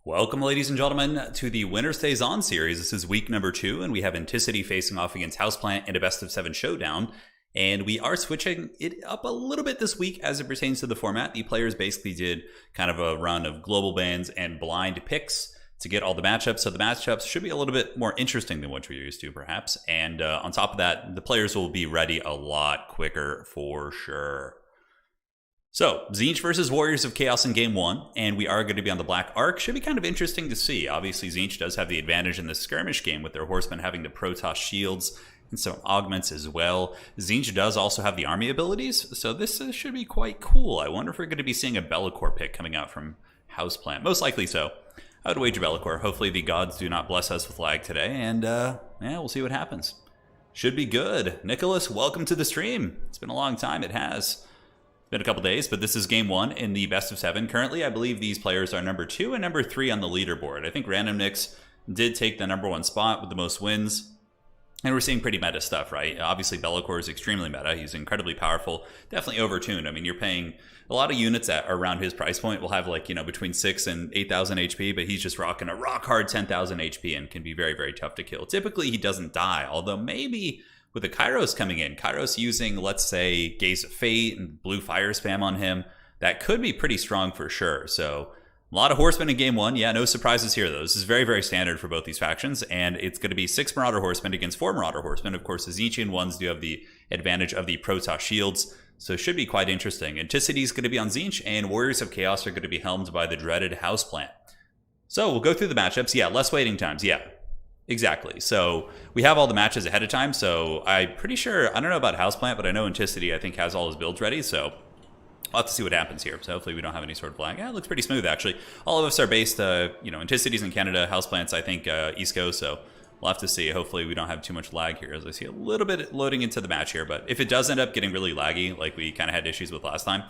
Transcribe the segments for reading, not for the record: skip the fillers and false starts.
Welcome, ladies and gentlemen, to the Winner Stays On series. This is week number 2, and we have Enticity facing off against Houseplant in a best-of-7 showdown. And we are switching it up a little bit this week as it pertains to the format. The players basically did kind of a run of global bans and blind picks to get all the matchups. So the matchups should be a little bit more interesting than what we're used to, perhaps. And on top of that, the players will be ready a lot quicker for sure. So, Tzeentch versus Warriors of Chaos in Game 1, and we are going to be on the Black Arc. Should be kind of interesting to see. Obviously, Tzeentch does have the advantage in the skirmish game with their horsemen having the Protoss shields and some augments as well. Tzeentch does also have the army abilities, so this should be quite cool. I wonder if we're going to be seeing a Be'lakor pick coming out from Houseplant. Most likely so. I would wager Be'lakor. Hopefully the gods do not bless us with lag today, and yeah, we'll see what happens. Should be good. Nicholas, welcome to the stream. It's been a long time. It has. Been a couple days, but this is game 1 in the best of 7. Currently, I believe these players are number 2 and number 3 on the leaderboard. I think Random Nicks did take the number 1 spot with the most wins. And we're seeing pretty meta stuff, right? Obviously, Be'lakor is extremely meta. He's incredibly powerful, definitely overtuned. I mean, you're paying a lot of units that are around his price point will have like, you know, between 6 and 8,000 HP, but he's just rocking a rock hard 10,000 HP and can be very, very tough to kill. Typically, he doesn't die, although maybe with the Kairos coming in, Kairos using, let's say, Gaze of Fate and Blue Fire spam on him, that could be pretty strong for sure. So, a lot of Horsemen in Game 1. Yeah, no surprises here, though. This is very, very standard for both these factions, and it's going to be 6 Marauder Horsemen against 4 Marauder Horsemen. Of course, the Tzeentchian ones do have the advantage of the Protoss shields, so it should be quite interesting. Enticity is going to be on Tzeentch, and Warriors of Chaos are going to be helmed by the dreaded Houseplant. So, we'll go through the matchups. Yeah, less waiting times. Yeah. Exactly. So we have all the matches ahead of time. So I'm pretty sure, I don't know about Houseplant, but I know Enticity, I think, has all his builds ready. So we'll have to see what happens here. So hopefully we don't have any sort of lag. Yeah, it looks pretty smooth, actually. All of us are based, you know, Enticity's in Canada, Houseplant's, I think, East Coast. So we'll have to see. Hopefully we don't have too much lag here, as I see a little bit loading into the match here. But if it does end up getting really laggy, like we kind of had issues with last time,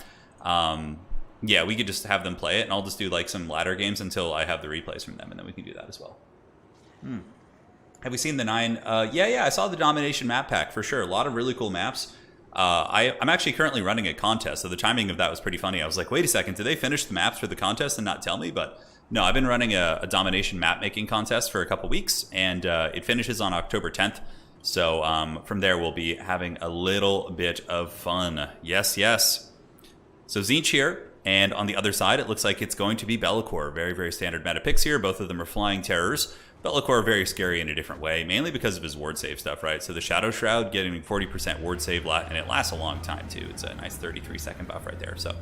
yeah, we could just have them play it. And I'll just do like some ladder games until I have the replays from them. And then we can do that as well. Have we seen the 9? Yeah, I saw the Domination map pack for sure. A lot of really cool maps. I'm actually currently running a contest, so the timing of that was pretty funny. I was like, wait a second, did they finish the maps for the contest and not tell me? But no, I've been running a Domination map making contest for a couple weeks, and it finishes on October 10th. So from there, we'll be having a little bit of fun. Yes. So Tzeentch here, and on the other side, it looks like it's going to be Be'lakor. Very, very standard meta picks here. Both of them are flying terrors. Be'lakor very scary in a different way, mainly because of his ward save stuff, right? So the Shadow Shroud getting 40% ward save, and it lasts a long time too. It's a nice 33-second buff right there. So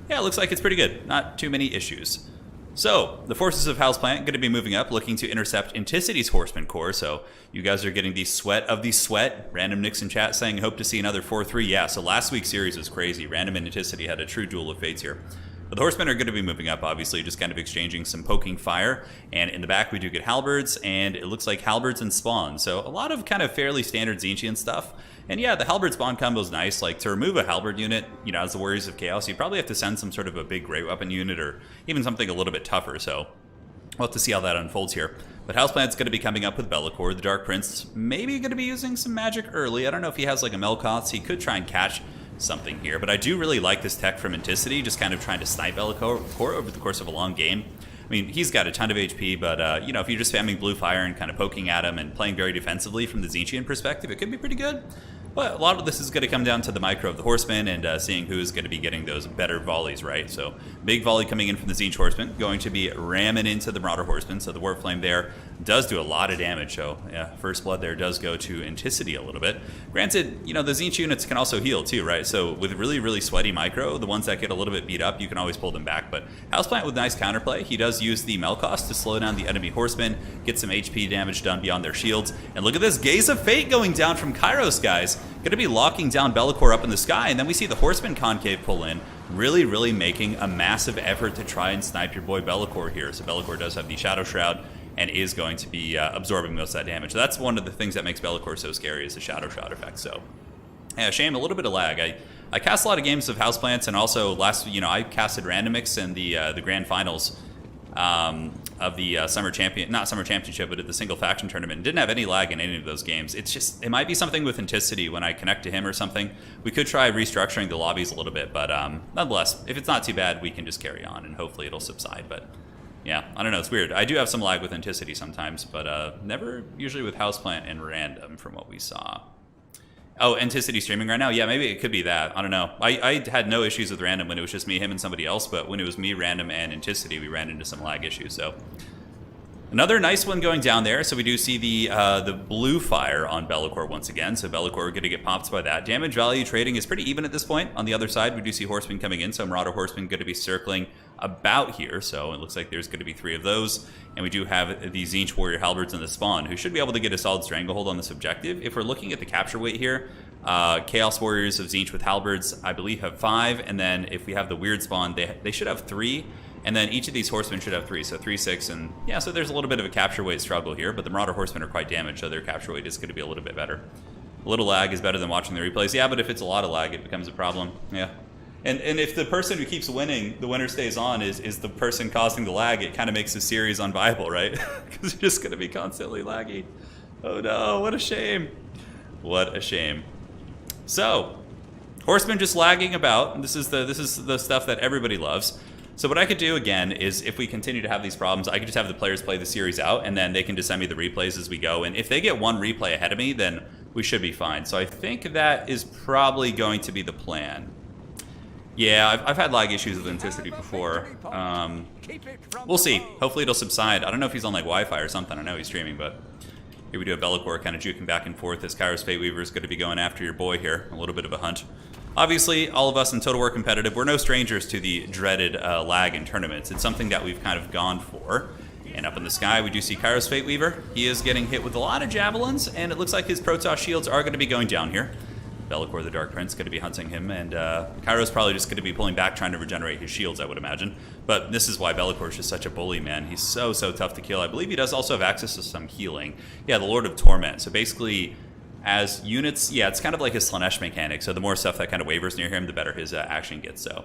yeah, it looks like it's pretty good. Not too many issues. So the forces of Houseplant going to be moving up, looking to intercept Enticity's Horseman Core. So you guys are getting the sweat of the sweat. Random Nicks in chat saying, hope to see another 4-3. Yeah, so last week's series was crazy. Random and Enticity had a true duel of fates here. But the Horsemen are going to be moving up, obviously, just kind of exchanging some poking fire. And in the back, we do get Halberds, and it looks like Halberds and Spawn. So a lot of kind of fairly standard Tzeentchian stuff. And yeah, the Halberd Spawn combo is nice. Like, to remove a Halberd unit, you know, as the Warriors of Chaos, you probably have to send some sort of a big Great Weapon unit or even something a little bit tougher. So we'll have to see how that unfolds here. But Houseplant's going to be coming up with Be'lakor. The Dark Prince maybe going to be using some magic early. I don't know if he has like a Melkoth. He could try and catch something here, but I do really like this tech from Enticity, just kind of trying to snipe Be'lakor over the course of a long game. I mean, he's got a ton of HP, but you know, if you're just spamming Blue Fire and kind of poking at him and playing very defensively from the Tzeentchian perspective, it could be pretty good. But a lot of this is going to come down to the micro of the Horsemen and seeing who is going to be getting those better volleys, right? So big volley coming in from the Tzeentch Horsemen, going to be ramming into the Marauder Horsemen. So the Warp Flame there does do a lot of damage. So yeah, First Blood there does go to Enticity a little bit. Granted, you know, the Tzeentch units can also heal too, right? So with really, really sweaty micro, the ones that get a little bit beat up, you can always pull them back. But Houseplant with nice counterplay. He does use the Melkoth to slow down the enemy Horsemen, get some HP damage done beyond their shields. And look at this Gaze of Fate going down from Kairos, guys. Going to be locking down Be'lakor up in the sky, and then we see the Horseman Concave pull in, really making a massive effort to try and snipe your boy Be'lakor here. So Be'lakor does have the Shadow Shroud and is going to be absorbing most of that damage. So that's one of the things that makes Be'lakor so scary is the Shadow Shroud effect. So yeah, shame, a little bit of lag. I cast a lot of games of Houseplants, and also last, you know, I casted Randomix in the grand finals of the not summer championship, but at the single faction tournament. Didn't have any lag in any of those games. It's just, it might be something with Enticity when I connect to him or something. We could try restructuring the lobbies a little bit, but nonetheless, if it's not too bad, we can just carry on and hopefully it'll subside. But Yeah, I don't know. It's weird. I do have some lag with Enticity sometimes, but never usually with Houseplant and Random from what we saw. Oh, Enticity streaming right now? Yeah, maybe it could be that. I don't know. I had no issues with Random when it was just me, him, and somebody else, but when it was me, Random, and Enticity, we ran into some lag issues, so... Another nice one going down there. So we do see the blue fire on Be'lakor once again. So Be'lakor going to get popped by that. Damage value trading is pretty even at this point. On the other side, we do see Horsemen coming in. So Marauder Horsemen going to be circling about here. So it looks like there's going to be 3 of those. And we do have the Tzeentch Warrior Halberds in the spawn, who should be able to get a solid stranglehold on this objective. If we're looking at the capture weight here, Chaos Warriors of Tzeentch with Halberds, I believe, have 5. And then if we have the weird spawn, they should have 3. And then each of these horsemen should have 3, so 3, 6, and yeah, so there's a little bit of a capture weight struggle here, but the Marauder horsemen are quite damaged, so their capture weight is going to be a little bit better. A little lag is better than watching the replays. Yeah, but if it's a lot of lag, it becomes a problem. Yeah. And if the person who keeps winning, the winner stays on, is the person causing the lag, it kind of makes the series unviable, right? Because you're just going to be constantly lagging. Oh no, what a shame. What a shame. So, horsemen just lagging about. This is the stuff that everybody loves. So what I could do, again, is if we continue to have these problems, I could just have the players play the series out, and then they can just send me the replays as we go. And if they get 1 replay ahead of me, then we should be fine. So I think that is probably going to be the plan. Yeah, I've had lag issues with Enticity before. We'll see. Hopefully it'll subside. I don't know if he's on like Wi-Fi or something. I know he's streaming, but here we do a Be'lakor kind of juking back and forth as Kairos Fateweaver is going to be going after your boy here. A little bit of a hunt. Obviously, all of us in Total War Competitive, we're no strangers to the dreaded lag in tournaments. It's something that we've kind of gone for. And up in the sky, we do see Kairos Fateweaver. He is getting hit with a lot of javelins, and it looks like his Protoss shields are going to be going down here. Be'lakor the Dark Prince going to be hunting him, and Kairos probably just going to be pulling back, trying to regenerate his shields, I would imagine. But this is why Be'lakor is just such a bully, man. He's so tough to kill. I believe he does also have access to some healing. Yeah, the Lord of Torment. So basically... as units, yeah, it's kind of like his Slanesh mechanic, so the more stuff that kind of wavers near him, the better his action gets, so.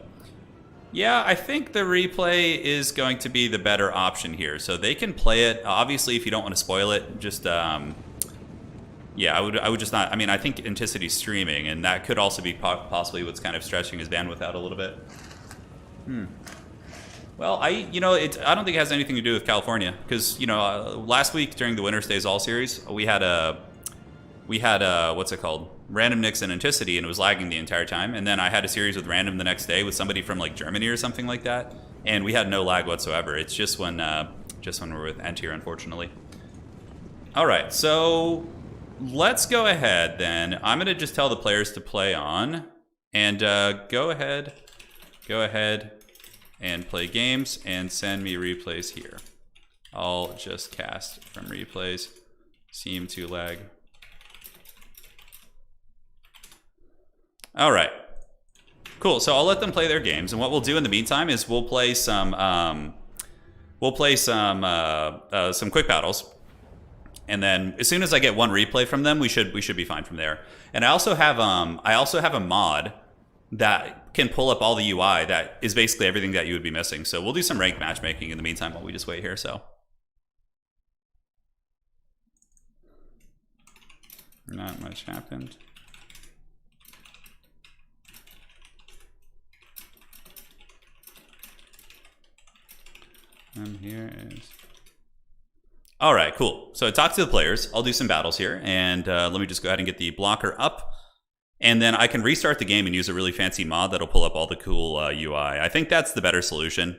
Yeah, I think the replay is going to be the better option here, so they can play it. Obviously, if you don't want to spoil it, just, yeah, I would just not, I mean, I think Anticity's streaming, and that could also be possibly what's kind of stretching his bandwidth out a little bit. Well, I don't think it has anything to do with California, because, last week during the Winter Stays All series, we had what's it called? Random Nix and Enticity, and it was lagging the entire time. And then I had a series with Random the next day with somebody from like Germany or something like that, and we had no lag whatsoever. It's just when we're with Entier, unfortunately. All right, so let's go ahead then. I'm gonna just tell the players to play on, and go ahead and play games and send me replays here. I'll just cast from replays. Seem to lag. All right, cool. So I'll let them play their games, and what we'll do in the meantime is we'll play some quick battles, and then as soon as I get 1 replay from them, we should be fine from there. And I also have a mod that can pull up all the UI that is basically everything that you would be missing. So we'll do some ranked matchmaking in the meantime while we just wait here. So not much happened. And here is... All right, cool. So I talked to the players. I'll do some battles here, and let me just go ahead and get the blocker up, and then I can restart the game and use a really fancy mod that'll pull up all the cool UI. I think that's the better solution.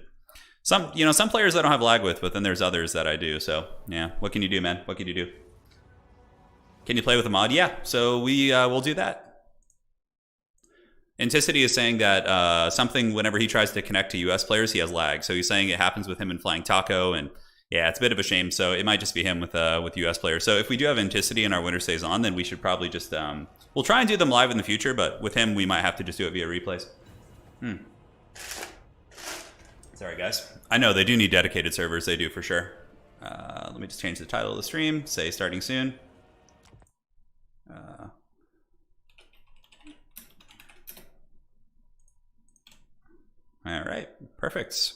Some players I don't have lag with, but then there's others that I do. So yeah, what can you do, man? What can you do? Can you play with a mod? Yeah. So we'll do that. Enticity is saying that something whenever he tries to connect to US players, he has lag. So he's saying it happens with him in Flying Taco, and yeah, it's a bit of a shame. So it might just be him with US players. So if we do have Enticity and our winner stays on, then we should probably just we'll try and do them live in the future. But with him, we might have to just do it via replays. Sorry, guys. I know they do need dedicated servers. They do for sure. Let me just change the title of the stream. Say starting soon. All right, perfect.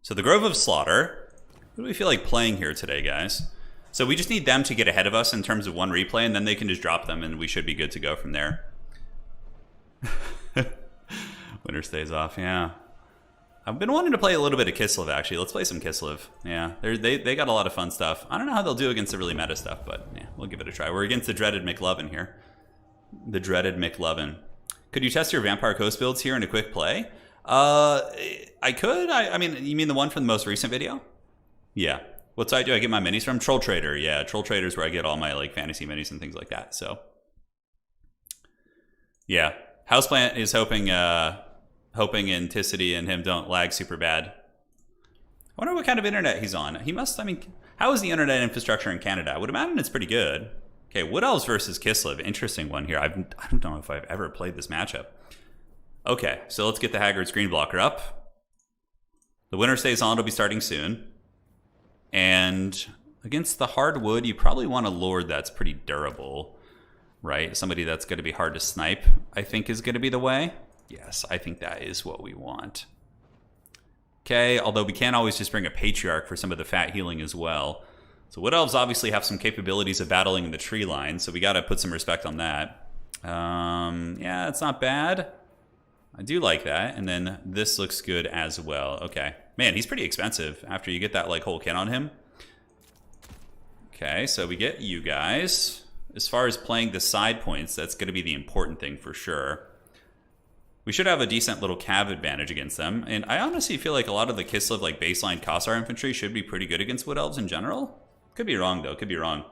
So the Grove of Slaughter. What do we feel like playing here today, guys? So we just need them to get ahead of us in terms of 1 replay, and then they can just drop them, and we should be good to go from there. Winter stays off, yeah. I've been wanting to play a little bit of Kislev, actually. Let's play some Kislev. Yeah, they got a lot of fun stuff. I don't know how they'll do against the really meta stuff, but yeah, we'll give it a try. We're against the dreaded McLovin here. The dreaded McLovin. Could you test your Vampire Coast builds here in a quick play? I could. I mean, you mean the one from the most recent video? Yeah. What site do I get my minis from? Troll Trader. Yeah, Troll Trader is where I get all my like fantasy minis and things like that. So, yeah, Houseplant is hoping Enticity and him don't lag super bad. I wonder what kind of internet he's on. He must. I mean, how is the internet infrastructure in Canada? I would imagine it's pretty good. Okay, Wood Elves versus Kislev. Interesting one here. I don't know if I've ever played this matchup. Okay, so let's get the Haggard's Green Blocker up. The Winter Stays On will be starting soon. And against the Hardwood, you probably want a Lord that's pretty durable, right? Somebody that's going to be hard to snipe, I think is going to be the way. Yes, I think that is what we want. Okay, although we can't always just bring a Patriarch for some of the fat healing as well. So Wood Elves obviously have some capabilities of battling in the tree line, so we got to put some respect on that. Yeah, it's not bad. I do like that. And then this looks good as well. Okay. Man, he's pretty expensive after you get that like whole kit on him. Okay, so we get you guys. As far as playing the side points, that's going to be the important thing for sure. We should have a decent little cav advantage against them. And I honestly feel like a lot of the Kislev like baseline Kossar infantry should be pretty good against Wood Elves in general. Could be wrong though, could be wrong.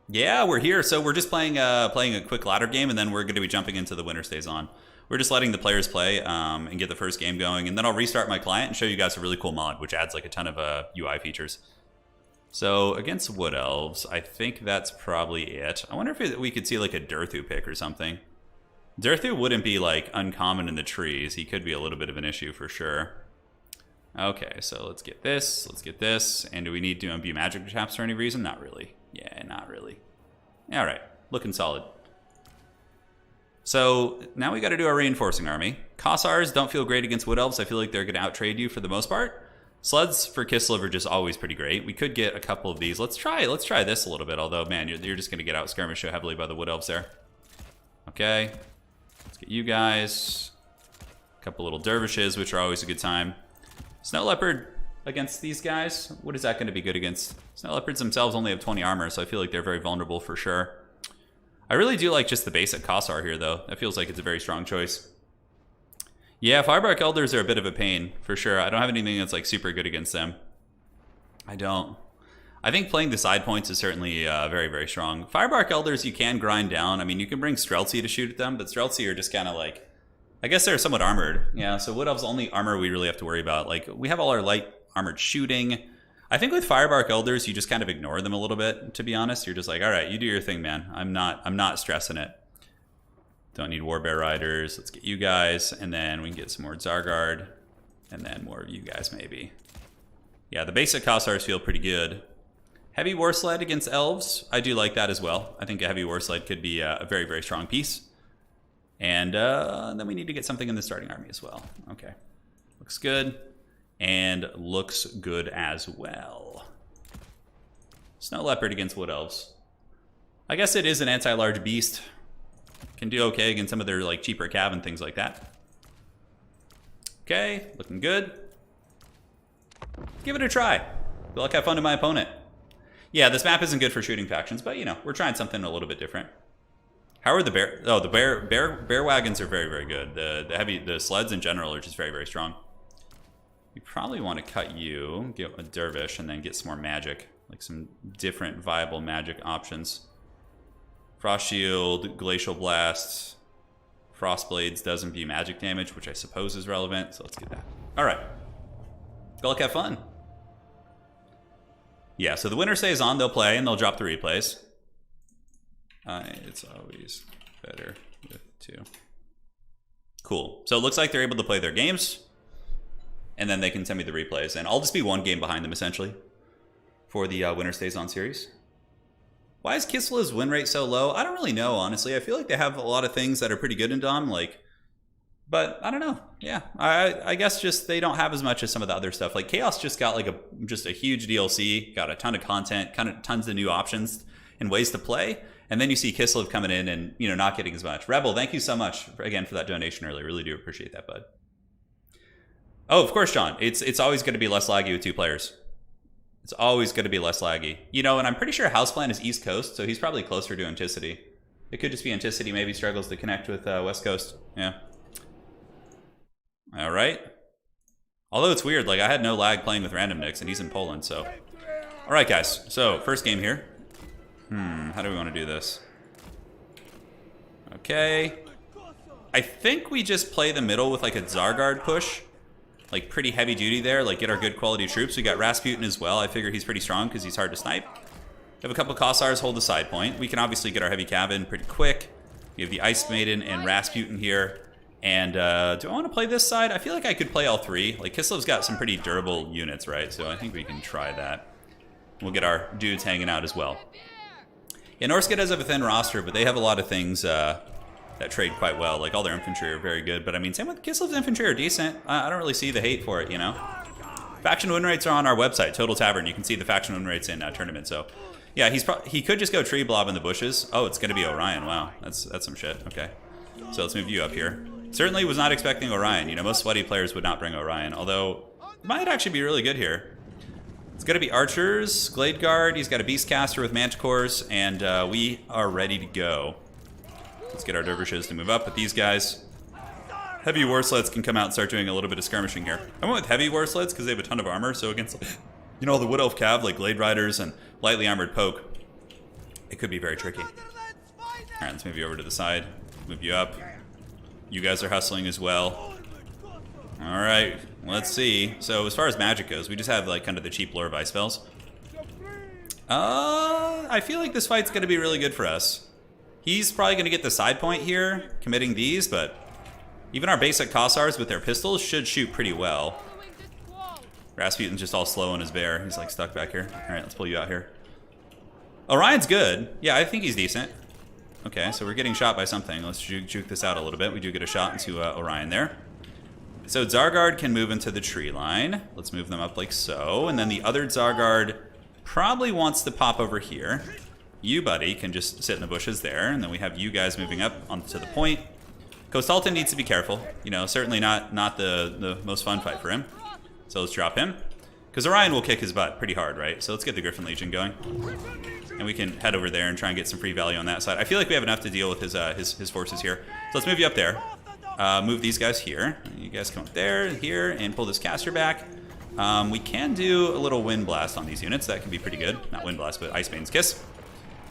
Yeah, we're here. So we're just playing a quick ladder game, and then we're going to be jumping into the Winter Stays On. We're just letting the players play and get the first game going, and then I'll restart my client and show you guys a really cool mod, which adds like a ton of UI features. So against Wood Elves, I think that's probably it. I wonder if we could see like a Durthu pick or something. Durthu wouldn't be like uncommon in the trees. He could be a little bit of an issue for sure. Okay, so let's get this, and do we need to imbue magic traps for any reason? Not really. Yeah, not really. All right, looking solid. So now we got to do our reinforcing army. Kossars don't feel great against Wood Elves. I feel like they're going to outtrade you for the most part. Sleds for Kislev are just always pretty great. We could get a couple of these. Let's try this a little bit, although, man, you're just going to get out skirmished so heavily by the Wood Elves there. Okay, let's get you guys. A couple little dervishes, which are always a good time. Snow Leopard against these guys. What is that going to be good against? Snow Leopards themselves only have 20 armor, so I feel like they're very vulnerable for sure. I really do like just the basic Kossar here, though. That feels like it's a very strong choice. Yeah, Firebark Elders are a bit of a pain, for sure. I don't have anything that's like super good against them. I don't. I think playing the side points is certainly very, very strong. Firebark Elders you can grind down. I mean, you can bring Streltsy to shoot at them, but Streltsy are just kind of like... I guess they're somewhat armored. Yeah, so Wood Elves' only armor we really have to worry about. Like, we have all our light armored shooting. I think with Firebark Elders, you just kind of ignore them a little bit, to be honest. You're just like, all right, you do your thing, man. I'm not stressing it. Don't need Warbear Riders. Let's get you guys, and then we can get some more Zargard, and then more of you guys, maybe. Yeah, the basic Kossars feel pretty good. Heavy War Sled against Elves, I do like that as well. I think a Heavy War Sled could be a very, very strong piece. And then we need to get something in the starting army as well. Okay, looks good. And looks good as well. Snow Leopard against Wood Elves. I guess it is an anti-large beast. Can do okay against some of their like cheaper cav and things like that. Okay, looking good. Give it a try. Feel like I funded my opponent. Yeah, this map isn't good for shooting factions, but you know, we're trying something a little bit different. How are the bear? Oh, the bear wagons are very, very good. The sleds in general are just very, very strong. You probably want to cut you, get a dervish, and then get some more magic, like some different viable magic options. Frost Shield, Glacial Blast, Frost Blades does imbue magic damage, which I suppose is relevant, so let's get that. All right. Go look, have fun. Yeah, so the Winter Stays On, they'll play, and they'll drop the replays. It's always better with two. Cool. So it looks like they're able to play their games, and then they can send me the replays, and I'll just be one game behind them, essentially, for the Winter Stays On series. Why is Kislev's win rate so low? I don't really know, honestly. I feel like they have a lot of things that are pretty good in Dom, like, but I don't know. Yeah, I guess just they don't have as much as some of the other stuff. Like Chaos just got like just a huge DLC, got a ton of content, tons of new options and ways to play. And then you see Kislev coming in and, you know, not getting as much. Rebel, thank you so much again for that donation earlier. Really do appreciate that, bud. Oh, of course, John. It's always going to be less laggy with 2 players. It's always going to be less laggy. You know, and I'm pretty sure Houseplant is East Coast, so he's probably closer to Enticity. It could just be Enticity maybe struggles to connect with West Coast. Yeah. All right. Although it's weird, like I had no lag playing with random nicks, and he's in Poland, so. All right, guys. So first game here. How do we want to do this? Okay. I think we just play the middle with like a Zargard push. Like pretty heavy duty there, like get our good quality troops. We got Rasputin as well. I figure he's pretty strong because he's hard to snipe. We have a couple Kossars hold the side point. We can obviously get our heavy cav in pretty quick. We have the Ice Maiden and Rasputin here. And do I want to play this side? I feel like I could play all 3. Like Kislev's got some pretty durable units, right? So I think we can try that. We'll get our dudes hanging out as well. Yeah, Norsca does have a thin roster, but they have a lot of things that trade quite well. Like all their infantry are very good, but I mean, same with Kislev's infantry are decent. I don't really see the hate for it, you know. Faction win rates are on our website, Total Tavern. You can see the faction win rates in tournament. So, yeah, he could just go tree blob in the bushes. Oh, it's gonna be Orion. Wow, that's some shit. Okay, so let's move you up here. Certainly was not expecting Orion. You know, most sweaty players would not bring Orion, although it might actually be really good here. It's gonna be archers, Glade Guard. He's got a Beastcaster with Manticores, and we are ready to go. Let's get our dervishes to move up with these guys. Heavy war sleds can come out and start doing a little bit of skirmishing here. I went with heavy war sleds because they have a ton of armor, so against, you know, the Wood Elf cav like Glade Riders and lightly armored poke, it could be very tricky. Alright, let's move you over to the side. Move you up. You guys are hustling as well. Alright, let's see. So as far as magic goes, we just have like kind of the cheap lore vice spells. I feel like this fight's gonna be really good for us. He's probably going to get the side point here, committing these, but even our basic Kossars with their pistols should shoot pretty well. Rasputin's just all slow in his bear. He's like stuck back here. All right, let's pull you out here. Orion's good. Yeah, I think he's decent. Okay, so we're getting shot by something. Let's juke this out a little bit. We do get a shot into Orion there. So Zargard can move into the tree line. Let's move them up like so. And then the other Zargard probably wants to pop over here. You, buddy, can just sit in the bushes there, and then we have you guys moving up onto the point. Kostalton needs to be careful. You know, certainly not the most fun fight for him. So let's drop him. Because Orion will kick his butt pretty hard, right? So let's get the Griffin Legion going. And we can head over there and try and get some free value on that side. I feel like we have enough to deal with his forces here. So let's move you up there. Move these guys here. You guys come up there, here, and pull this caster back. We can do a little Wind Blast on these units. That can be pretty good. Not Wind Blast, but Ice Maiden's Kiss.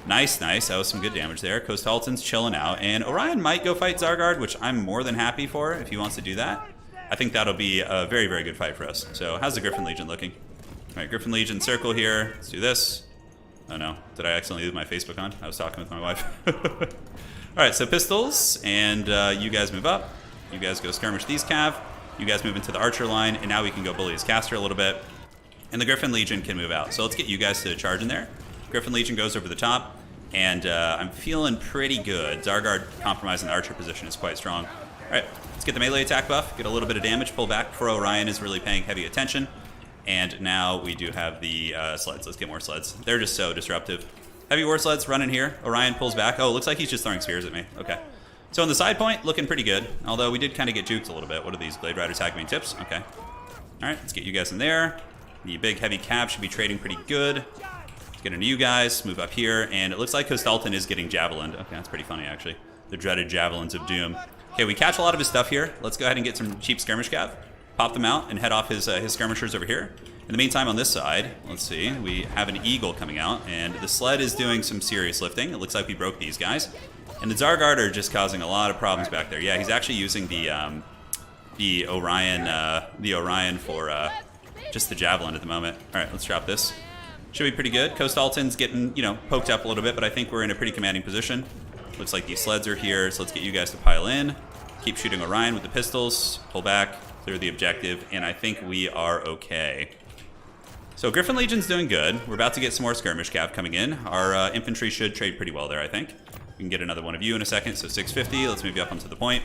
Nice, nice. That was some good damage there. Kostalton's chilling out. And Orion might go fight Zargard, which I'm more than happy for if he wants to do that. I think that'll be a very, very good fight for us. So how's the Griffin Legion looking? All right, Griffin Legion circle here. Let's do this. Oh no, did I accidentally leave my Facebook on? I was talking with my wife. All right, so pistols, and you guys move up. You guys go skirmish these cav. You guys move into the archer line, and now we can go bully his caster a little bit. And the Griffin Legion can move out. So let's get you guys to charge in there. Griffin Legion goes over the top, and I'm feeling pretty good. Zargard compromising the archer position is quite strong. All right, let's get the melee attack buff, get a little bit of damage, pull back before Orion is really paying heavy attention. And now we do have the sleds. Let's get more sleds. They're just so disruptive. Heavy war sleds running here. Orion pulls back. Oh, it looks like he's just throwing spears at me. Okay. So on the side point, looking pretty good. Although we did kind of get juked a little bit. What are these? Blade Rider tag main tips? Okay. All right, let's get you guys in there. The big heavy cav should be trading pretty good. Let's get into you guys. Move up here. And it looks like Kostalton is getting javelined. Okay, that's pretty funny, actually. The dreaded javelins of doom. Okay, we catch a lot of his stuff here. Let's go ahead and get some cheap skirmish cav. Pop them out and head off his skirmishers over here. In the meantime, on this side, let's see, we have an eagle coming out, and the sled is doing some serious lifting. It looks like we broke these guys. And the Zargard are just causing a lot of problems back there. Yeah, he's actually using the Orion for just the javelin at the moment. All right, let's drop this. Should be pretty good. Kostalton's getting, poked up a little bit, but I think we're in a pretty commanding position. Looks like these sleds are here, so let's get you guys to pile in. Keep shooting Orion with the pistols. Pull back, clear the objective, and I think we are okay. So Griffin Legion's doing good. We're about to get some more skirmish cav coming in. Our infantry should trade pretty well there, I think. We can get another one of you in a second, so 650. Let's move you up onto the point.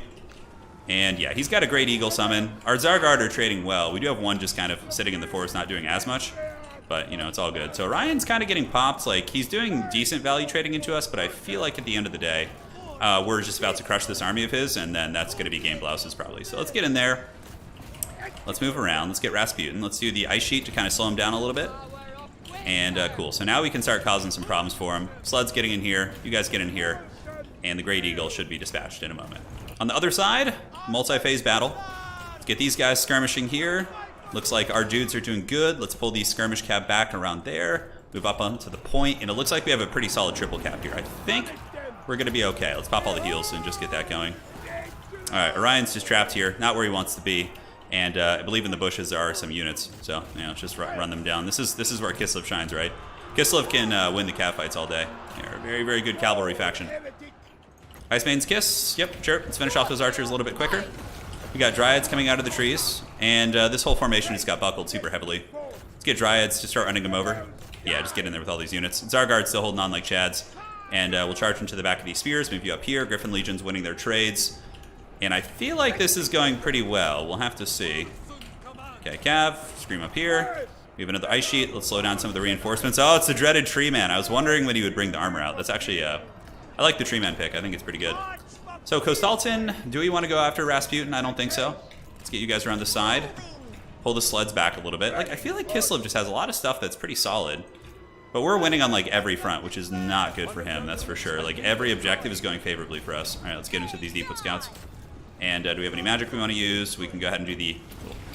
And yeah, he's got a great eagle summon. Our Zargard are trading well. We do have one just kind of sitting in the forest, not doing as much. But, it's all good. So Orion's kind of getting popped. Like, he's doing decent value trading into us, but I feel like at the end of the day, we're just about to crush this army of his, and then that's going to be game blouses probably. So let's get in there. Let's move around. Let's get Rasputin. Let's do the Ice Sheet to kind of slow him down a little bit. And cool. So now we can start causing some problems for him. Sled's getting in here. You guys get in here. And the Great Eagle should be dispatched in a moment. On the other side, multi-phase battle. Let's get these guys skirmishing here. Looks like our dudes are doing good. Let's pull these skirmish cap back around there. Move up onto the point. And it looks like we have a pretty solid triple cap here. I think we're going to be okay. Let's pop all the heals and just get that going. All right, Orion's just trapped here. Not where he wants to be. And I believe in the bushes there are some units. So, let's just run them down. This is where Kislev shines, right? Kislev can win the cat fights all day. They're a very, very good cavalry faction. Ice Maiden's Kiss. Yep, sure. Let's finish off those archers a little bit quicker. We got Dryads coming out of the trees. And this whole formation just got buckled super heavily. Let's get Dryads to start running them over. Yeah, just get in there with all these units. Zargard's still holding on like Chads. And we'll charge into the back of these spears, move you up here. Griffin Legion's winning their trades. And I feel like this is going pretty well. We'll have to see. Okay, Cav, Scream up here. We have another Ice Sheet. Let's slow down some of the reinforcements. Oh, it's the dreaded Tree Man. I was wondering when he would bring the armor out. That's actually, I like the Tree Man pick. I think it's pretty good. So, Kostalton, do we want to go after Rasputin? I don't think so. Let's get you guys around the side. Pull the sleds back a little bit. Like, I feel like Kislev just has a lot of stuff that's pretty solid. But we're winning on, like, every front, which is not good for him, that's for sure. Like, every objective is going favorably for us. All right, let's get into these Deepwood Scouts. And do we have any magic we want to use? We can go ahead and do the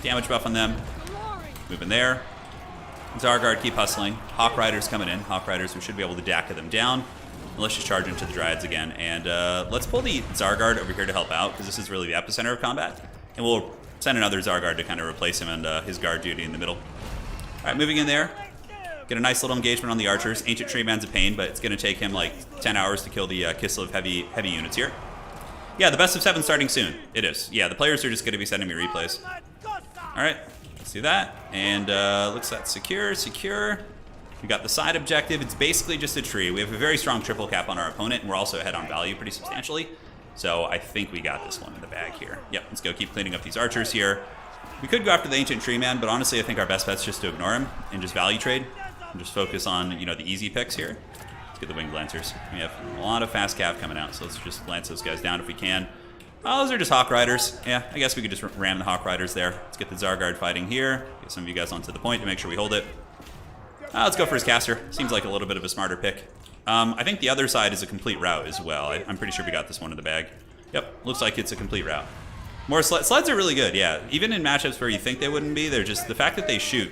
damage buff on them. Move in there. Zargard, keep hustling. Hawk Riders coming in. Hawk Riders, we should be able to DACA them down. And let's just charge into the Dryads again. And let's pull the Zargard over here to help out, because this is really the epicenter of combat. And we'll send another Zargard to kind of replace him and his guard duty in the middle. All right, moving in there. Get a nice little engagement on the archers. Ancient Tree Man's a pain, but it's going to take him like 10 hours to kill the Kislev heavy units here. Yeah, the best of 7 starting soon. It is. Yeah, the players are just going to be sending me replays. All right, let's do that. And looks like secure. We got the side objective. It's basically just a tree. We have a very strong triple cap on our opponent, and we're also ahead on value pretty substantially. So I think we got this one in the bag here. Yep, let's go keep cleaning up these archers here. We could go after the Ancient Tree Man, but honestly, I think our best bet's just to ignore him and just value trade and just focus on, the easy picks here. Let's get the Winged Lancers. We have a lot of fast cav coming out, so let's just lance those guys down if we can. Oh, those are just Hawk Riders. Yeah, I guess we could just ram the Hawk Riders there. Let's get the Zargard fighting here. Get some of you guys onto the point to make sure we hold it. Let's go for his caster. Seems like a little bit of a smarter pick. I think the other side is a complete route as well. I'm pretty sure we got this one in the bag. Yep, looks like it's a complete route. More sleds are really good, yeah. Even in matchups where you think they wouldn't be, they're just, the fact that they shoot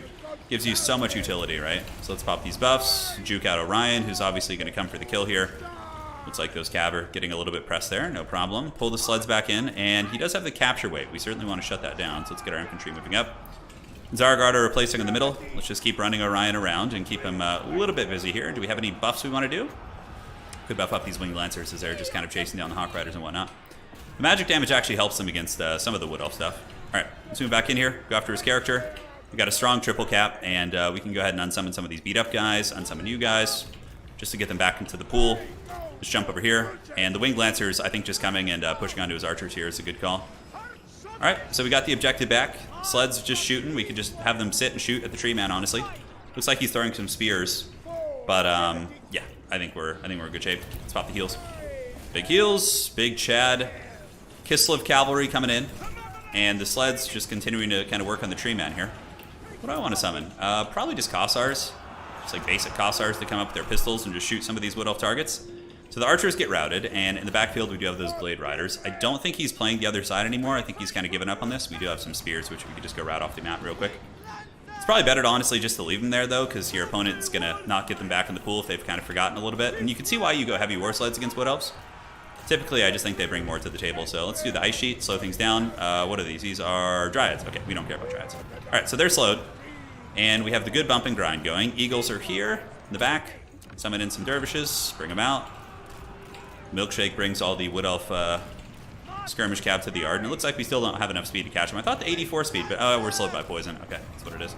gives you so much utility, right? So let's pop these buffs, juke out Orion, who's obviously going to come for the kill here. Looks like those cav are getting a little bit pressed there, no problem. Pull the sleds back in, and he does have the capture weight. We certainly want to shut that down, so let's get our infantry moving up. Zargard are replacing in the middle. Let's just keep running Orion around and keep him a little bit busy here. Do we have any buffs we want to do? Could buff up these Winged Lancers as they're just kind of chasing down the Hawk Riders and whatnot. The magic damage actually helps them against some of the Wood Elf stuff. All right, let's move back in here, go after his character. We got a strong triple cap, and we can go ahead and unsummon some of these beat up guys, unsummon you guys, just to get them back into the pool. Just jump over here, and the Winged Lancers, I think just coming and pushing onto his archers here is a good call. All right, so we got the objective back. Sleds just shooting. We could just have them sit and shoot at the Tree Man, honestly. Looks like he's throwing some spears, but yeah, I think we're in good shape. Let's pop the heals. Big heals, big Chad. Kislev cavalry coming in, and the sleds just continuing to kind of work on the Tree Man here. What do I want to summon? Probably just Kossars. Just like basic Kossars to come up with their pistols and just shoot some of these Wood Elf targets. So the archers get routed, and in the backfield we do have those Blade Riders. I don't think he's playing the other side anymore. I think he's kind of given up on this. We do have some spears, which we could just go route off the map real quick. It's probably better to honestly just to leave them there, though, because your opponent's going to not get them back in the pool if they've kind of forgotten a little bit. And you can see why you go heavy war sleds against Wood Elves. Typically, I just think they bring more to the table. So let's do the Ice Sheet, slow things down. What are these? These are Dryads. Okay, we don't care about Dryads. All right, so they're slowed. And we have the good bump and grind going. Eagles are here in the back. Summon in some dervishes, bring them out. Milkshake brings all the Wood Elf skirmish cab to the yard. And it looks like we still don't have enough speed to catch them. I thought the 84 speed, but we're slowed by poison. Okay, that's what it is.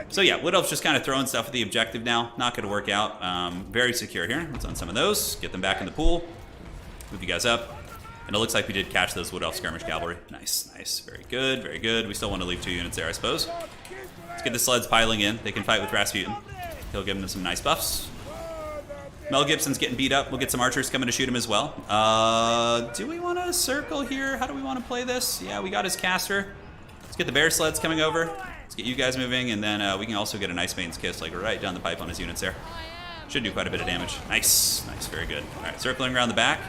So yeah, Wood Elf's just kind of throwing stuff at the objective now. Not going to work out. Very secure here. Let's on some of those. Get them back in the pool. Move you guys up. And it looks like we did catch those Wood Elf skirmish cavalry. Nice, nice. Very good, very good. We still want to leave 2 units there, I suppose. Let's get the sleds piling in. They can fight with Rasputin. He'll give them some nice buffs. Mel Gibson's getting beat up. We'll get some archers coming to shoot him as well. Do we want to circle here? How do we want to play this? Yeah, we got his caster. Let's get the bear sleds coming over. Let's get you guys moving, and then we can also get an Ice Maiden's Kiss, like right down the pipe on his units there. Should do quite a bit of damage. Nice, nice, very good. All right, circling around the back.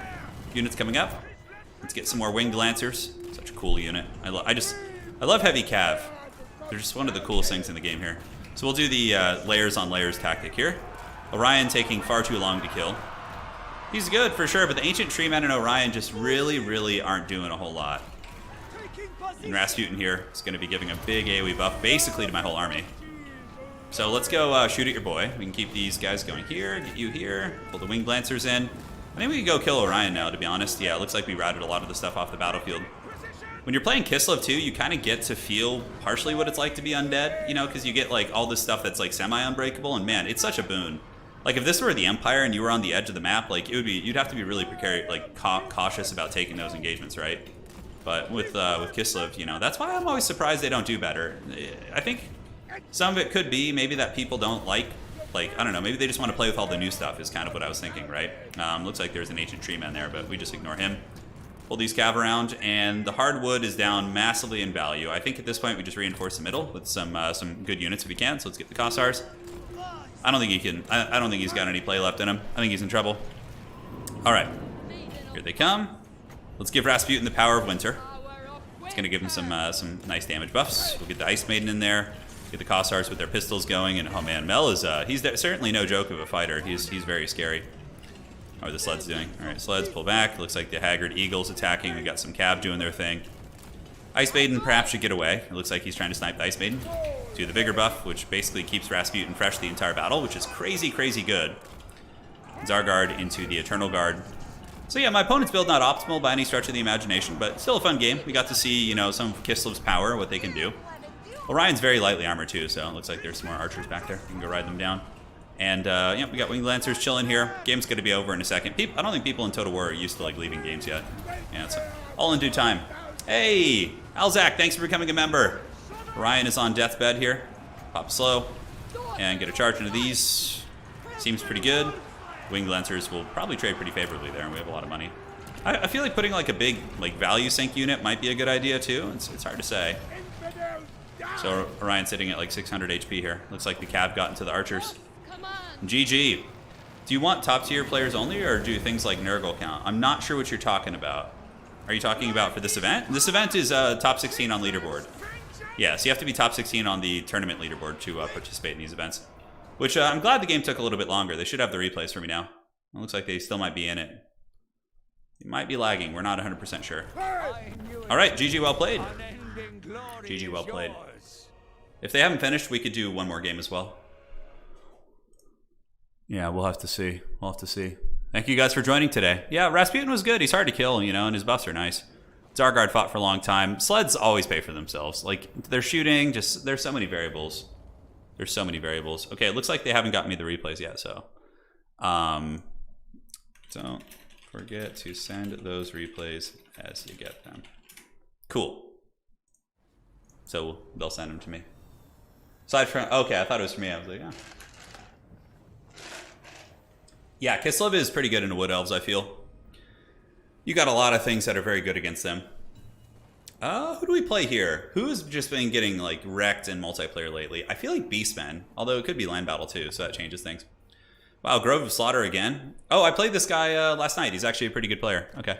Units coming up. Let's get some more Winged Lancers. Such a cool unit. I love heavy cav. They're just one of the coolest things in the game here. So we'll do the layers on layers tactic here. Orion taking far too long to kill. He's good for sure, but the Ancient Treeman and Orion just really aren't doing a whole lot. And Rasputin here is going to be giving a big AoE buff basically to my whole army. So let's go shoot at your boy. We can keep these guys going here, get you here, pull the Winged Lancers in. I think we can go kill Orion now, to be honest. Yeah, it looks like we routed a lot of the stuff off the battlefield. When you're playing Kislev too, you kind of get to feel partially what it's like to be undead, you know, because you get like all this stuff that's like semi-unbreakable, and man, it's such a boon. Like if this were the Empire and you were on the edge of the map, like you'd have to be really precarious, like cautious about taking those engagements, right? But with Kislev, you know, that's why I'm always surprised they don't do better. I think some of it could be maybe that people don't like, I don't know, maybe they just want to play with all the new stuff is kind of what I was thinking, right? Looks like there's an Ancient Treeman there, but we just ignore him. Pull these cav around, and the hardwood is down massively in value. I think at this point we just reinforce the middle with some good units if we can. So let's get the Kossars. I don't think he can. I don't think he's got any play left in him. I think he's in trouble. All right, here they come. Let's give Rasputin the power of winter. It's gonna give him some nice damage buffs. We'll get the Ice Maiden in there. Get the Kossars with their pistols going, and oh man, Mel is he's certainly no joke of a fighter. He's very scary. How are the sleds doing? All right, sleds pull back. Looks like the Haggard Eagle's attacking. We got some cav doing their thing. Ice Maiden perhaps should get away. It looks like he's trying to snipe the Ice Maiden. Do the Vigor buff, which basically keeps Rasputin fresh the entire battle, which is crazy good. Zargard into the Eternal Guard. So yeah, my opponent's build not optimal by any stretch of the imagination, but still a fun game. We got to see, you know, some of Kislev's power, what they can do. Orion's very lightly armored too, so it looks like there's some more archers back there. You can go ride them down. And yeah, we got Winged Lancers chilling here. Game's gonna be over in a second. I don't think people in Total War are used to like leaving games yet. Yeah, it's all in due time. Hey, Alzak, thanks for becoming a member. Orion is on deathbed here. Pop slow and get a charge into these. Seems pretty good. Winged Lancers will probably trade pretty favorably there, and we have a lot of money. I feel like putting like a big like value sink unit might be a good idea too. It's hard to say. So Orion's sitting at like 600 HP here. Looks like the cav got into the archers. GG. Do you want top tier players only, or do things like Nurgle count? I'm not sure what you're talking about. Are you talking about for this event? This event is top 16 on leaderboard. Yeah, so you have to be top 16 on the tournament leaderboard to participate in these events. Which I'm glad the game took a little bit longer. They should have the replays for me now. It looks like they still might be in it. They might be lagging. We're not 100% sure. All right, GG well played. GG well played. If they haven't finished, we could do one more game as well. Yeah, we'll have to see. We'll have to see. Thank you guys for joining today. Yeah, Rasputin was good. He's hard to kill, you know, and his buffs are nice. Zargard fought for a long time. Sleds always pay for themselves. Like, they're shooting, just, there's so many variables. There's so many variables. Okay, it looks like they haven't got me the replays yet, so. Don't forget to send those replays as you get them. Cool. So they'll send them to me. Aside from, okay, I thought it was for me. I was like, yeah. Yeah, Kislev is pretty good in Wood Elves, I feel. You got a lot of things that are very good against them. Who do we play here? Who's just been getting like wrecked in multiplayer lately? I feel like Beastmen, although it could be land battle too, so that changes things. Wow, Grove of Slaughter again. Oh, I played this guy last night. He's actually a pretty good player. Okay,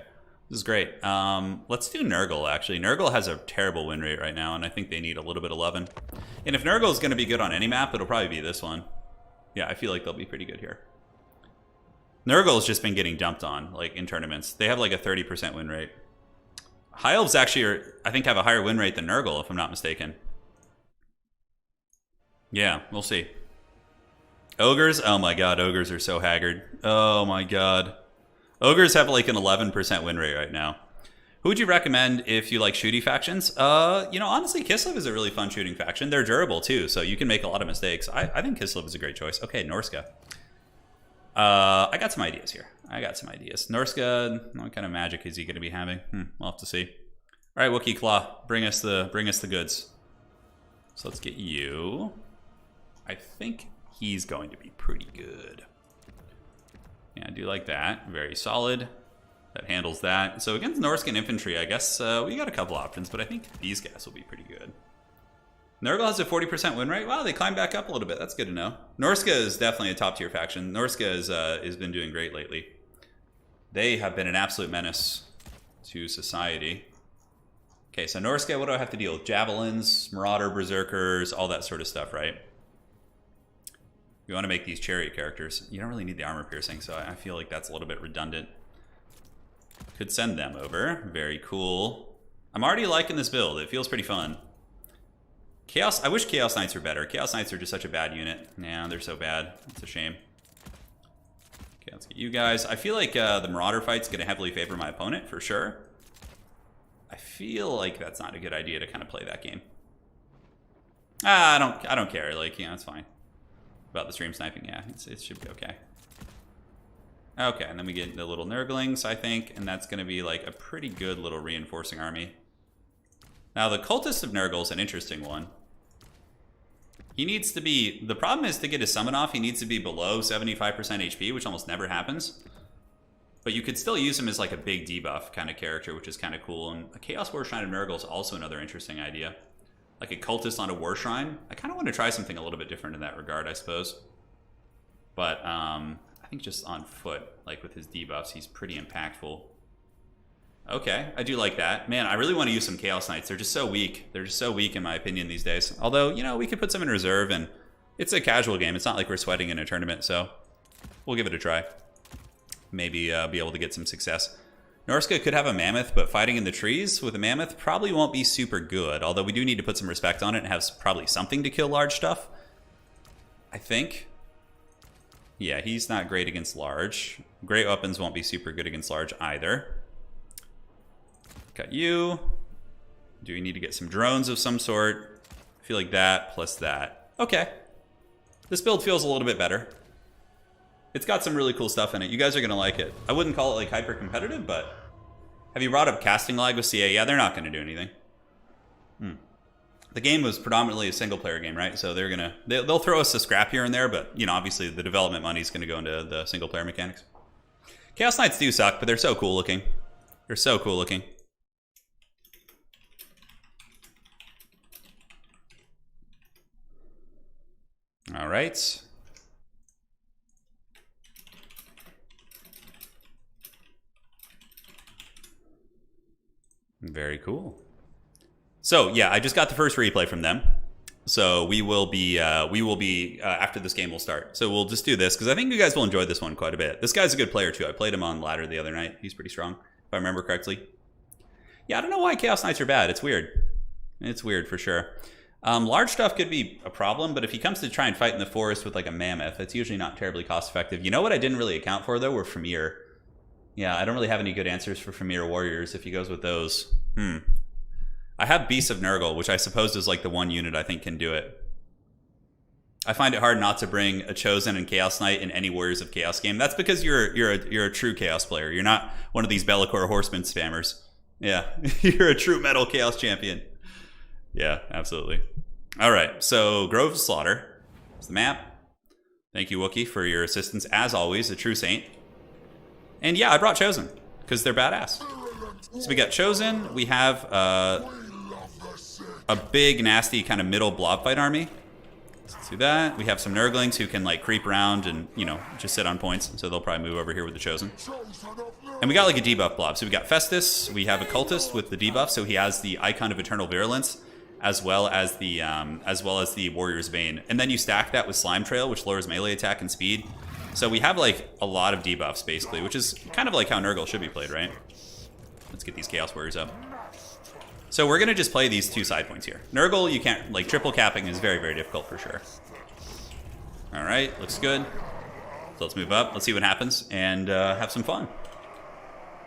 this is great. Let's do Nurgle, actually. Nurgle has a terrible win rate right now, and I think they need a little bit of lovin'. And if Nurgle is going to be good on any map, it'll probably be this one. Yeah, I feel like they'll be pretty good here. Nurgle's just been getting dumped on, like, in tournaments. They have, like, a 30% win rate. High Elves actually are, I think, have a higher win rate than Nurgle, if I'm not mistaken. Yeah, we'll see. Ogres? Oh my god, Ogres are so haggard. Oh my god. Ogres have, like, an 11% win rate right now. Who would you recommend if you like shooty factions? You know, honestly, Kislev is a really fun shooting faction. They're durable, too, so you can make a lot of mistakes. I think Kislev is a great choice. Okay, Norsca. I got some ideas here. Norsca, what kind of magic is he going to be having? We'll have to see. All right, Wookiee Claw, bring us the goods. So let's get you. I think he's going to be pretty good. Yeah, I do like that. Very solid. that handles that. So against Norscan infantry, I guess we got a couple options, but I think these guys will be pretty good. Nurgle has a 40% win rate. Wow, they climbed back up a little bit. That's good to know. Norsca is definitely a top tier faction. Norsca has been doing great lately. They have been an absolute menace to society. Okay, so Norsca, what do I have to deal with? Javelins, Marauder, Berserkers, all that sort of stuff, right? We want to make these chariot characters. You don't really need the armor piercing, so I feel like that's a little bit redundant. Could send them over. Very cool. I'm already liking this build. It feels pretty fun. Chaos. I wish Chaos Knights were better. Chaos Knights are just such a bad unit. Yeah, they're so bad. It's a shame. Okay, let's get you guys. I feel like the Marauder fight's going to heavily favor my opponent, for sure. I feel like that's not a good idea to kind of play that game. I don't care. Like, yeah, it's fine. About the stream sniping, yeah, it should be okay. Okay, and then we get the little Nurglings, I think, and that's going to be like a pretty good little reinforcing army. Now, the Cultist of Nurgle is an interesting one. He needs to be... The problem is to get his summon off, he needs to be below 75% HP, which almost never happens. But you could still use him as like a big debuff kind of character, which is kind of cool. And a Chaos War Shrine of Nurgle is also another interesting idea. Like a Cultist on a War Shrine. I kind of want to try something a little bit different in that regard, I suppose. But I think just on foot, like with his debuffs, he's pretty impactful. Okay, I do like that. Man, I really want to use some Chaos Knights. They're just so weak. They're just so weak in my opinion these days. Although, you know, we could put some in reserve, and it's a casual game. It's not like we're sweating in a tournament, so we'll give it a try. Maybe be able to get some success. Norsca could have a Mammoth, but fighting in the trees with a Mammoth probably won't be super good. Although we do need to put some respect on it and have probably something to kill large stuff. I think. Yeah, he's not great against large. Great weapons won't be super good against large either. Got you. Do we need to get some drones of some sort? I feel like that plus that. Okay. This build feels a little bit better. It's got some really cool stuff in it. You guys are going to like it. I wouldn't call it like hyper competitive, but have you brought up casting lag with CA? Yeah, they're not going to do anything. The game was predominantly a single player game, right? So they'll throw us a scrap here and there, but you know, obviously the development money is going to go into the single player mechanics. Chaos Knights do suck, but they're so cool looking. They're so cool looking. All right. Very cool. So yeah, I just got the first replay from them. So we will be after this game will start. So we'll just do this because I think you guys will enjoy this one quite a bit. This guy's a good player too. I played him on ladder the other night. He's pretty strong, if I remember correctly. Yeah, I don't know why Chaos Knights are bad. It's weird. It's weird for sure. Large stuff could be a problem, but if he comes to try and fight in the forest with like a Mammoth, it's usually not terribly cost effective. You know what I didn't really account for though were Fimir. Yeah, I don't really have any good answers for Fimir warriors if he goes with those. I have Beasts of Nurgle, which I suppose is like the one unit I think can do it. I find it hard not to bring a Chosen and Chaos Knight in any Warriors of Chaos game. That's because you're a true Chaos player. You're not one of these Bellicor Horseman spammers. Yeah, you're a true metal Chaos champion. Yeah, absolutely. All right, so Grove of Slaughter is the map. Thank you, Wookie, for your assistance as always. A true saint. And yeah, I brought Chosen because they're badass. So we got Chosen. We have a big, nasty kind of middle blob fight army. Let's do that. We have some Nurglings who can like creep around and, you know, just sit on points. So they'll probably move over here with the Chosen. And we got like a debuff blob. So we got Festus. We have a Cultist with the debuff. So he has the Icon of Eternal Virulence as well as the Warrior's Bane. And then you stack that with Slime Trail, which lowers melee attack and speed. So we have like a lot of debuffs basically, which is kind of like how Nurgle should be played, right? Let's get these Chaos Warriors up. So we're going to just play these two side points here. Nurgle, you can't, like, triple capping is very, very difficult for sure. All right, looks good. So let's move up. Let's see what happens and have some fun.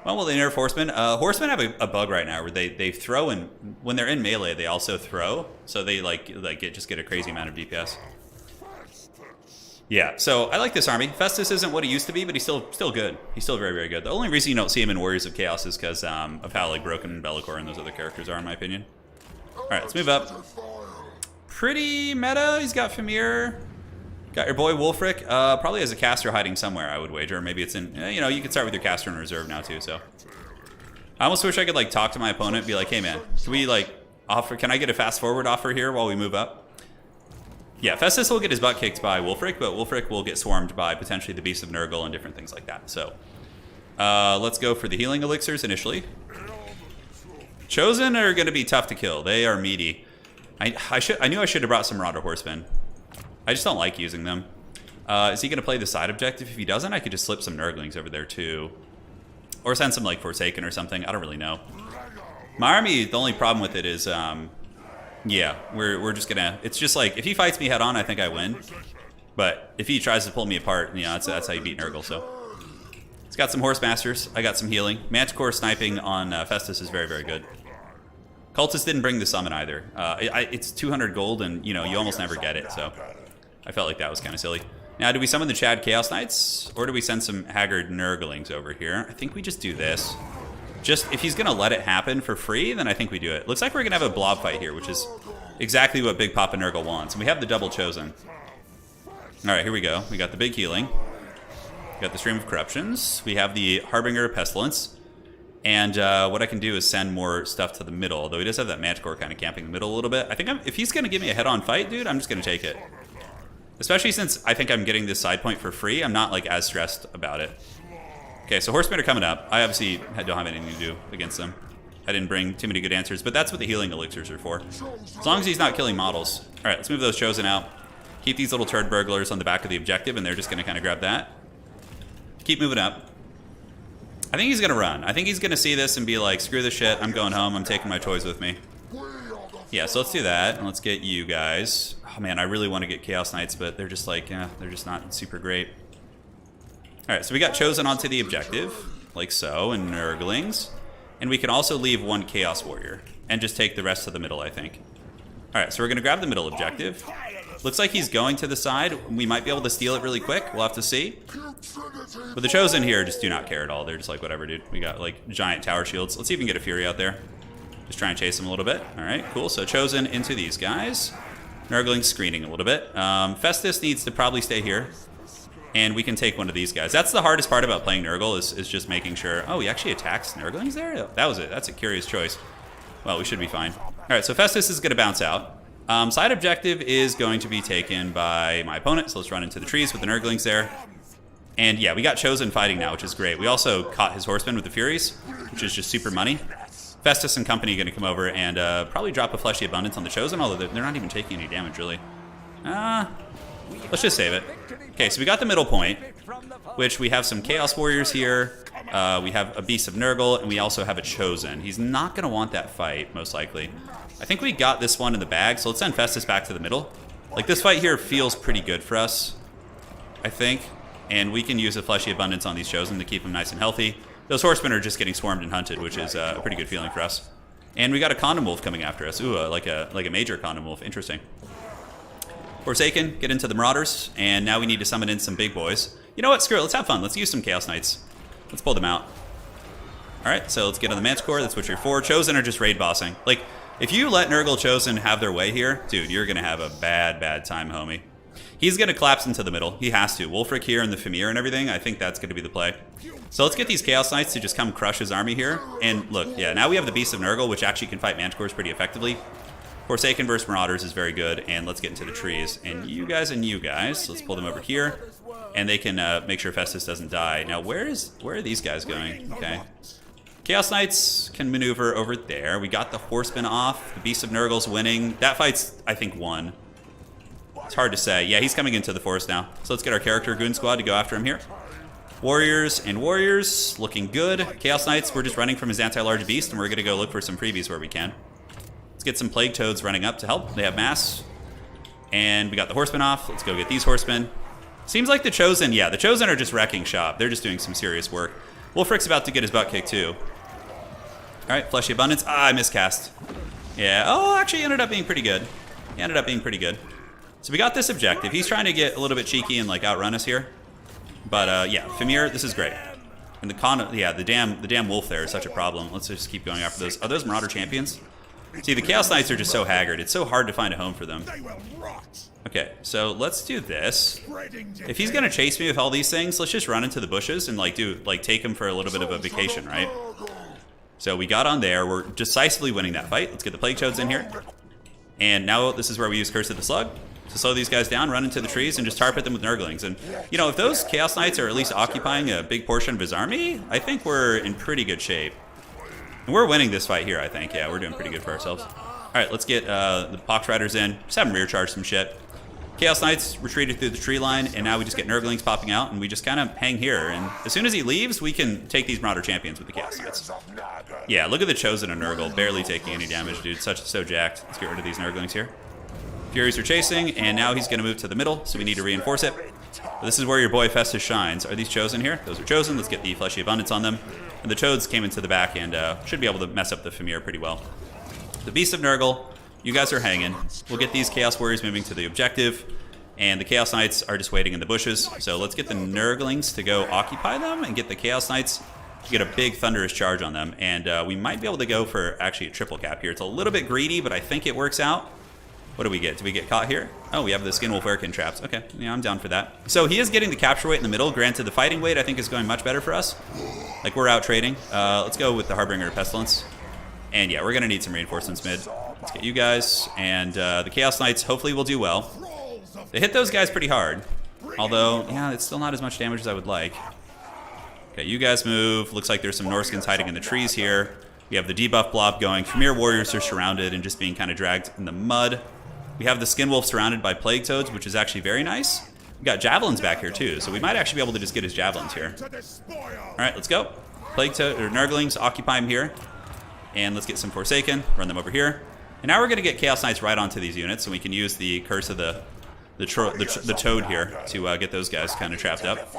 Well, will they nerf Horsemen? Horsemen have a bug right now where they throw, and when they're in melee, they also throw. So they just get a crazy amount of DPS. Yeah, so I like this army. Festus isn't what he used to be, but he's still good. He's still very, very good. The only reason you don't see him in Warriors of Chaos is because of how like broken Bellicor and those other characters are, in my opinion. All right, let's move up. Pretty meta. He's got Fimir. Got your boy Wulfric. Probably has a caster hiding somewhere, I would wager. Maybe it's in, you know, you can start with your caster in reserve now too, so. I almost wish I could like talk to my opponent and be like, hey man, can we like offer, can I get a fast forward offer here while we move up? Yeah, Festus will get his butt kicked by Wulfric, but Wulfric will get swarmed by potentially the Beast of Nurgle and different things like that. So let's go for the healing elixirs initially. Chosen are going to be tough to kill. They are meaty. I knew I should have brought some Marauder Horsemen. I just don't like using them. Is he going to play the side objective? If he doesn't, I could just slip some Nurglings over there too. Or send some like Forsaken or something. I don't really know. My army, the only problem with it is, yeah, we're just going to... It's just like, if he fights me head on, I think I win. But if he tries to pull me apart, you know, that's how you beat Nurgle, so... He's got some Horse Masters. I got some healing. Manticore sniping on Festus is very, very good. Cultist didn't bring the summon either. It's 200 gold, and, you know, you almost never get it, so... I felt like that was kind of silly. Now, do we summon the Chad Chaos Knights? Or do we send some Haggard Nurglings over here? I think we just do this. Just, if he's going to let it happen for free, then I think we do it. Looks like we're going to have a blob fight here, which is exactly what Big Papa Nurgle wants. And we have the double chosen. Alright, here we go. We got the big healing. We got the Stream of Corruptions. We have the Harbinger of Pestilence. And what I can do is send more stuff to the middle. Although he does have that Manticore kind of camping the middle a little bit. I think if he's going to give me a head-on fight, dude, I'm just going to take it. Especially since I think I'm getting this side point for free. I'm not like as stressed about it. Okay, so Horsemen are coming up. I obviously don't have anything to do against them. I didn't bring too many good answers, but that's what the healing elixirs are for. As long as he's not killing models. All right, let's move those Chosen out. Keep these little turd burglars on the back of the objective, and they're just going to kind of grab that. Keep moving up. I think he's going to run. I think he's going to see this and be like, screw this shit. I'm going home. I'm taking my toys with me. Yeah, so let's do that, and let's get you guys. Oh man, I really want to get Chaos Knights, but they're just like, they're just not super great. Alright, so we got Chosen onto the objective, like so, and Nurglings. And we can also leave one Chaos Warrior, and just take the rest of the middle, I think. Alright, so we're going to grab the middle objective. Looks like he's going to the side. We might be able to steal it really quick. We'll have to see. But the Chosen here just do not care at all. They're just like, whatever, dude. We got, like, giant tower shields. Let's see if we can get a Fury out there. Just try and chase him a little bit. Alright, cool. So Chosen into these guys. Nurgling screening a little bit. Festus needs to probably stay here. And we can take one of these guys. That's the hardest part about playing Nurgle is just making sure... Oh, he actually attacks Nurglings there? That was it. That's a curious choice. Well, we should be fine. Alright, so Festus is going to bounce out. Side objective is going to be taken by my opponent. So let's run into the trees with the Nurglings there. And yeah, we got Chosen fighting now, which is great. We also caught his Horsemen with the Furies, which is just super money. Festus and company are going to come over and probably drop a Fleshy Abundance on the Chosen, although they're not even taking any damage, really. Let's just save it. Okay, so we got the middle point, which we have some Chaos Warriors here. We have a Beast of Nurgle, and we also have a Chosen. He's not going to want that fight, most likely. I think we got this one in the bag, so let's send Festus back to the middle. Like, this fight here feels pretty good for us, I think. And we can use a Fleshy Abundance on these Chosen to keep them nice and healthy. Those Horsemen are just getting swarmed and hunted, which is a pretty good feeling for us. And we got a Condom Wolf coming after us. Ooh, like a major Condom Wolf. Interesting. Forsaken, get into the Marauders, and now we need to summon in some big boys. You know what? Screw it. Let's have fun. Let's use some Chaos Knights. Let's pull them out. All right, so let's get on the Manticore. That's what you're for. Chosen are just raid bossing. Like, if you let Nurgle Chosen have their way here, dude, you're going to have a bad, bad time, homie. He's going to collapse into the middle. He has to. Wulfric here and the Fimir and everything, I think that's going to be the play. So let's get these Chaos Knights to just come crush his army here. And look, yeah, now we have the Beast of Nurgle, which actually can fight Manticores pretty effectively. Forsaken versus Marauders is very good, and let's get into the trees. And you guys, let's pull them over here. And they can make sure Festus doesn't die. Now, where are these guys going? Okay. Chaos Knights can maneuver over there. We got the Horsemen off. The Beast of Nurgle's winning. That fight's, I think, won. It's hard to say. Yeah, he's coming into the forest now. So let's get our character Goon Squad to go after him here. Warriors and Warriors, looking good. Chaos Knights, we're just running from his anti-large beast, and we're going to go look for some freebies where we can. Let's get some Plague Toads running up to help. They have mass. And we got the Horsemen off. Let's go get these Horsemen. Seems like the Chosen, yeah, the Chosen are just wrecking shop. They're just doing some serious work. Wulfric's about to get his butt kicked too. Alright, Fleshy Abundance. Ah, I miscast. Yeah, oh, actually he ended up being pretty good. He ended up being pretty good. So we got this objective. He's trying to get a little bit cheeky and like outrun us here. But yeah, Fimir, this is great. And the damn wolf there is such a problem. Let's just keep going after those. Are those Marauder champions? See, the Chaos Knights are just so haggard. It's so hard to find a home for them. Okay, so let's do this. If he's gonna chase me with all these things, let's just run into the bushes and take him for a little bit of a vacation, right? So we got on there. We're decisively winning that fight. Let's get the Plague Toads in here. And now this is where we use Curse of the Slug to slow these guys down, run into the trees, and just tar pit them with Nurglings. And, you know, if those Chaos Knights are at least occupying a big portion of his army, I think we're in pretty good shape. And we're winning this fight here, I think. Yeah, we're doing pretty good for ourselves. All right, let's get the Pox Riders in. Just have them rear charge some shit. Chaos Knights retreated through the tree line, and now we just get Nurglings popping out, and we just kind of hang here. And as soon as he leaves, we can take these Marauder Champions with the Chaos Knights. Yeah, look at the Chosen and Nurgle, barely taking any damage, dude. So jacked. Let's get rid of these Nurglings here. Furies are chasing, and now he's going to move to the middle, so we need to reinforce it. But this is where your boy Festus shines. Are these Chosen here? Those are Chosen. Let's get the Fleshy Abundance on them. And the Toads came into the back and should be able to mess up the Famir pretty well. The Beast of Nurgle, you guys are hanging. We'll get these Chaos Warriors moving to the objective. And the Chaos Knights are just waiting in the bushes. So let's get the Nurglings to go occupy them and get the Chaos Knights to get a big thunderous charge on them. And we might be able to go for actually a triple cap here. It's a little bit greedy, but I think it works out. What do we get? Do we get caught here? Oh, we have the Skinwolf Airkin traps. Okay, yeah, I'm down for that. So he is getting the capture weight in the middle. Granted, the fighting weight I think is going much better for us. Like, we're out trading. Let's go with the Harbinger of Pestilence. And yeah, we're going to need some reinforcements mid. Let's get you guys. And the Chaos Knights hopefully will do well. They hit those guys pretty hard. Although, yeah, it's still not as much damage as I would like. Okay, you guys move. Looks like there's some Norskins hiding in the trees here. We have the debuff blob going. Famir Warriors are surrounded and just being kind of dragged in the mud. We have the Skinwolf surrounded by Plague Toads, which is actually very nice. We got Javelins back here too, so we might actually be able to just get his Javelins here. All right, let's go. Plague Toad or Nurglings, occupy him here. And let's get some Forsaken, run them over here. And now we're going to get Chaos Knights right onto these units, so we can use the Curse of the Toad here to get those guys kind of trapped up.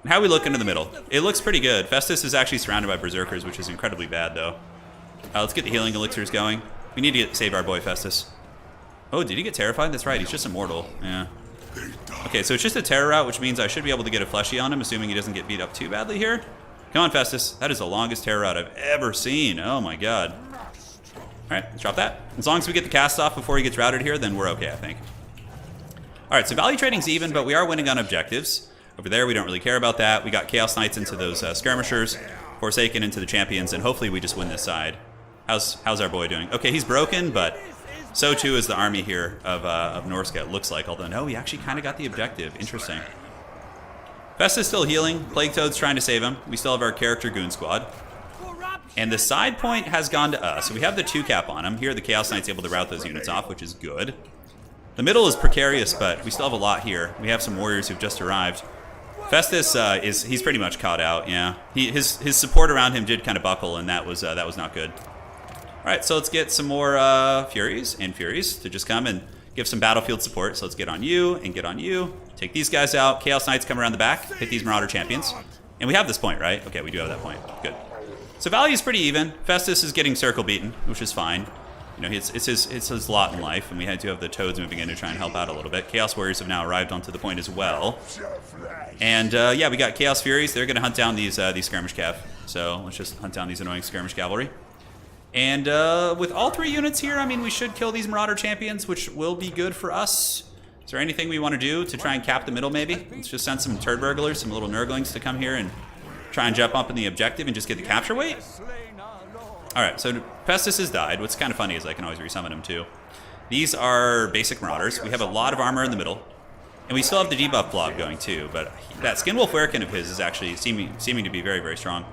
And how we look into the middle? It looks pretty good. Festus is actually surrounded by Berserkers, which is incredibly bad, though. Let's get the healing elixirs going. We need to save our boy Festus. Oh, did he get terrified? That's right, he's just immortal. Yeah. Okay, so it's just a terror route, which means I should be able to get a fleshy on him, assuming he doesn't get beat up too badly here. Come on, Festus. That is the longest terror route I've ever seen. Oh my god. All right, let's drop that. As long as we get the cast off before he gets routed here, then we're okay, I think. All right, so value trading's even, but we are winning on objectives. Over there, we don't really care about that. We got Chaos Knights into those skirmishers, Forsaken into the champions, and hopefully we just win this side. How's our boy doing? Okay, he's broken, but so too is the army here of Norsca, it looks like. Although, no, he actually kind of got the objective. Interesting. Festus still healing. Plague Toad's trying to save him. We still have our character Goon Squad. And the side point has gone to us. So we have the 2-cap on him. Here, the Chaos Knight's able to route those units off, which is good. The middle is precarious, but we still have a lot here. We have some warriors who've just arrived. Festus he's pretty much caught out. Yeah, his support around him did kind of buckle, and that was not good. All right, so let's get some more Furies to just come and give some battlefield support. So let's get on you and get on you. Take these guys out. Chaos Knights come around the back, hit these Marauder Champions. And we have this point, right? Okay, we do have that point. Good. So value is pretty even. Festus is getting circle beaten, which is fine. You know, it's his lot in life, and we had to have the Toads moving in to try and help out a little bit. Chaos Warriors have now arrived onto the point as well. And yeah, we got Chaos Furies. They're going to hunt down these skirmish cav. So let's just hunt down these annoying skirmish cavalry. And with all 3 units here, I mean, we should kill these Marauder Champions, which will be good for us. Is there anything we want to do to try and cap the middle, maybe? Let's just send some Turd Burglars, some little Nurglings to come here and try and jump up in the objective and just get the capture weight. All right, so Festus has died. What's kind of funny is I can always resummon him, too. These are basic Marauders. We have a lot of armor in the middle. And we still have the debuff blob going, too. But that Skinwolf Airkin of his is actually seeming to be very, very strong.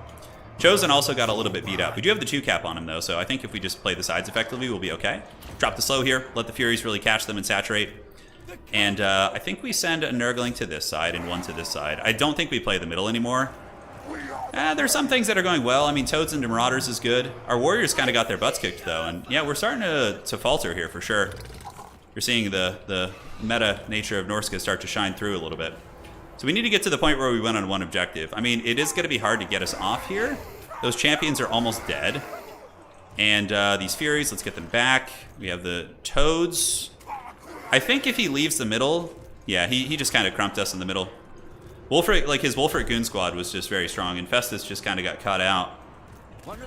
Chosen also got a little bit beat up. We do have the 2-cap on him, though, so I think if we just play the sides effectively, we'll be okay. Drop the slow here. Let the Furies really catch them and saturate. And I think we send a Nurgling to this side and one to this side. I don't think we play the middle anymore. There's some things that are going well. I mean, Toads into Marauders is good. Our Warriors kind of got their butts kicked, though. And yeah, we're starting to falter here for sure. You're seeing the meta nature of Norsca start to shine through a little bit. So we need to get to the point where we win on one objective. I mean, it is going to be hard to get us off here. Those champions are almost dead. And these Furies, let's get them back. We have the Toads. I think if he leaves the middle, yeah, he just kind of crumped us in the middle. Wolfric, like his Wolfric Goon Squad was just very strong, and Festus just kind of got caught out.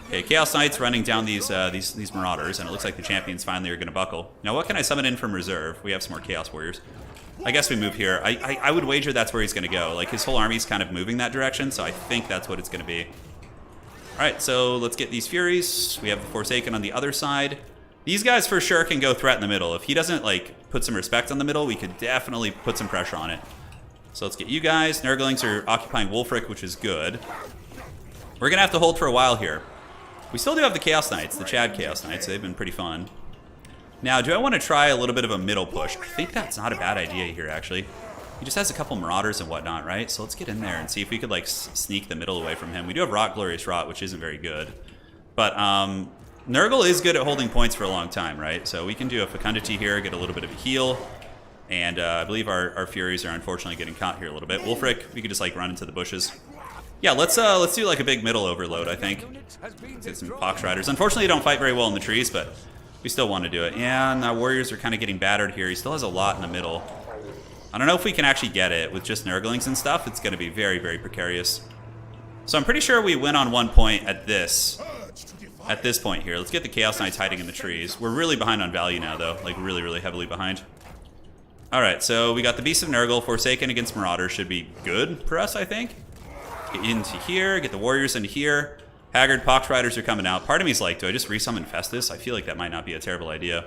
Okay, Chaos Knights running down these Marauders, and it looks like the champions finally are going to buckle. Now, what can I summon in from reserve? We have some more Chaos Warriors. I guess we move here. I would wager that's where he's going to go. Like, his whole army's kind of moving that direction, so I think that's what it's going to be. Alright, so let's get these Furies. We have the Forsaken on the other side. These guys for sure can go threat in the middle. If he doesn't, like, put some respect on the middle, we could definitely put some pressure on it. So let's get you guys. Nurglings are occupying Wolfric, which is good. We're going to have to hold for a while here. We still do have the Chaos Knights, the Chad Chaos Knights. They've been pretty fun. Now, do I want to try a little bit of a middle push? I think that's not a bad idea here, actually. He just has a couple Marauders and whatnot, right? So let's get in there and see if we could, like, sneak the middle away from him. We do have Rot, Glorious Rot, which isn't very good. But Nurgle is good at holding points for a long time, right? So we can do a Fecundity here, get a little bit of a heal. And I believe our Furies are unfortunately getting caught here a little bit. Wolfric, we could just, like, run into the bushes. Yeah, let's do, like, a big middle overload, I think. Let's get some Pox Riders. Unfortunately, they don't fight very well in the trees, but we still want to do it. Yeah, and our Warriors are kind of getting battered here. He still has a lot in the middle. I don't know if we can actually get it with just Nurglings and stuff. It's going to be very, very precarious. So I'm pretty sure we win on 1 point at this point here. Let's get the Chaos Knights hiding in the trees. We're really behind on value now, though. Like, really, really heavily behind. Alright, so we got the Beast of Nurgle. Forsaken against Marauder should be good for us, I think. Get into here, get the Warriors into here. Haggard, Pox Riders are coming out. Part of me's like, do I just resummon Festus? I feel like that might not be a terrible idea.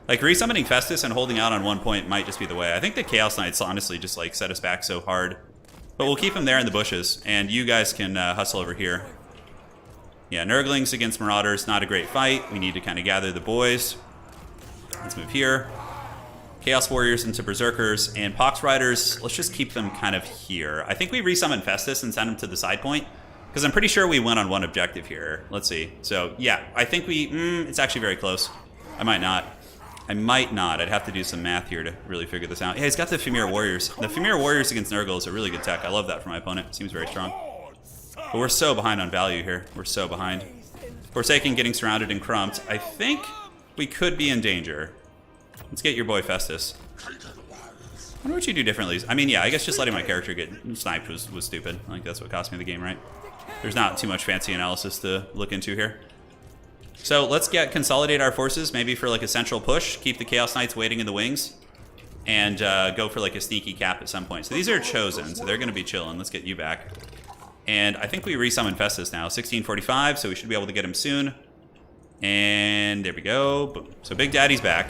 Like, resummoning Festus and holding out on 1 point might just be the way. I think the Chaos Knights honestly just, like, set us back so hard. But we'll keep him there in the bushes, and you guys can hustle over here. Yeah, Nurglings against Marauders, not a great fight. We need to kind of gather the boys. Let's move here. Chaos Warriors into Berserkers, and Pox Riders, let's just keep them kind of here. I think we resummon Festus and send him to the side point, because I'm pretty sure we win on one objective here. Let's see. So, yeah, I think we... it's actually very close. I might not. I might not. I'd have to do some math here to really figure this out. Yeah, he's got the Femir Warriors. The Femir Warriors against Nurgle is a really good tech. I love that for my opponent. Seems very strong. But we're so behind on value here. We're so behind. Forsaken getting surrounded and crumped. I think we could be in danger. Let's get your boy Festus. I wonder what you do differently. I mean, yeah, I guess just letting my character get sniped was stupid. I think that's what cost me the game, right? There's not too much fancy analysis to look into here. So let's consolidate our forces, maybe for like a central push. Keep the Chaos Knights waiting in the wings. And go for like a sneaky cap at some point. So these are chosen, so they're going to be chilling. Let's get you back. And I think we resummon Festus now. 1645, so we should be able to get him soon. And there we go. Boom. So Big Daddy's back.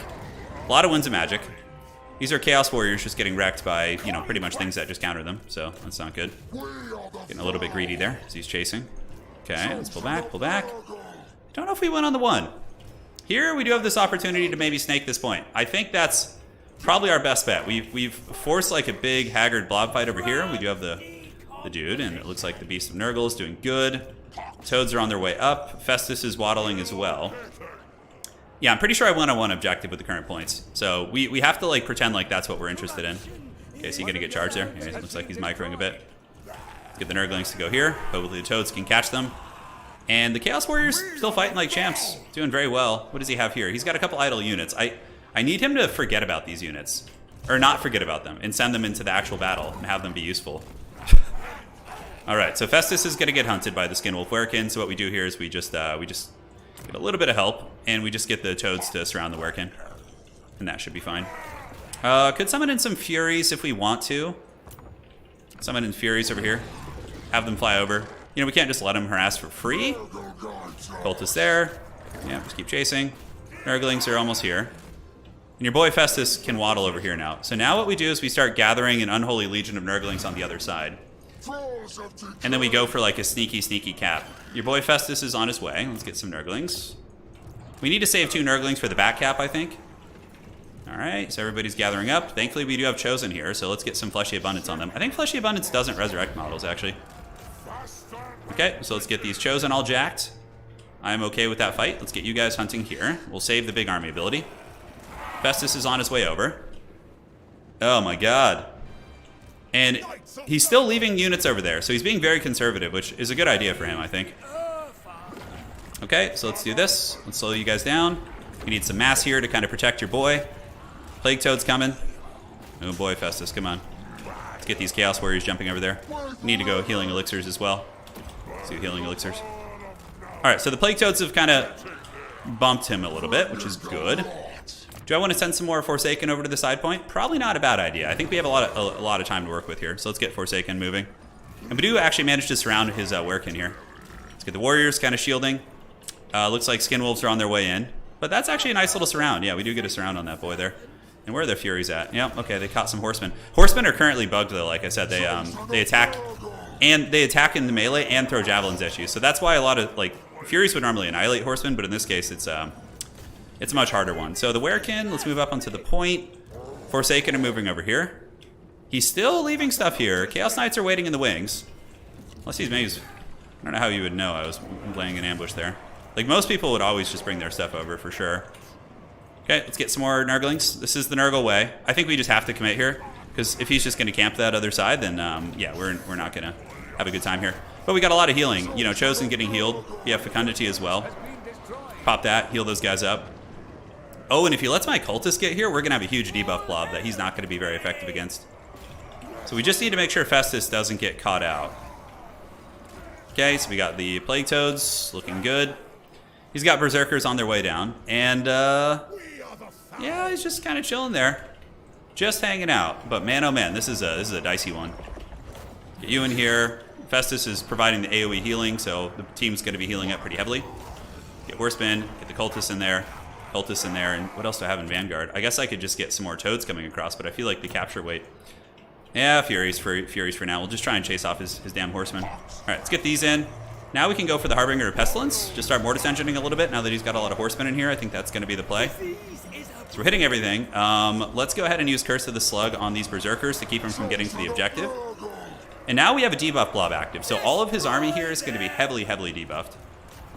A lot of wins of magic. These are Chaos Warriors just getting wrecked by, you know, pretty much things that just counter them. So that's not good. Getting a little bit greedy there as he's chasing. Okay, let's pull back, pull back. Don't know if we went on the one. Here we do have this opportunity to maybe snake this point. I think that's probably our best bet. We've forced like a big Haggard blob fight over here. We do have the dude, and it looks like the Beast of Nurgle is doing good. Toads are on their way up. Festus is waddling as well. Yeah, I'm pretty sure I won on one objective with the current points. So we have to like pretend like that's what we're interested in. Okay, is he gonna get charged there? Yeah, it looks like he's microing a bit. Let's get the Nurglings to go here. Hopefully the Toads can catch them. And the Chaos Warriors still fighting like champs. Doing very well. What does he have here? He's got a couple idle units. I need him to forget about these units. Or not forget about them. And send them into the actual battle and have them be useful. Alright, so Festus is gonna get hunted by the Skinwolf Werkin. So what we do here is we just get a little bit of help, and we just get the Toads to surround the Werkin. And that should be fine. Could summon in some Furies if we want to. Summon in Furies over here. Have them fly over. You know, we can't just let them harass for free. Cultist there. Yeah, just keep chasing. Nurglings are almost here. And your boy Festus can waddle over here now. So now what we do is we start gathering an unholy legion of Nurglings on the other side. And then we go for like a sneaky, sneaky cap. Your boy Festus is on his way. Let's get some Nurglings. We need to save 2 Nurglings for the back cap, I think. Alright, so everybody's gathering up. Thankfully, we do have Chosen here, so let's get some Fleshy Abundance on them. I think Fleshy Abundance doesn't resurrect models, actually. Okay, so let's get these Chosen all jacked. I'm okay with that fight. Let's get you guys hunting here. We'll save the big army ability. Festus is on his way over. Oh my god. And he's still leaving units over there, so he's being very conservative, which is a good idea for him, I think. Okay, so let's do this. Let's slow you guys down. We need some mass here to kind of protect your boy. Plague Toad's coming. Oh boy, Festus, come on. Let's get these Chaos Warriors jumping over there. We need to go healing elixirs as well. Let's do healing elixirs. Alright, so the Plague Toads have kind of bumped him a little bit, which is good. Do I want to send some more Forsaken over to the side point? Probably not a bad idea. I think we have a lot of time to work with here. So let's get Forsaken moving. And we do actually manage to surround his Werekin here. Let's get the Warriors kind of shielding. Looks like Skinwolves are on their way in. But that's actually a nice little surround. Yeah, we do get a surround on that boy there. And where are the Furies at? Yep, okay, they caught some Horsemen. Horsemen are currently bugged though, like I said. They attack, and they attack in the melee and throw javelins at you. So that's why a lot of, like, Furies would normally annihilate Horsemen, but in this case it's a much harder one. So the Werekin, let's move up onto the point. Forsaken are moving over here. He's still leaving stuff here. Chaos Knights are waiting in the wings. Unless he's maybe... I don't know how you would know I was laying an ambush there. Like, most people would always just bring their stuff over for sure. Okay, let's get some more Nurglings. This is the Nurgle way. I think we just have to commit here, because if he's just going to camp that other side, then yeah, we're not going to have a good time here. But we got a lot of healing. You know, Chosen getting healed. You have Fecundity as well. Pop that, heal those guys up. Oh, and if he lets my Cultist get here, we're going to have a huge debuff blob that he's not going to be very effective against. So we just need to make sure Festus doesn't get caught out. Okay, so we got the Plague Toads looking good. He's got Berserkers on their way down. And, yeah, he's just kind of chilling there. Just hanging out. But man, oh man, this is a dicey one. Get you in here. Festus is providing the AoE healing, so the team's going to be healing up pretty heavily. Get Horsemen, get the Cultists in there. Cultists in there, and what else do I have in Vanguard? I guess I could just get some more Toads coming across, but I feel like the capture weight... Yeah, Furies for now. We'll just try and chase off his damn Horsemen. Alright, let's get these in. Now we can go for the Harbinger of Pestilence. Just start Mortis Engineering a little bit now that he's got a lot of Horsemen in here. I think that's going to be the play. So we're hitting everything. Let's go ahead and use Curse of the Slug on these Berserkers to keep him from getting to the objective. And now we have a debuff blob active, so all of his army here is going to be heavily debuffed.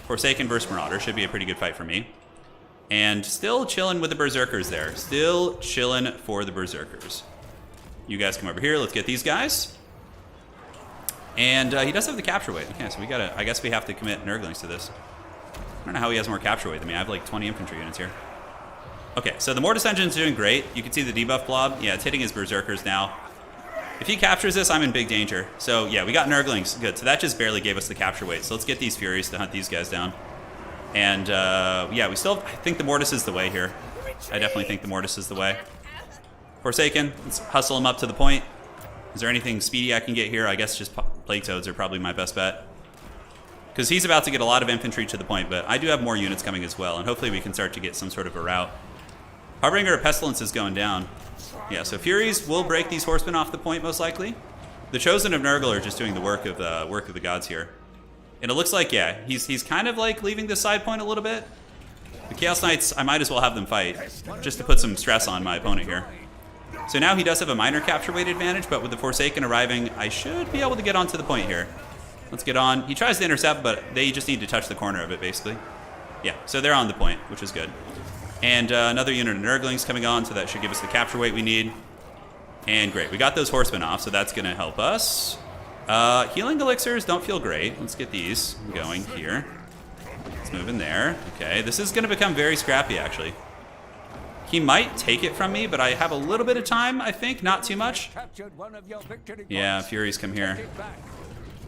Forsaken versus Marauder should be a pretty good fight for me. And still chilling with the Berserkers there. Still chilling for the Berserkers. You guys come over here. Let's get these guys. And he does have the capture weight. Okay, so we gotta... I guess we have to commit Nurglings to this. I don't know how he has more capture weight than me. I have like 20 infantry units here. Okay, so the Mortis Engine's doing great. You can see the debuff blob. Yeah, it's hitting his Berserkers now. If he captures this, I'm in big danger. So yeah, we got Nurglings. Good. So that just barely gave us the capture weight. So let's get these Furies to hunt these guys down. And yeah, we still... I think the Mortis is the way here. I definitely think the Mortis is the way. Forsaken, let's hustle him up to the point. Is there anything speedy I can get here? I guess just Plague Toads are probably my best bet. Because he's about to get a lot of infantry to the point, but I do have more units coming as well, and hopefully we can start to get some sort of a route. Harbinger of Pestilence is going down. Yeah, so Furies will break these Horsemen off the point, most likely. The Chosen of Nurgle are just doing the work of the gods here. And it looks like, yeah, he's kind of like leaving the side point a little bit. The Chaos Knights, I might as well have them fight, just to put some stress on my opponent here. So now he does have a minor capture weight advantage, but with the Forsaken arriving, I should be able to get onto the point here. Let's get on. He tries to intercept, but they just need to touch the corner of it, basically. Yeah, so they're on the point, which is good. And another unit of Nurglings coming on, so that should give us the capture weight we need. And great, we got those Horsemen off, so that's going to help us. Healing Elixirs don't feel great. Let's get these going here. Let's move in there. Okay, this is going to become very scrappy, actually. He might take it from me, but I have a little bit of time, I think. Not too much. Yeah, Furies come here.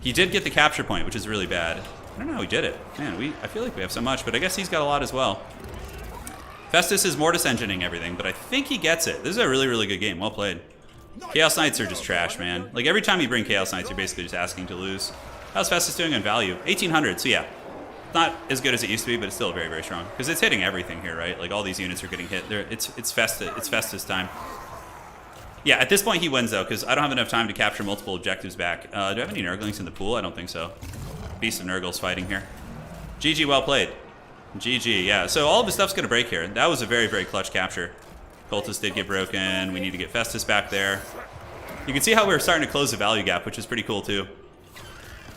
He did get the capture point, which is really bad. I don't know how he did it. Man, I feel like we have so much, but I guess he's got a lot as well. Festus is Mortis Engineering everything, but I think he gets it. This is a really good game. Well played. Chaos Knights are just trash, man. Like, every time you bring Chaos Knights, you're basically just asking to lose. How's Festus doing on value? 1800, so yeah. Not as good as it used to be, but it's still very strong. Because it's hitting everything here, right? Like, all these units are getting hit. It's Festus time. Yeah, at this point he wins, though, because I don't have enough time to capture multiple objectives back. Do I have any Nurglings in the pool? I don't think so. Beast of Nurgle's fighting here. GG, well played. GG, yeah. So all of his stuff's going to break here. That was a very clutch capture. Cultist did get broken. We need to get Festus back there. You can see how we're starting to close the value gap, which is pretty cool, too.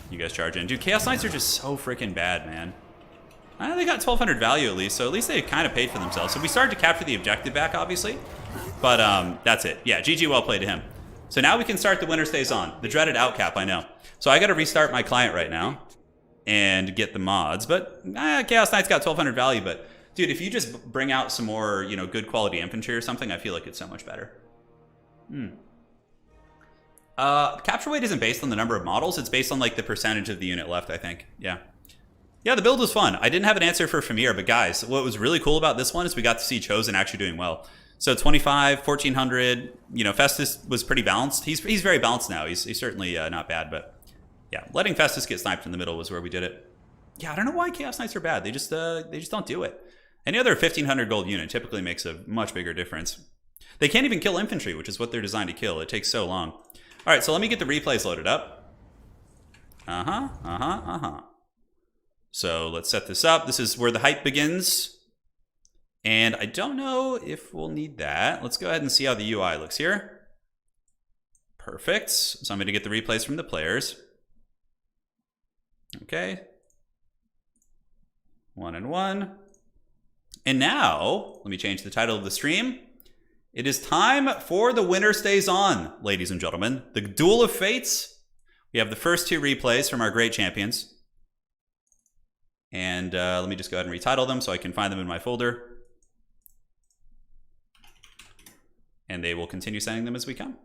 You guys charge in. Dude, Chaos Knights are just so freaking bad, man. They got 1200 value at least, so at least they kind of paid for themselves. So we started to capture the objective back, obviously. But that's it. Yeah, GG, well played to him. So now we can start the Winter Stays On. The dreaded outcap, I know. So I got to restart my client right now and get the mods. But Chaos Knight's got 1200 value. But, dude, if you just bring out some more, you know, good quality infantry or something, I feel like it's so much better. Capture weight isn't based on the number of models. It's based on, like, the percentage of the unit left, I think. Yeah. Yeah, the build was fun. I didn't have an answer for Famir, but guys, what was really cool about this one is we got to see Chosen actually doing well. So 25, 1400, you know, Festus was pretty balanced. He's very balanced now. He's certainly not bad, but yeah, letting Festus get sniped in the middle was where we did it. Yeah, I don't know why Chaos Knights are bad. They just don't do it. Any other 1500 gold unit typically makes a much bigger difference. They can't even kill infantry, which is what they're designed to kill. It takes so long. All right, so let me get the replays loaded up. So let's set this up. This is where the hype begins. And I don't know if we'll need that. Let's go ahead and see how the UI looks here. Perfect. So I'm going to get the replays from the players. Okay. 1 and 1. And now, let me change the title of the stream. It is time for The Winner Stays On, ladies and gentlemen. The Duel of Fates. We have the first 2 replays from our great champions. And let me just go ahead and retitle them so I can find them in my folder. And they will continue sending them as we come.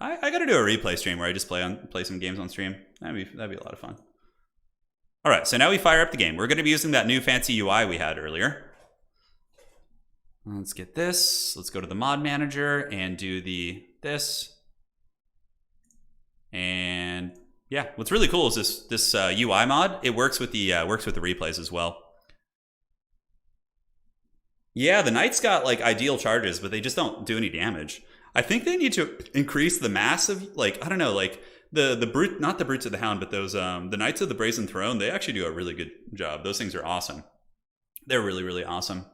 I got to do a replay stream where I just play some games on stream. That'd be a lot of fun. All right, so now we fire up the game. We're going to be using that new fancy UI we had earlier. Let's get this. Let's go to the mod manager and do this. And yeah, what's really cool is this UI mod. It works with the replays as well. Yeah, the Knights got like ideal charges, but they just don't do any damage. I think they need to increase the mass of, like, I don't know, like the brute, not the Brutes of the Hound, but those the Knights of the Brazen Throne. They actually do a really good job. Those things are awesome. They're really, really awesome.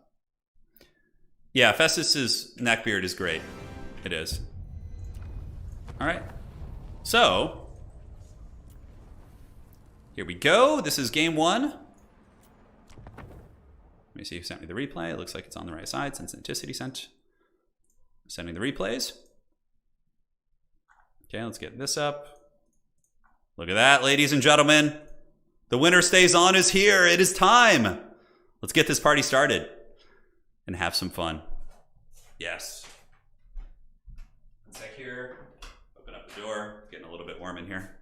Yeah, Festus's neckbeard is great. It is. All right. So here we go. This is game 1. Let me see who sent me the replay. It looks like it's on the right side since Enticity sending the replays. Okay, let's get this up. Look at that, ladies and gentlemen. The Winner Stays On is here. It is time. Let's get this party started and have some fun. Yes. 1 sec here. Open up the door. Getting a little bit warm in here.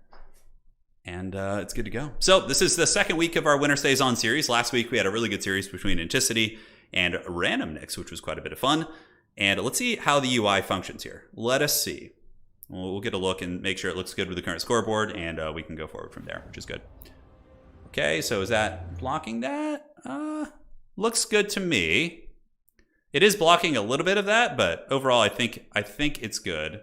And it's good to go. So this is the second week of our Winner Stays On series. Last week we had a really good series between Enticity and Random Nicks, which was quite a bit of fun. And let's see how the UI functions here. Let us see. We'll get a look and make sure it looks good with the current scoreboard, and we can go forward from there, which is good. Okay, so is that blocking that? Looks good to me. It is blocking a little bit of that, but overall I think it's good.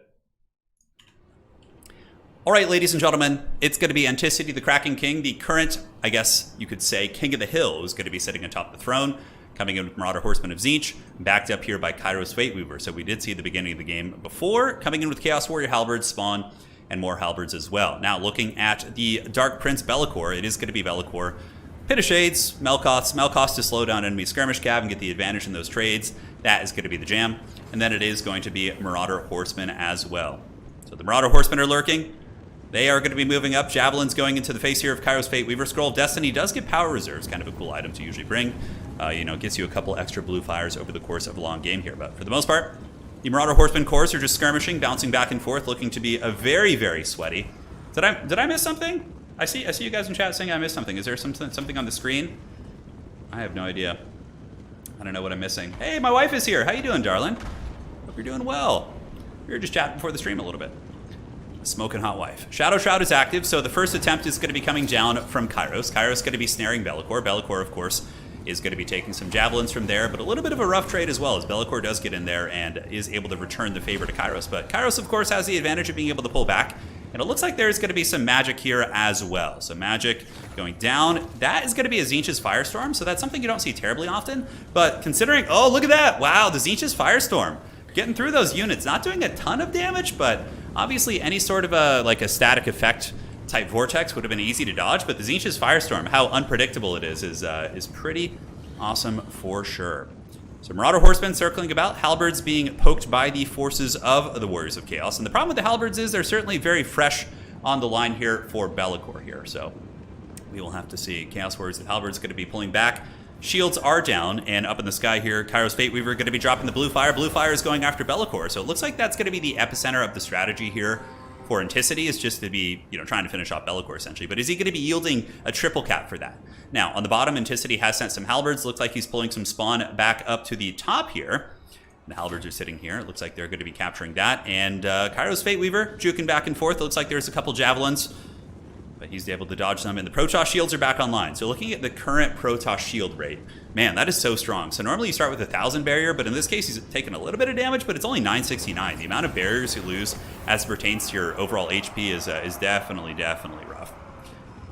All right, ladies and gentlemen, it's going to be Enticity, the Kraken King, the current, I guess you could say, King of the Hill, who's going to be sitting atop the throne, coming in with Marauder Horseman of Tzeentch, backed up here by Kairos Fateweaver. So we did see the beginning of the game before, coming in with Chaos Warrior Halberds, Spawn, and more Halberds as well. Now, looking at the Dark Prince Bellicor, it is going to be Bellicor. Pit of Shades, Melkoth to slow down enemy skirmish cav and get the advantage in those trades. That is going to be the jam. And then it is going to be Marauder Horsemen as well. So the Marauder Horsemen are lurking. They are going to be moving up. Javelins going into the face here of Kairos Fateweaver. Scroll of Destiny does get power reserves, kind of a cool item to usually bring. Gets you a couple extra blue fires over the course of a long game here. But for the most part, the Marauder Horsemen cores are just skirmishing, bouncing back and forth, looking to be a very, very sweaty. Did I miss something? I see you guys in chat saying I missed something. Is there something on the screen? I have no idea. I don't know what I'm missing. Hey, my wife is here. How you doing, darling? Hope you're doing well. We were just chatting before the stream a little bit. Smoking hot wife. Shadow Shroud is active, so the first attempt is going to be coming down from Kairos. Kairos is going to be snaring Bellicor. Bellicor, of course, is going to be taking some javelins from there, but a little bit of a rough trade as well, as Bellicor does get in there and is able to return the favor to Kairos. But Kairos, of course, has the advantage of being able to pull back, and it looks like there's going to be some magic here as well. So magic going down. That is going to be a Tzeentch's Firestorm, so that's something you don't see terribly often. But considering, oh, look at that. Wow, the Tzeentch's Firestorm. Getting through those units, not doing a ton of damage, but obviously any sort of a static effect type vortex would have been easy to dodge, but the Tzeentch's Firestorm, how unpredictable it is pretty awesome for sure. So Marauder Horsemen circling about, Halberds being poked by the forces of the Warriors of Chaos. And the problem with the Halberds is they're certainly very fresh on the line here for Bellicor here. So we will have to see. Chaos Warriors of Halberds going to be pulling back. Shields are down, and up in the sky here, Kairos Fateweaver going to be dropping the blue fire. Blue fire is going after Bellicor, so it looks like that's going to be the epicenter of the strategy here for Enticity is just to be, trying to finish off Be'lakor essentially. But is he going to be yielding a triple cap for that? Now, on the bottom, Enticity has sent some halberds. Looks like he's pulling some spawn back up to the top here. The halberds are sitting here. It looks like they're going to be capturing that. And Kairos Fate Weaver juking back and forth. It looks like there's a couple javelins, but he's able to dodge them. And the Protoss shields are back online. So looking at the current Protoss shield rate, man, that is so strong. So normally you start with 1,000 barrier, but in this case he's taking a little bit of damage, but it's only 969. The amount of barriers you lose as it pertains to your overall HP is definitely rough.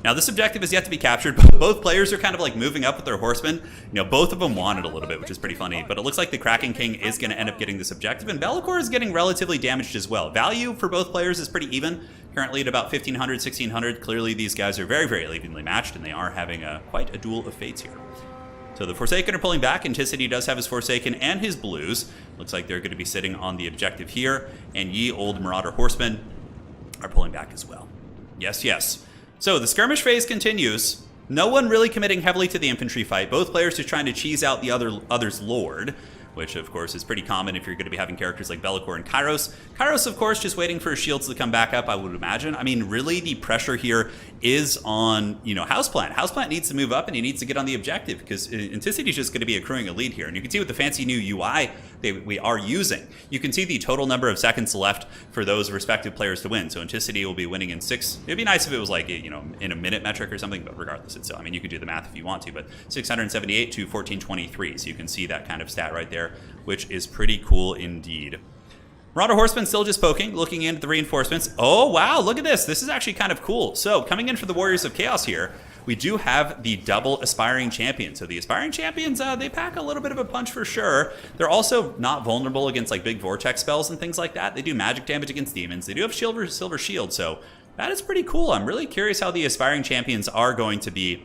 Now, this objective is yet to be captured, but both players are kind of like moving up with their horsemen. Both of them want it a little bit, which is pretty funny, but it looks like the Kraken King is going to end up getting this objective, and Be'lakor is getting relatively damaged as well. Value for both players is pretty even, currently at about 1,500, 1,600. Clearly, these guys are very evenly matched, and they are having quite a duel of fates here. So the Forsaken are pulling back. Enticity does have his Forsaken and his Blues. Looks like they're going to be sitting on the objective here, and ye old Marauder Horsemen are pulling back as well. Yes. So the skirmish phase continues. No one really committing heavily to the infantry fight. Both players are trying to cheese out the other's lord, which of course is pretty common if you're going to be having characters like Be'lakor and Kairos. Kairos, of course, just waiting for his shields to come back up, I would imagine. I mean, really the pressure here is on, Houseplant. Houseplant needs to move up and he needs to get on the objective because Enticity is just going to be accruing a lead here. And you can see with the fancy new UI we are using, you can see the total number of seconds left for those respective players to win. So Enticity will be winning in 6. It'd be nice if it was like, in a minute metric or something, but regardless, it's still, you can do the math if you want to, but 678 to 1423. So you can see that kind of stat right there, which is pretty cool indeed. Marauder Horseman still just poking, looking into the reinforcements. Oh, wow, look at this. This is actually kind of cool. So coming in for the Warriors of Chaos here, we do have the double Aspiring Champion. So the Aspiring Champions, they pack a little bit of a punch for sure. They're also not vulnerable against like big Vortex spells and things like that. They do magic damage against demons. They do have Silver Shield, so that is pretty cool. I'm really curious how the Aspiring Champions are going to be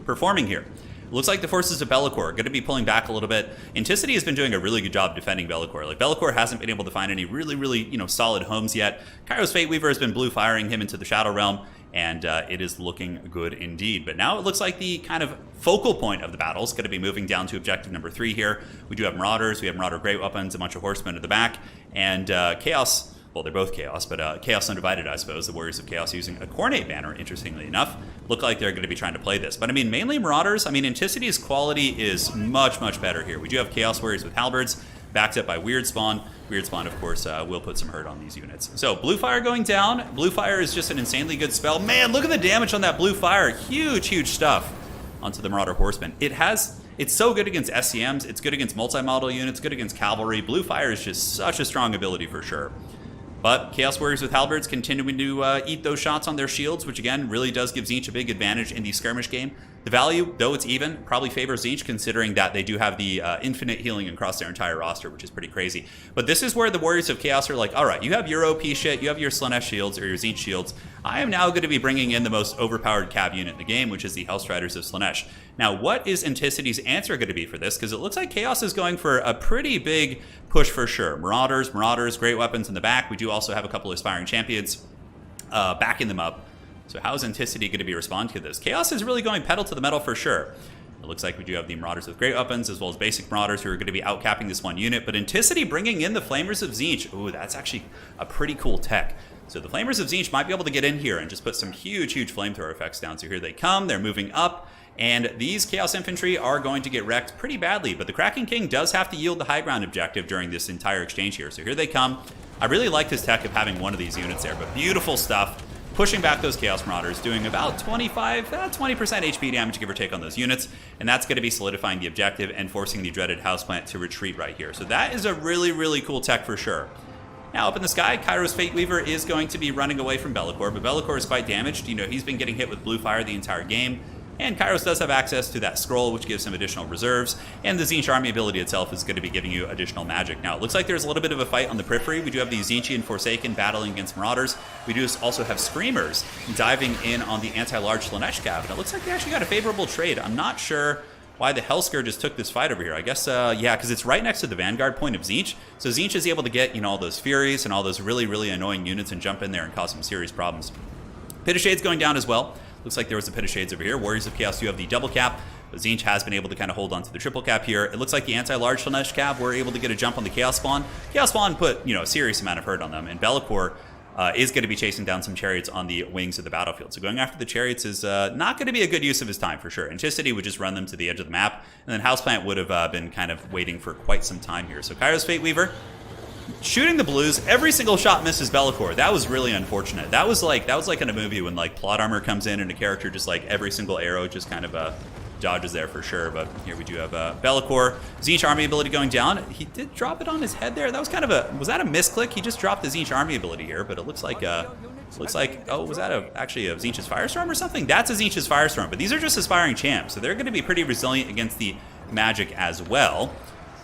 performing here. Looks like the forces of Be'lakor are going to be pulling back a little bit. Enticity has been doing a really good job defending Be'lakor. Like, Be'lakor hasn't been able to find any really, solid homes yet. Kairos Fate Weaver has been blue firing him into the Shadow Realm, and it is looking good indeed. But now it looks like the kind of focal point of the battle is going to be moving down to objective number 3 here. We do have Marauders, we have Marauder Great Weapons, a bunch of Horsemen at the back, and Chaos. Well, they're both Chaos, but Chaos Undivided, I suppose. The Warriors of Chaos using a Coronate banner, interestingly enough. Look like they're going to be trying to play this. But, mainly Marauders. Enticity's quality is much better here. We do have Chaos Warriors with Halberds, backed up by Weird Spawn. Weird Spawn, of course, will put some hurt on these units. So, Blue Fire going down. Blue Fire is just an insanely good spell. Man, look at the damage on that Blue Fire. Huge stuff onto the Marauder Horsemen. It's so good against SCMs. It's good against multi-model units, good against Cavalry. Blue Fire is just such a strong ability for sure. But Chaos Warriors with Halberds continuing to eat those shots on their shields, which again really does give Tzeentch a big advantage in the skirmish game. The value, though it's even, probably favors Tzeentch considering that they do have the infinite healing across their entire roster, which is pretty crazy. But this is where the Warriors of Chaos are like, all right, you have your OP shit, you have your Slaanesh shields or your Tzeentch shields. I am now going to be bringing in the most overpowered cav unit in the game, which is the Hellstriders of Slaanesh. Now, what is Enticity's answer going to be for this? Because it looks like Chaos is going for a pretty big push for sure. Marauders, Great Weapons in the back. We do also have a couple of Aspiring Champions backing them up. So how is Enticity going to be responding to this? Chaos is really going pedal to the metal for sure. It looks like we do have the Marauders with Great Weapons as well as basic Marauders who are going to be outcapping this one unit. But Enticity bringing in the Flamers of Tzeentch. Ooh, that's actually a pretty cool tech. So the Flamers of Tzeentch might be able to get in here and just put some huge flamethrower effects down. So here they come. They're moving up. And these Chaos Infantry are going to get wrecked pretty badly. But the Kraken King does have to yield the high ground objective during this entire exchange here. So here they come. I really like this tech of having one of these units there. But beautiful stuff. Pushing back those Chaos Marauders, doing about 20% HP damage, give or take, on those units. And that's going to be solidifying the objective and forcing the dreaded Houseplant to retreat right here. So that is a really cool tech for sure. Now, up in the sky, Kairos Fate Weaver is going to be running away from Be'lakor, but Be'lakor is quite damaged. He's been getting hit with Blue Fire the entire game. And Kairos does have access to that scroll, which gives him additional reserves. And the Tzeentch army ability itself is going to be giving you additional magic. Now, it looks like there's a little bit of a fight on the periphery. We do have the Tzeentch and Forsaken battling against Marauders. We do also have Screamers diving in on the anti-large Slaanesh cav. And it looks like they actually got a favorable trade. I'm not sure why the Hellscourge just took this fight over here. I guess, yeah, because it's right next to the Vanguard point of Tzeentch. So Tzeentch is able to get, all those Furies and all those really annoying units and jump in there and cause some serious problems. Pit of Shades going down as well. Looks like there was a Pit of Shades over here. Warriors of Chaos do have the double cap, but Tzeentch has been able to kind of hold on to the triple cap here. It looks like the anti-large Slaanesh cav were able to get a jump on the Chaos Spawn. Chaos Spawn put, a serious amount of hurt on them, and Be'lakor is going to be chasing down some chariots on the wings of the battlefield. So going after the chariots is not going to be a good use of his time for sure. Enticity would just run them to the edge of the map, and then Houseplant would have been kind of waiting for quite some time here. So Kairos Fate Weaver shooting the blues. Every single shot misses Bellicor. That was really unfortunate. That was like in a movie when like plot armor comes in and a character just like every single arrow just kind of dodges there for sure. But here we do have Bellicor. Tzeentch army ability going down. He did drop it on his head there. That was kind of was that a misclick? He just dropped the Tzeentch army ability here, but it looks like oh, was that actually a Tzeentch's Firestorm or something? That's a Tzeentch's Firestorm, but these are just aspiring champs, so they're going to be pretty resilient against the magic as well.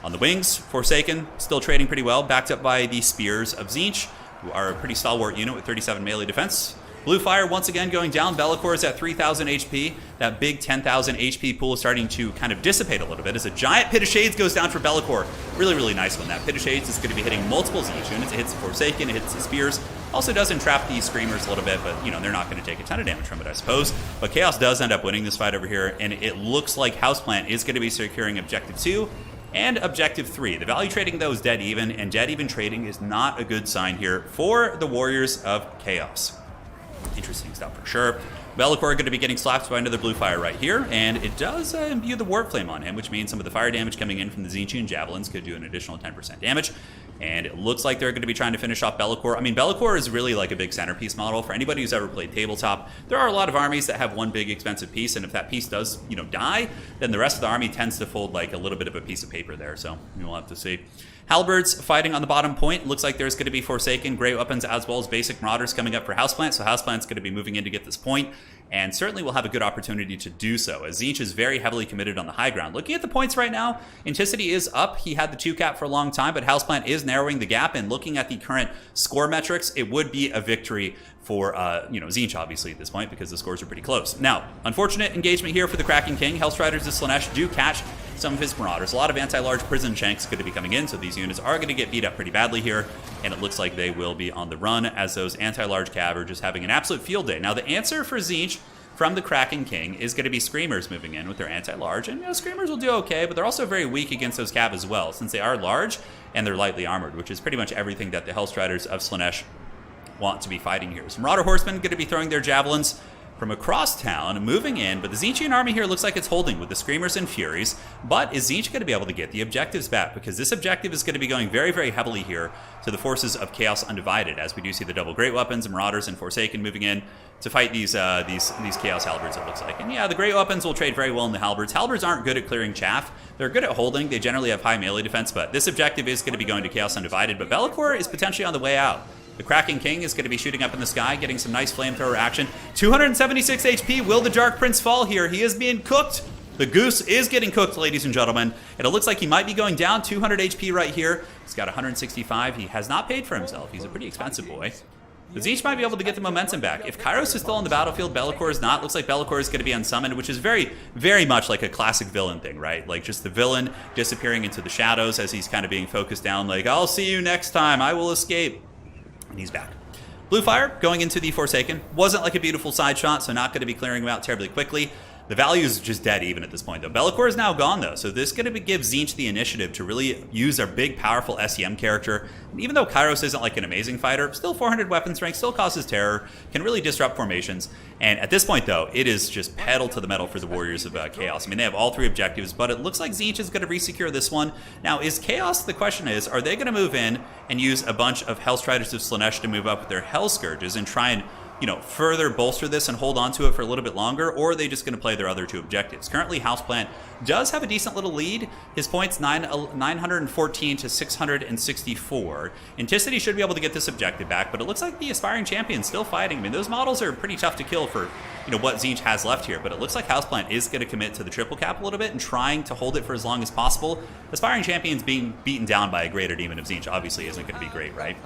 On the wings, Forsaken still trading pretty well, backed up by the Spears of Tzeentch, who are a pretty stalwart unit with 37 melee defense. Blue Fire once again going down. Bellicor is at 3,000 HP. That big 10,000 HP pool is starting to kind of dissipate a little bit as a giant Pit of Shades goes down for Bellicor. Really, really nice one. That Pit of Shades is going to be hitting multiple Tzeentch units. It hits the Forsaken, it hits the Spears. Also does entrap the Screamers a little bit, but, you know, they're not going to take a ton of damage from it, I suppose. But Chaos does end up winning this fight over here, and it looks like Houseplant is going to be securing Objective 2 and Objective 3. The value trading, though, is dead even, and dead even trading is not a good sign here for the Warriors of Chaos. Interesting stuff for sure. Bellicor going to be getting slapped by another Blue Fire right here, and it does imbue the Warp Flame on him, which means some of the fire damage coming in from the Tzeentch and Javelins could do an additional 10% damage. And it looks like they're going to be trying to finish off Bellicor. I mean, Bellicor is really like a big centerpiece model. For anybody who's ever played tabletop, there are a lot of armies that have one big expensive piece, and if that piece does, you know, die, then the rest of the army tends to fold like a little bit of a piece of paper there, so we'll have to see. Halberds fighting on the bottom point. Looks like there's going to be Forsaken, Great Weapons, as well as basic Marauders coming up for Houseplant. So Houseplant's going to be moving in to get this point, and certainly will have a good opportunity to do so, as Tzeentch is very heavily committed on the high ground. Looking at the points right now, Enticity is up. He had the 2 cap for a long time, but Houseplant is narrowing the gap, and looking at the current score metrics, it would be a victory for Tzeentch, obviously, at this point, because the scores are pretty close. Now, unfortunate engagement here for the Kraken King. Hellstriders of Slaanesh do catch some of his Marauders. A lot of anti-large prison shanks going to be coming in, so these units are going to get beat up pretty badly here, and it looks like they will be on the run, as those anti-large cav are just having an absolute field day. Now, the answer for Tzeentch from the Kraken King is going to be Screamers moving in with their anti-large, and Screamers will do okay, but they're also very weak against those cav as well, since they are large and they're lightly armored, which is pretty much everything that the Hellstriders of Slaanesh want to be fighting here. Some Marauder Horsemen going to be throwing their javelins from across town, moving in, but the Tzeentchian army here looks like it's holding with the Screamers and Furies. But is Tzeentch going to be able to get the objectives back? Because this objective is going to be going very, very heavily here to the forces of Chaos Undivided, as we do see the double Great Weapons, Marauders, and Forsaken moving in to fight these Chaos Halberds, it looks like. And yeah, the Great Weapons will trade very well in the Halberds. Halberds aren't good at clearing chaff. They're good at holding. They generally have high melee defense, but this objective is going to be going to Chaos Undivided. But Bellicor is potentially on the way out. The Kraken King is going to be shooting up in the sky, getting some nice flamethrower action. 276 HP. Will the Dark Prince fall here? He is being cooked. The Goose is getting cooked, ladies and gentlemen. And it looks like he might be going down. 200 HP right here. He's got 165. He has not paid for himself. He's a pretty expensive boy. The Tzeentch might be able to get the momentum back. If Kairos is still on the battlefield, Bellicor is not. Looks like Bellicor is going to be unsummoned, which is very, very much like a classic villain thing, right? Like just the villain disappearing into the shadows as he's kind of being focused down, like, I'll see you next time. I will escape. And he's back. Blue Fire going into the Forsaken. Wasn't like a beautiful side shot, so not going to be clearing him out terribly quickly. The value is just dead even at this point, though. Bellicor is now gone, though, so this is going to give Tzeentch the initiative to really use their big, powerful SEM character. And even though Kairos isn't like an amazing fighter, still 400 weapon strength, still causes terror, can really disrupt formations. And at this point, though, it is just pedal to the metal for the Warriors of Chaos. I mean, they have all 3 objectives, but it looks like Tzeentch is going to resecure this one. Now, is Chaos, the question is, are they going to move in and use a bunch of Hellstriders of Slaanesh to move up with their Hell Scourges and try and further bolster this and hold on to it for a little bit longer, or are they just going to play their other 2 objectives? Currently, Houseplant does have a decent little lead. His points 914 to 664. Enticity should be able to get this objective back, but it looks like the Aspiring Champion's still fighting. I mean, those models are pretty tough to kill for what Tzeentch has left here, but it looks like Houseplant is going to commit to the triple cap a little bit and trying to hold it for as long as possible. Aspiring Champion's being beaten down by a Greater Demon of Tzeentch obviously isn't going to be great, right?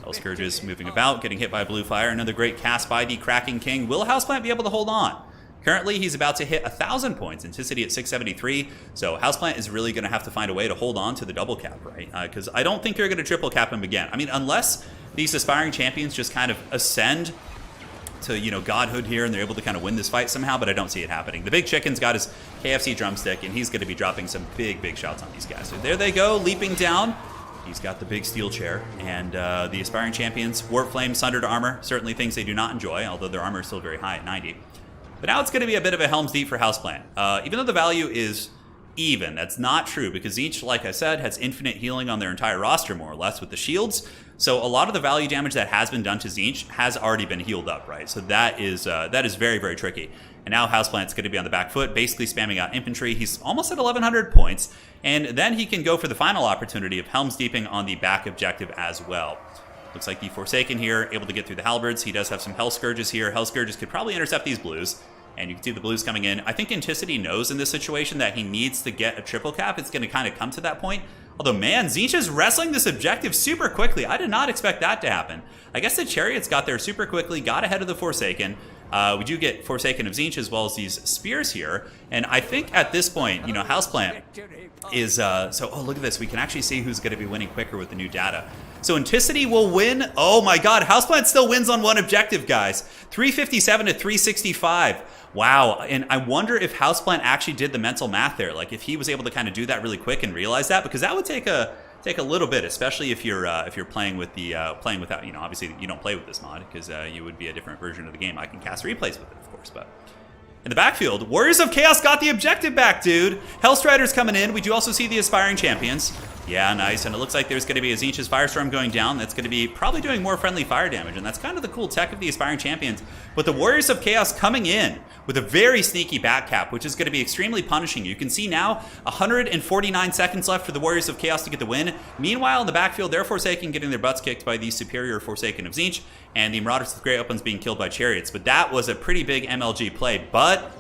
Hell Scourges moving about, getting hit by Blue Fire. Another great cast by the Kraken King. Will Houseplant be able to hold on? Currently, he's about to hit 1,000 points. Enticity at 673. So Houseplant is really going to have to find a way to hold on to the double cap, right? Because I don't think they're going to triple cap him again. I mean, unless these Aspiring Champions just kind of ascend to, godhood here and they're able to kind of win this fight somehow, but I don't see it happening. The Big Chicken's got his KFC drumstick, and he's going to be dropping some big, big shots on these guys. So there they go, leaping down. He's got the big steel chair, and the Aspiring Champions, Warp Flame, Sundered Armor, certainly things they do not enjoy, although their armor is still very high at 90. But now it's going to be a bit of a Helm's Deep for Houseplant. Even though the value is even, that's not true, because Tzeentch, like I said, has infinite healing on their entire roster, more or less, with the shields. So a lot of the value damage that has been done to Tzeentch has already been healed up, right? So that is very, very tricky. And now Houseplant's going to be on the back foot, basically spamming out infantry. He's almost at 1,100 points. And then he can go for the final opportunity of Helm's Deeping on the back objective as well. Looks like the Forsaken here, able to get through the halberds. He does have some Hell Scourges here. Hell Scourges could probably intercept these blues. And you can see the blues coming in. I think Enticity knows in this situation that he needs to get a triple cap. It's going to kind of come to that point. Although, man, Tzeentch is wrestling this objective super quickly. I did not expect that to happen. I guess the Chariots got there super quickly, got ahead of the Forsaken. We do get Forsaken of Tzeentch as well as these spears here. And I think at this point, you know, Houseplant is... oh, look at this. We can actually see who's going to be winning quicker with the new data. So Enticity will win. Oh, my God. Houseplant still wins on one objective, guys. 357 to 365. Wow, and I wonder if Houseplant actually did the mental math there, like if he was able to kind of do that really quick and realize that, because that would take a little bit, especially if you're playing with the playing without, you know, obviously you don't play with this mod because you would be a different version of the game. I can cast replays with it, of course, but in the backfield, Warriors of Chaos got the objective back, dude. Hellstriders coming in. We do also see the Aspiring Champions. Yeah, nice. And it looks like there's going to be a Tzeentch's Firestorm going down. That's going to be probably doing more friendly fire damage. And that's kind of the cool tech of the Aspiring Champions. But the Warriors of Chaos coming in with a very sneaky back cap, which is going to be extremely punishing. You can see now 149 seconds left for the Warriors of Chaos to get the win. Meanwhile, in the backfield, they're Forsaken getting their butts kicked by the superior Forsaken of Tzeentch. And the Marauders with Great Weapons being killed by Chariots. But that was a pretty big MLG play. But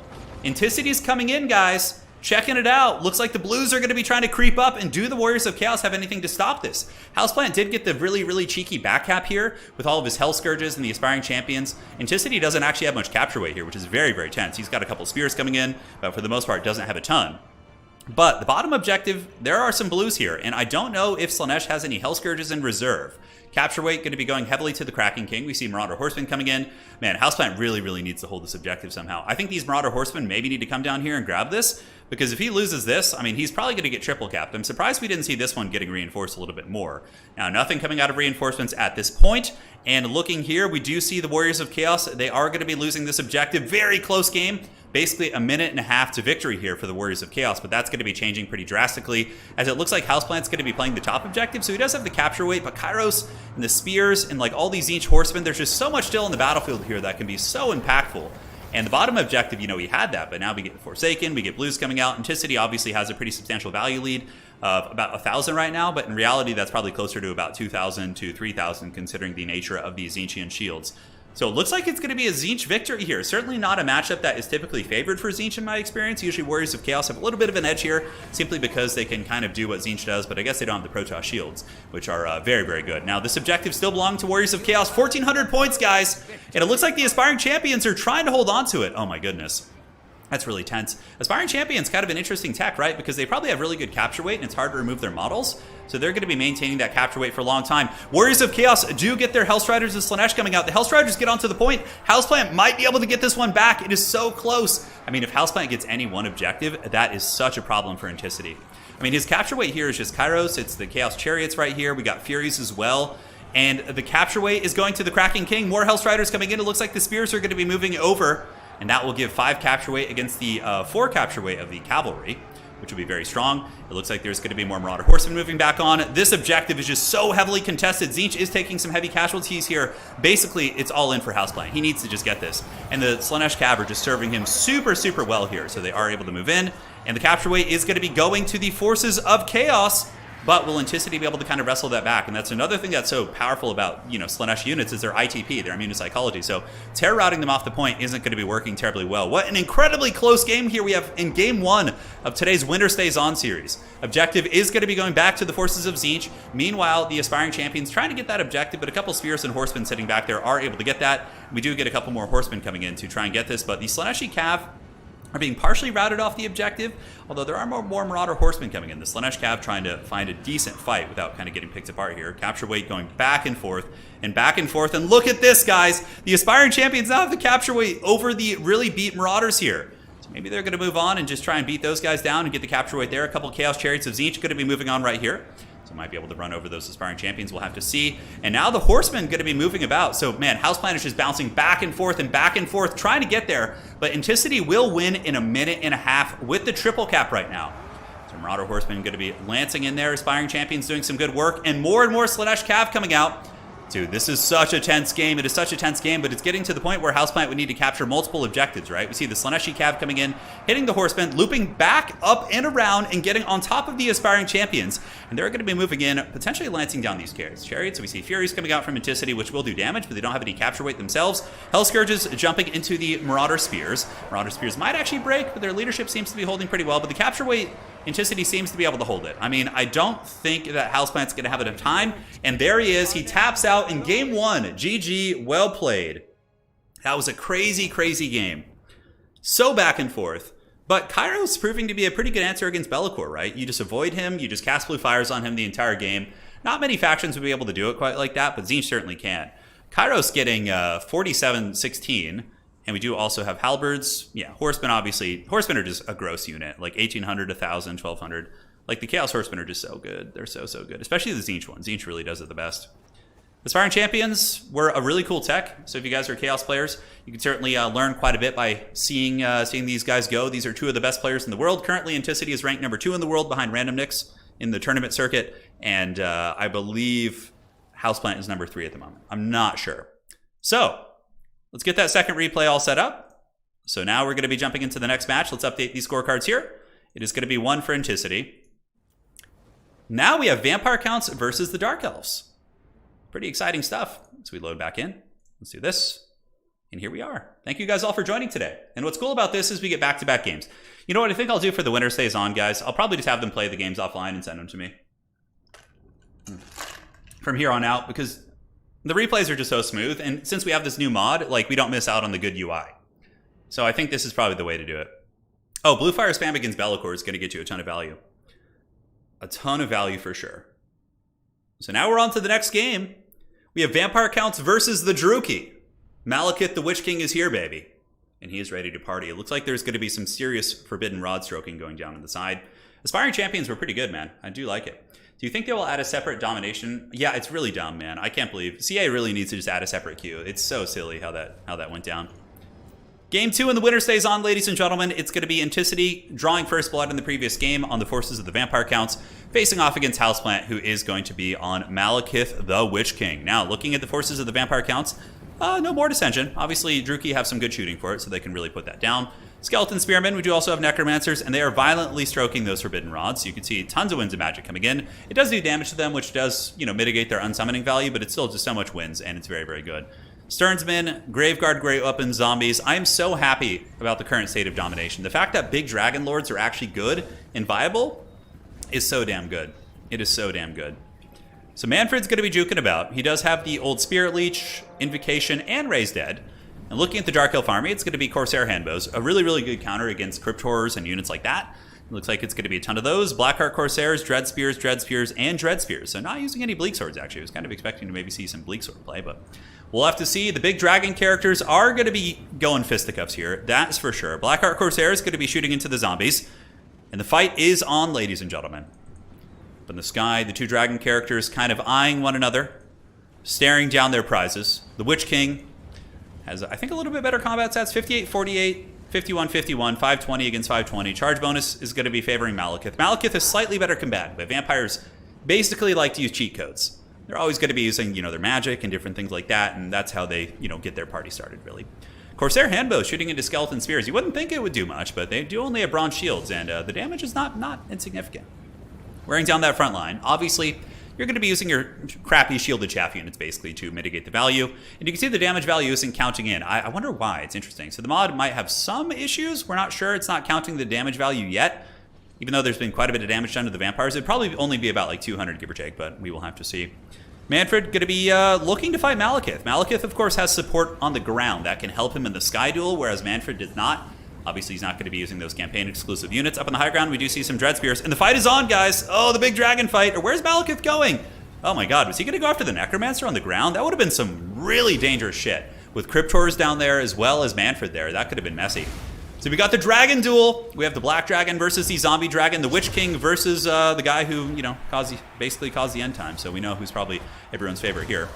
Inticity's coming in, guys. Checking it out. Looks like the blues are going to be trying to creep up, and do the Warriors of Chaos have anything to stop this? Houseplant did get the really, really cheeky back cap here with all of his Hell Scourges and the Aspiring Champions. Inticity doesn't actually have much capture weight here, which is very, very tense. He's got a couple spears coming in, but for the most part doesn't have a ton. But the bottom objective, there are some blues here, and I don't know if Tzeentch has any Hell Scourges in reserve. Capture weight going to be going heavily to the Kraken King. We see Marauder Horsemen coming in. Man, Houseplant really, really needs to hold this objective somehow. I think these Marauder Horsemen maybe need to come down here and grab this, because if he loses this, I mean, he's probably going to get triple capped. I'm surprised we didn't see this one getting reinforced a little bit more. Now, nothing coming out of reinforcements at this point. And looking here, we do see the Warriors of Chaos. They are going to be losing this objective. Very close game. Basically a minute and a half to victory here for the Warriors of Chaos, but that's going to be changing pretty drastically, as it looks like Houseplant's going to be playing the top objective, so he does have the capture weight, but Kairos and the spears and like all these Tzeentch horsemen, there's just so much still in the battlefield here that can be so impactful. And the bottom objective, you know, we had that, but now we get the Forsaken, we get blues coming out. Inticity obviously has a pretty substantial value lead of about 1,000 right now, but in reality, that's probably closer to about 2,000 to 3,000, considering the nature of these Tzeentchian shields. So it looks like it's going to be a Tzeentch victory here. Certainly not a matchup that is typically favored for Tzeentch in my experience. Usually Warriors of Chaos have a little bit of an edge here, simply because they can kind of do what Tzeentch does, but I guess they don't have the Protoss shields, which are very, very good. Now, this objective still belongs to Warriors of Chaos. 1,400 points, guys. And it looks like the Aspiring Champions are trying to hold on to it. Oh, my goodness. That's really tense. Aspiring Champions, kind of an interesting tech, right? Because they probably have really good capture weight, and it's hard to remove their models. So they're going to be maintaining that capture weight for a long time. Warriors of Chaos do get their Hellstriders and Tzeentch coming out. The Hellstriders get onto the point. Houseplant might be able to get this one back. It is so close. I mean, if Houseplant gets any one objective, that is such a problem for Enticity. I mean, his capture weight here is just Kairos. It's the Chaos Chariots right here. We got Furies as well. And the capture weight is going to the Kraken King. More Hellstriders coming in. It looks like the Spears are going to be moving over. And that will give 5 capture weight against the 4 capture weight of the Cavalry, which will be very strong. It looks like there's going to be more Marauder Horsemen moving back on. This objective is just so heavily contested. Tzeentch is taking some heavy casualties here. Basically, it's all in for Houseplant. He needs to just get this. And the Tzeentch Cav are just serving him super, super well here. So they are able to move in. And the capture weight is going to be going to the Forces of Chaos. But will Enticity be able to kind of wrestle that back? And that's another thing that's so powerful about, you know, Tzeentch units is their ITP, their immunopsychology. So terror routing them off the point isn't going to be working terribly well. What an incredibly close game here we have in game 1 of today's Winter Stays On series. Objective is going to be going back to the Forces of Tzeentch. Meanwhile, the Aspiring Champions trying to get that objective, but a couple Spears and Horsemen sitting back there are able to get that. We do get a couple more Horsemen coming in to try and get this, but the Tzeentch Cav are being partially routed off the objective, although there are more Marauder Horsemen coming in. The Tzeentch Cav trying to find a decent fight without kind of getting picked apart here. Capture weight going back and forth and back and forth. And look at this, guys. The Aspiring Champions now have the capture weight over the really beat Marauders here. So maybe they're going to move on and just try and beat those guys down and get the capture weight there. A couple Chaos Chariots of Tzeentch going to be moving on right here. So might be able to run over those aspiring champions. We'll have to see. And now the horsemen going to be moving about. So, man, Houseplant is just bouncing back and forth, trying to get there. But Enticity will win in a minute and a half with the triple cap right now. So Marauder Horsemen going to be lancing in there. Aspiring champions doing some good work. And more Slaanesh Cav coming out. Dude, this is such a tense game. It is such a tense game, but it's getting to the point where Houseplant would need to capture multiple objectives, right? We see the Slaaneshi Cav coming in, hitting the Horsemen, looping back up and around, and getting on top of the aspiring champions. And they're going to be moving in, potentially lancing down these chariots. So we see Furies coming out from Enticity, which will do damage, but they don't have any capture weight themselves. Hell Scourges jumping into the Marauder Spears. Marauder Spears might actually break, but their leadership seems to be holding pretty well. But the capture weight, Enticity seems to be able to hold it. I mean, I don't think that Houseplant's going to have enough time. And there he is. He taps out in game 1. GG, well played. That was a crazy, crazy game. So back and forth. But Kairos proving to be a pretty good answer against Be'lakor, right? You just avoid him. You just cast Blue Fires on him the entire game. Not many factions would be able to do it quite like that, but Tzeentch certainly can. Kairos getting 47-16. And we do also have halberds. Yeah, horsemen, obviously. Horsemen are just a gross unit. Like 1,800, 1,000, 1,200. Like the Chaos Horsemen are just so good. They're so, so good. Especially the Tzeentch one. Tzeentch really does it the best. Aspiring Champions were a really cool tech. So if you guys are Chaos players, you can certainly learn quite a bit by seeing these guys go. These are two of the best players in the world. Currently, Enticity is ranked number 2 in the world behind Random Nicks in the tournament circuit. And I believe Houseplant is number 3 at the moment. I'm not sure. So let's get that second replay all set up. So now we're going to be jumping into the next match. Let's update these scorecards here. It is going to be 1 for Enticity. Now we have Vampire Counts versus the Dark Elves. Pretty exciting stuff. So we load back in. Let's do this. And here we are. Thank you guys all for joining today. And what's cool about this is we get back-to-back games. You know what I think I'll do for the Winter Stays On, guys? I'll probably just have them play the games offline and send them to me from here on out, because the replays are just so smooth. And since we have this new mod, like, we don't miss out on the good UI. So I think this is probably the way to do it. Oh, Blue Fire spam against Be'lakor is going to get you a ton of value. A ton of value for sure. So now we're on to the next game. We have Vampire Counts versus the Druki. Malekith the Witch King is here, baby. And he is ready to party. It looks like there's going to be some serious Forbidden Rod stroking going down on the side. Aspiring Champions were pretty good, man. I do like it. Do you think they will add a separate domination? Yeah, it's really dumb, man. I can't believe. CA really needs to just add a separate queue. It's so silly how that went down. Game 2 in the Winter Stays On, ladies and gentlemen. It's going to be Enticity drawing first blood in the previous game on the forces of the Vampire Counts, facing off against Houseplant, who is going to be on Malekith the Witch King. Now, looking at the forces of the Vampire Counts, no more Dissension. Obviously, Druki have some good shooting for it, so they can really put that down. Skeleton Spearmen, we do also have Necromancers, and they are violently stroking those Forbidden Rods. So you can see tons of winds of magic coming in. It does do damage to them, which does, mitigate their unsummoning value, but it's still just so much winds, and it's very, very good. Sternsmen, Graveguard, Grey Weapons, Zombies. I am so happy about the current state of domination. The fact that big Dragon Lords are actually good and viable is so damn good. It is so damn good. So Manfred's going to be juking about. He does have the old Spirit Leech, Invocation, and Raise Dead. And looking at the Dark Elf army, it's going to be Corsair Handbows. A really, really good counter against Crypt Horrors and units like that. It looks like it's going to be a ton of those. Blackheart Corsairs, Dread Spears, and Dread Spears. So not using any Bleak Swords, actually. I was kind of expecting to maybe see some Bleak Sword play, but we'll have to see. The big dragon characters are going to be going fisticuffs here. That's for sure. Blackheart Corsair is going to be shooting into the zombies. And the fight is on, ladies and gentlemen. Up in the sky, the two dragon characters kind of eyeing one another, staring down their prizes. The Witch King has, I think, a little bit better combat stats. 58-48, 51-51, 520 against 520. Charge bonus is going to be favoring Malekith. Malekith is slightly better combatant, but vampires basically like to use cheat codes. They're always going to be using, their magic and different things like that, and that's how they, get their party started, really. Corsair Handbow shooting into Skeleton Spears. You wouldn't think it would do much, but they do only have bronze shields, and the damage is not insignificant. Wearing down that front line, obviously, you're going to be using your crappy shielded chaff units, basically, to mitigate the value. And you can see the damage value isn't counting in. I wonder why. It's interesting. So the mod might have some issues. We're not sure. It's not counting the damage value yet. Even though there's been quite a bit of damage done to the vampires. It'd probably only be about like 200, give or take, but we will have to see. Manfred going to be looking to fight Malekith. Malekith, of course, has support on the ground. That can help him in the Sky Duel, whereas Manfred did not. Obviously, he's not going to be using those campaign-exclusive units. Up on the high ground, we do see some Dread Spears. And the fight is on, guys. Oh, the big dragon fight. Or where's Malekith going? Oh my god, was he going to go after the Necromancer on the ground? That would have been some really dangerous shit. With Crypt Horrors down there as well as Manfred there. That could have been messy. So we got the dragon duel. We have the black dragon versus the zombie dragon. The Witch King versus the guy who, you know, basically caused the end time. So we know who's probably everyone's favorite here.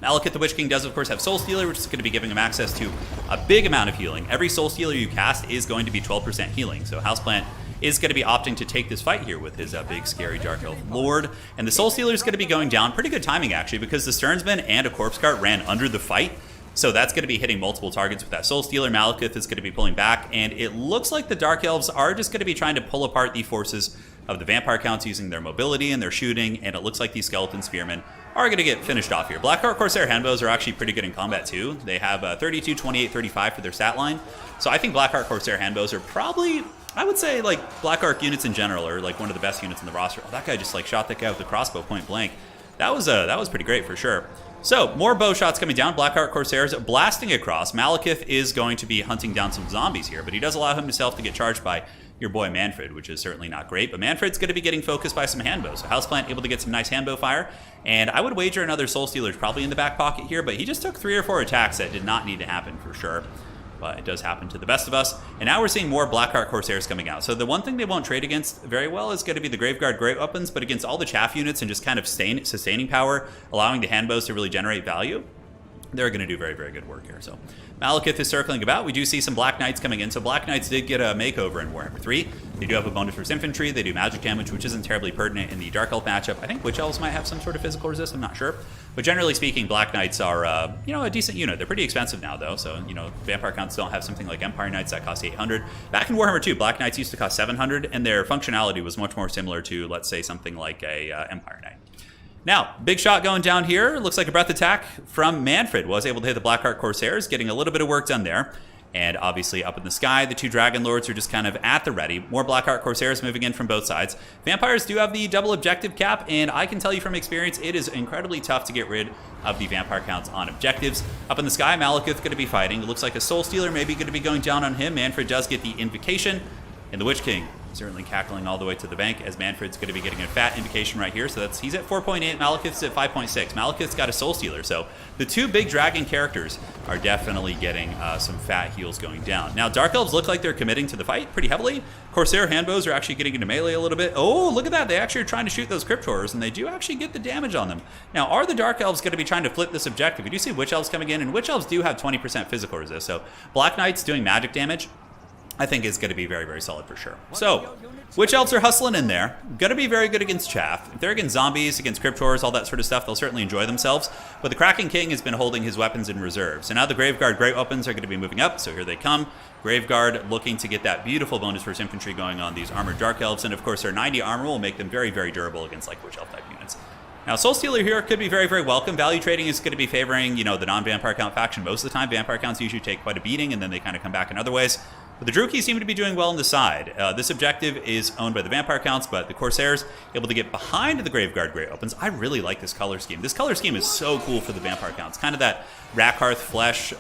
Malekith the Witch King does, of course, have Soul Stealer, which is going to be giving him access to a big amount of healing. Every Soul Stealer you cast is going to be 12% healing. So Houseplant is going to be opting to take this fight here with his big, scary Dark Elf Lord. And the Soul Stealer is going to be going down. Pretty good timing, actually, because the Sternsman and a Corpse Cart ran under the fight. So that's going to be hitting multiple targets with that Soul Stealer. Malekith is going to be pulling back. And it looks like the Dark Elves are just going to be trying to pull apart the forces of the Vampire Counts using their mobility and their shooting. And it looks like these Skeleton Spearmen are going to get finished off here. Blackheart Corsair Handbows are actually pretty good in combat too. They have 32, 28, 35 for their stat line. So I think Blackheart Corsair Handbows are probably, I would say, like, Blackheart units in general are like one of the best units in the roster. Oh, that guy just like shot that guy with the crossbow point blank. That was pretty great for sure. So more bow shots coming down. Blackheart Corsairs blasting across. Malekith is going to be hunting down some zombies here, but he does allow himself to get charged by your boy Manfred, which is certainly not great. But Manfred's going to be getting focused by some handbows. So Houseplant able to get some nice handbow fire. And I would wager another Soul Stealer's probably in the back pocket here, but he just took 3 or 4 attacks that did not need to happen for sure. But it does happen to the best of us. And now we're seeing more Blackheart Corsairs coming out. So the one thing they won't trade against very well is going to be the Graveguard Great Weapons, but against all the chaff units and just kind of sustaining power, allowing the handbows to really generate value, they're going to do very, very good work here. So Malekith is circling about. We do see some Black Knights coming in. So Black Knights did get a makeover in Warhammer 3. They do have a bonus for infantry. They do magic damage, which isn't terribly pertinent in the Dark Elf matchup. I think Witch Elves might have some sort of physical resist. I'm not sure. But generally speaking, Black Knights are, a decent unit. They're pretty expensive now, though. So, Vampire Counts don't have something like Empire Knights that cost 800. Back in Warhammer 2, Black Knights used to cost 700, and their functionality was much more similar to, let's say, something like a Empire Knight. Now, big shot going down here. Looks like a breath attack from Manfred. Was able to hit the Blackheart Corsairs, getting a little bit of work done there. And obviously up in the sky, the 2 Dragon Lords are just kind of at the ready. More Blackheart Corsairs moving in from both sides. Vampires do have the double objective cap, and I can tell you from experience, it is incredibly tough to get rid of the Vampire Counts on objectives. Up in the sky, Malekith going to be fighting. It looks like a Soul Stealer maybe going to be going down on him. Manfred does get the Invocation, and the Witch King certainly cackling all the way to the bank, as Manfred's going to be getting a fat invocation right here. So he's at 4.8, Malekith's at 5.6. Malekith's got a Soul Stealer, so the 2 big dragon characters are definitely getting some fat heals going down. Now, Dark Elves look like they're committing to the fight pretty heavily. Corsair Handbows are actually getting into melee a little bit. Oh, look at that. They actually are trying to shoot those Crypt Horrors, and they do actually get the damage on them. Now, are the Dark Elves going to be trying to flip this objective? We do see Witch Elves coming in, and Witch Elves do have 20% physical resist, so Black Knights doing magic damage, I think is going to be very, very solid for sure. So, Witch Elves are hustling in there. Going to be very good against chaff. If they're against zombies, against Crypt Horrors, all that sort of stuff, they'll certainly enjoy themselves. But the Kraken King has been holding his weapons in reserve. So now the Graveguard Great Weapons are going to be moving up. So here they come. Graveguard looking to get that beautiful bonus versus infantry going on these armored Dark Elves. And of course, their 90 armor will make them very, very durable against like Witch Elf type units. Now, Soul Stealer here could be very, very welcome. Value trading is going to be favoring, the non-Vampire Count faction most of the time. Vampire Counts usually take quite a beating, and then they kind of come back in other ways. But the Druchii seem to be doing well on the side. This objective is owned by the Vampire Counts, but the Corsairs able to get behind the Graveguard Great Opens. I really like this color scheme. This color scheme is so cool for the Vampire Counts. Kind of that Rackhearth flesh,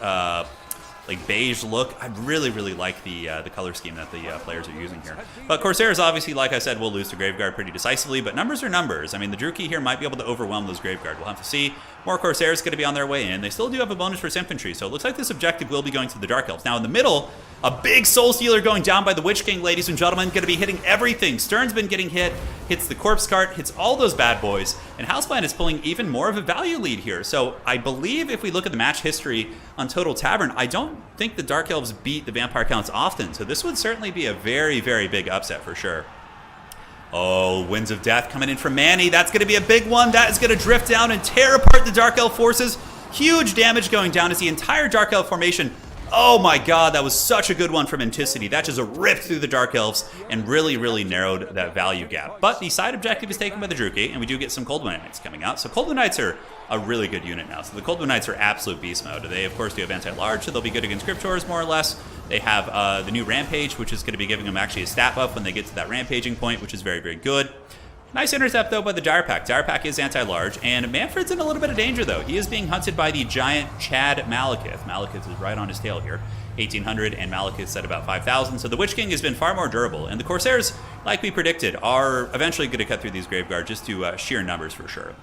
like beige look. I really, really like the color scheme that the players are using here. But Corsairs, obviously, like I said, will lose to Graveguard pretty decisively, but numbers are numbers. I mean, the Druchii here might be able to overwhelm those Graveguard. We'll have to see. More Corsairs going to be on their way in. They still do have a bonus for infantry, so it looks like this objective will be going to the Dark Elves. Now, in the middle, a big Soul Stealer going down by the Witch King, ladies and gentlemen, going to be hitting everything. Stern's been getting hit, hits the Corpse Cart, hits all those bad boys, and Houseplant is pulling even more of a value lead here. So I believe if we look at the match history on Total Tavern, I don't think the Dark Elves beat the Vampire Counts often, so this would certainly be a very, very big upset for sure. Oh, Winds of Death coming in from Manny. That's going to be a big one. That is going to drift down and tear apart the Dark Elf forces. Huge damage going down as the entire Dark Elf formation. Oh my god, that was such a good one from Enticity. That just ripped through the Dark Elves and really, really narrowed that value gap. But the side objective is taken by the Druchii, and we do get some Coldwind Knights coming out. So Coldwind Knights are a really good unit now. So the Coldwind Knights are absolute beast mode. They, of course, do have anti-large, so they'll be good against Crypt Horrors, more or less. They have the new Rampage, which is going to be giving them actually a stat buff when they get to that Rampaging point, which is very, very good. Nice intercept, though, by the Dire Pack. Dire Pack is anti-large, and Manfred's in a little bit of danger, though. He is being hunted by the giant Chad Malekith. Malekith is right on his tail here. 1,800, and Malekith's at about 5,000. So the Witch King has been far more durable, and the Corsairs, like we predicted, are eventually going to cut through these Graveguard just to sheer numbers for sure.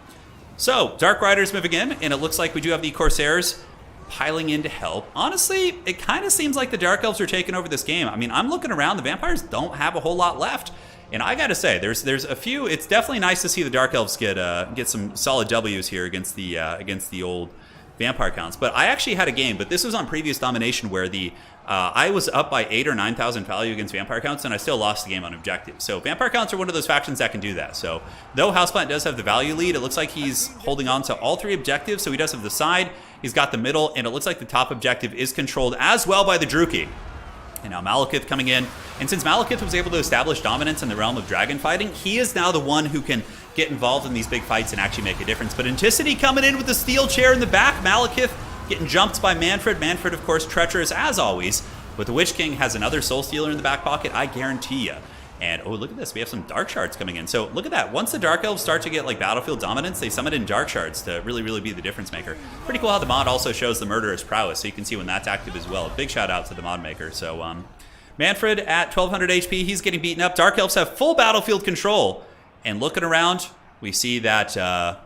So, Dark Riders moving in, and it looks like we do have the Corsairs piling in to help. Honestly, it kind of seems like the Dark Elves are taking over this game. I mean, I'm looking around. The Vampires don't have a whole lot left. And I gotta say, there's a few. It's definitely nice to see the Dark Elves get some solid W's here against the old Vampire counts. But I actually had a game, but this was on previous domination, where I was up by 8,000 or 9,000 value against Vampire counts, and I still lost the game on objective. So Vampire counts are one of those factions that can do that. So though Houseplant does have the value lead, it looks like he's holding on to all 3 objectives. So he does have the side, he's got the middle, and it looks like the top objective is controlled as well by the Druki. And now Malekith coming in. And since Malekith was able to establish dominance in the realm of dragon fighting, he is now the one who can get involved in these big fights and actually make a difference. But Enticity coming in with the steel chair in the back. Malekith getting jumped by Manfred. Manfred, of course, treacherous as always. But the Witch King has another Soul Stealer in the back pocket, I guarantee you. And, oh, look at this. We have some Dark Shards coming in. So, look at that. Once the Dark Elves start to get, like, battlefield dominance, they summon in Dark Shards to really, really be the difference maker. Pretty cool how the mod also shows the Murderer's Prowess, so you can see when that's active as well. Big shout out to the mod maker. So, Manfred at 1,200 HP, he's getting beaten up. Dark Elves have full battlefield control. And looking around, we see that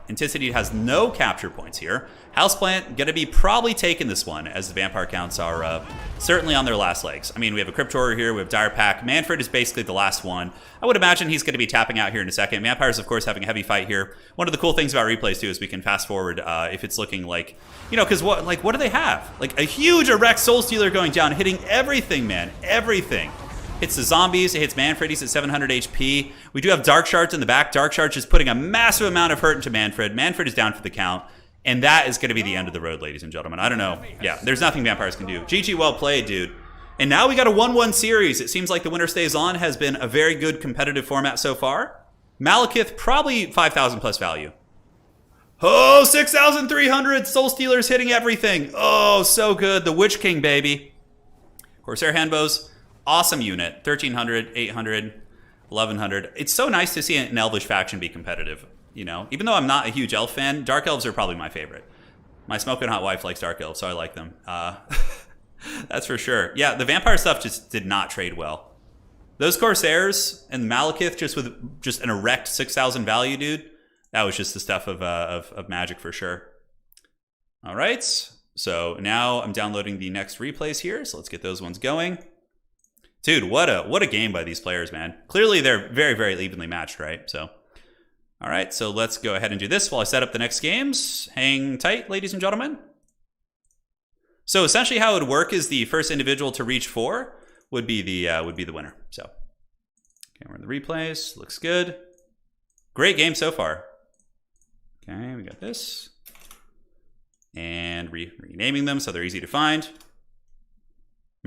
Enticity has no capture points here. Houseplant going to be probably taking this one, as the Vampire counts are certainly on their last legs. I mean, we have a Cryptor here, we have Dire Pack. Manfred is basically the last one. I would imagine he's going to be tapping out here in a second. Vampires, of course, having a heavy fight here. One of the cool things about replays, too, is we can fast forward if it's looking like, you know, because what do they have? Like a huge Erect Soul Stealer going down, hitting everything, man, everything. Hits the zombies, it hits Manfred, he's at 700 HP. We do have Dark Shards in the back. Dark Shards is putting a massive amount of hurt into Manfred. Manfred is down for the count. And that is going to be the end of the road, ladies and gentlemen. I don't know. Yeah, there's nothing Vampires can do. GG, well played, dude. And now we got a 1-1 series. It seems like the Winner Stays On has been a very good competitive format so far. Malekith, probably 5,000 plus value. Oh, 6,300. Soul Stealers hitting everything. Oh, so good. The Witch King, baby. Corsair Handbows, awesome unit. 1,300, 800, 1,100. It's so nice to see an Elvish faction be competitive. You know, even though I'm not a huge Elf fan, Dark Elves are probably my favorite. My smoking hot wife likes Dark Elves, so I like them. That's for sure. Yeah, the Vampire stuff just did not trade well. Those Corsairs and Malekith just with just an erect 6,000 value, dude. That was just the stuff of magic for sure. All right, so now I'm downloading the next replays here, so let's get those ones going. Dude, what a game by these players, man. Clearly, they're very, very evenly matched, right? So. All right, so let's go ahead and do this while I set up the next games. Hang tight, ladies and gentlemen. So essentially how it would work is the first individual to reach 4 would be the winner. So, okay, we're in the replays. Looks good. Great game so far. Okay, we got this. And renaming them so they're easy to find.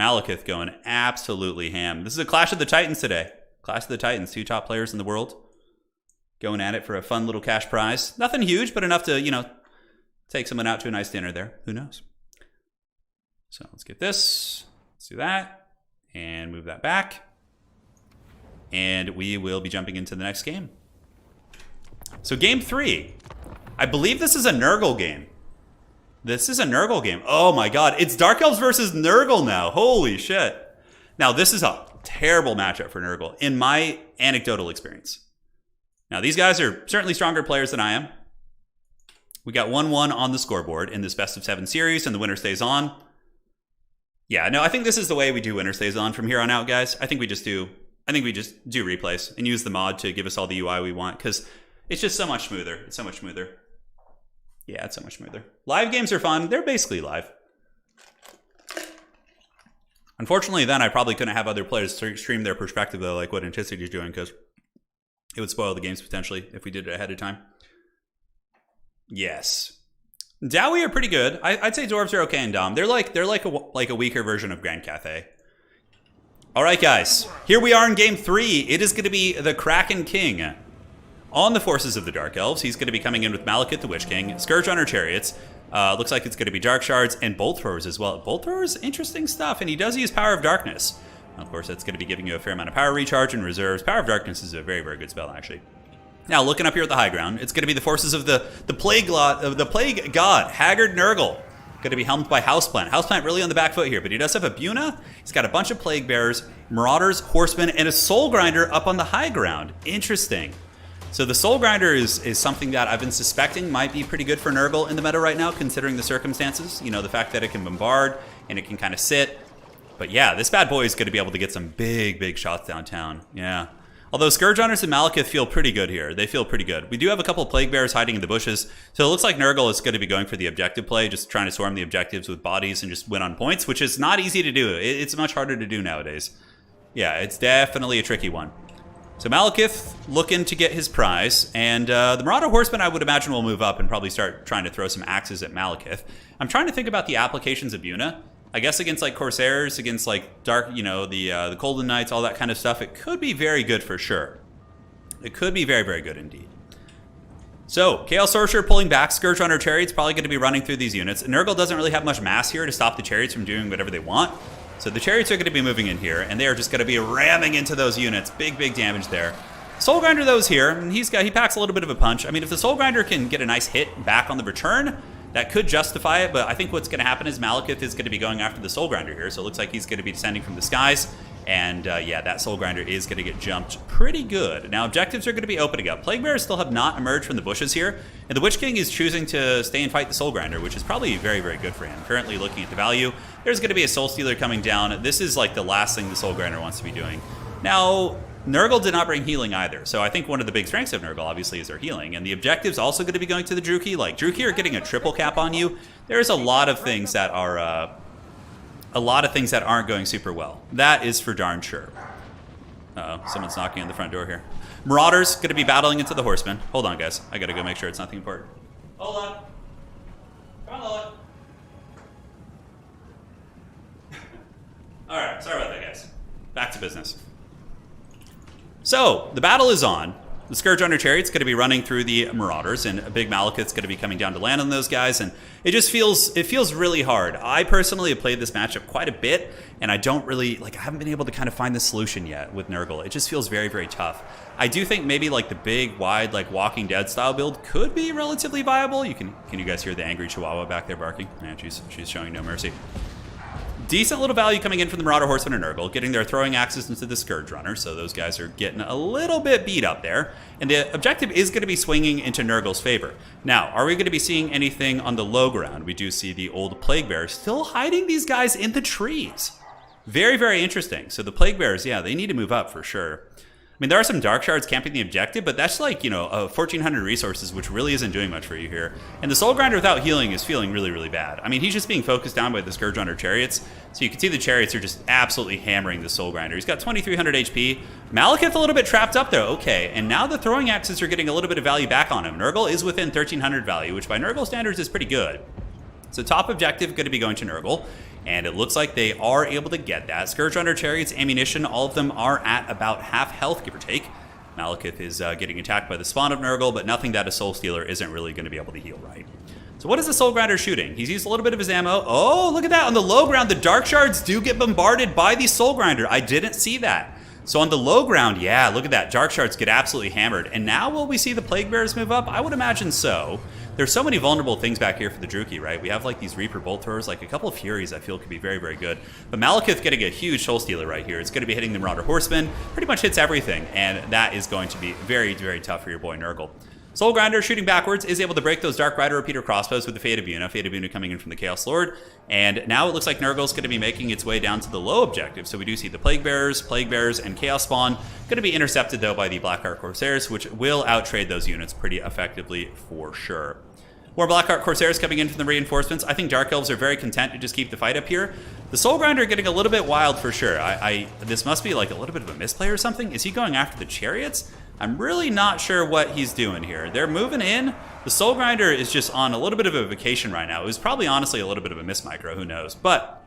Malekith going absolutely ham. This is a Clash of the Titans today. Clash of the Titans, 2 top players in the world. Going at it for a fun little cash prize. Nothing huge, but enough to, you know, take someone out to a nice dinner there. Who knows? So let's get this. Let's do that. And move that back. And we will be jumping into the next game. So game 3. I believe this is a Nurgle game. This is a Nurgle game. Oh my god. It's Dark Elves versus Nurgle now. Holy shit. Now this is a terrible matchup for Nurgle in my anecdotal experience. Now, these guys are certainly stronger players than I am. We got 1-1 on the scoreboard in this best of 7 series, and the winner stays on. Yeah, no, I think this is the way we do winner stays on from here on out, guys. I think we just do replays and use the mod to give us all the UI we want, because it's just so much smoother. It's so much smoother. Yeah, it's so much smoother. Live games are fun. They're basically live. Unfortunately, then I probably couldn't have other players stream their perspective, though, like what Enticity is doing, because it would spoil the games potentially if we did it ahead of time. Yes. Dowie are pretty good. I'd say Dwarves are okay in Dom. They're like a weaker version of Grand Cathay. All right, guys. Here we are in game 3. It is going to be the Kraken King on the forces of the Dark Elves. He's going to be coming in with Malekith the Witch King, Scourge Runner Chariots. Looks like it's going to be Dark Shards and Bolt Throwers as well. Bolt Throwers, interesting stuff, and he does use Power of Darkness. Of course, that's going to be giving you a fair amount of power recharge and reserves. Power of Darkness is a very, very good spell, actually. Now, looking up here at the high ground, it's going to be the forces of the Plague God, Haggard Nurgle. Going to be helmed by Houseplant. Houseplant really on the back foot here, but he does have a Buna. He's got a bunch of Plague Bearers, Marauders, Horsemen, and a Soul Grinder up on the high ground. Interesting. So the Soul Grinder is something that I've been suspecting might be pretty good for Nurgle in the meta right now, considering the circumstances. You know, the fact that it can bombard and it can kind of sit. But yeah, this bad boy is going to be able to get some big shots downtown. Yeah. Although Scourge Runners and Malekith feel pretty good here. They feel pretty good. We do have a couple of Plague Bears hiding in the bushes. So it looks like Nurgle is going to be going for the objective play, just trying to swarm the objectives with bodies and just win on points, which is not easy to do. It's much harder to do nowadays. Yeah, it's definitely a tricky one. So Malekith looking to get his prize, and the Marauder Horseman I would imagine will move up and probably start trying to throw some axes at Malekith. I'm trying to think about the applications of Yuna. I guess against like Corsairs, against like Dark, you know, the Golden Knights, all that kind of stuff, it could be very good for sure. It could be very good indeed. So, Chaos Sorcerer pulling back, Scourge Runner Chariots probably going to be running through these units. Nurgle doesn't really have much mass here to stop the Chariots from doing whatever they want. So the Chariots are going to be moving in here, and they are just going to be ramming into those units. Big damage there. Soul Grinder, though, is here, and he packs a little bit of a punch. I mean, if the Soul Grinder can get a nice hit back on the return, that could justify it, but I think what's going to happen is Malekith is going to be going after the Soul Grinder here, so it looks like he's going to be descending from the skies, and yeah, that Soul Grinder is going to get jumped pretty good. Now, objectives are going to be opening up. Plague Bears still have not emerged from the bushes here, and the Witch King is choosing to stay and fight the Soul Grinder, which is probably very good for him. Currently looking at the value, there's going to be a Soul Stealer coming down. This is like the last thing the Soul Grinder wants to be doing. Now, Nurgle did not bring healing either, so I think one of the big strengths of Nurgle obviously is their healing, and the objective's also going to be going to the Druchii. Like, Druchii are getting a triple cap on you. There's a lot of things that are aren't going super well. That is for darn sure. Uh-oh, someone's knocking on the front door here. Marauders going to be battling into the Horsemen. Hold on, guys. I got to go make sure it's nothing important. Hold on. Come on, Lola. All right, sorry about that, guys. Back to business. So, the battle is on. The Scourge Runner Chariot's going to be running through the Marauders, and a big Malekith's going to be coming down to land on those guys, and it feels really hard. I personally have played this matchup quite a bit, and I haven't been able to kind of find the solution yet with Nurgle. It just feels very tough. I do think maybe like the big, wide, like Walking Dead style build could be relatively viable. Can you guys hear the angry Chihuahua back there barking? Man, she's showing no mercy. Decent little value coming in from the Marauder Horseman and Nurgle, getting their throwing axes into the Scourge Runner, so those guys are getting a little bit beat up there. And the objective is going to be swinging into Nurgle's favor. Now, are we going to be seeing anything on the low ground? We do see the old Plague Bears still hiding these guys in the trees. Very interesting. So the Plague Bears, yeah, they need to move up for sure. I mean, there are some Dark Shards camping the objective, but that's like, 1,400 resources, which really isn't doing much for you here. And the Soul Grinder without healing is feeling really bad. I mean, he's just being focused down by the Scourge Runner Chariots. So you can see the Chariots are just absolutely hammering the Soul Grinder. He's got 2,300 HP. Malekith a little bit trapped up there. Okay, and now the throwing axes are getting a little bit of value back on him. Nurgle is within 1,300 value, which by Nurgle standards is pretty good. So top objective going to be going to Nurgle. And it looks like they are able to get that. Scourge Runner Chariots, ammunition, all of them are at about half health, give or take. Malekith is getting attacked by the spawn of Nurgle, but nothing that a Soul Stealer isn't really going to be able to heal right. So what is the Soul Grinder shooting? He's used a little bit of his ammo. Oh, look at that. On the low ground, the Dark Shards do get bombarded by the Soul Grinder. I didn't see that. So on the low ground, yeah, look at that. Dark Shards get absolutely hammered. And now will we see the Plague Bears move up? I would imagine so. There's so many vulnerable things back here for the Druchii, right? We have like these Reaper Bolt Throwers, like a couple of Furies I feel could be very good. But Malekith getting a huge Soul Stealer right here. It's going to be hitting the Marauder Horseman. Pretty much hits everything. And that is going to be very tough for your boy Nurgle. Soul Grinder shooting backwards is able to break those Dark Rider Repeater crossbows with the Fate of Yuna. Fate of Yuna coming in from the Chaos Lord. And now it looks like Nurgle's going to be making its way down to the low objective. So we do see the Plague Bears, and Chaos Spawn. Going to be intercepted though by the Blackheart Corsairs, which will outtrade those units pretty effectively for sure. More Blackheart Corsairs coming in from the reinforcements. I think Dark Elves are very content to just keep the fight up here. The Soul Grinder getting a little bit wild for sure. This must be like a little bit of a misplay or something. Is he going after the Chariots? I'm really not sure what he's doing here. They're moving in. The Soul Grinder is just on a little bit of a vacation right now. It was probably honestly a little bit of a mismicro, who knows. But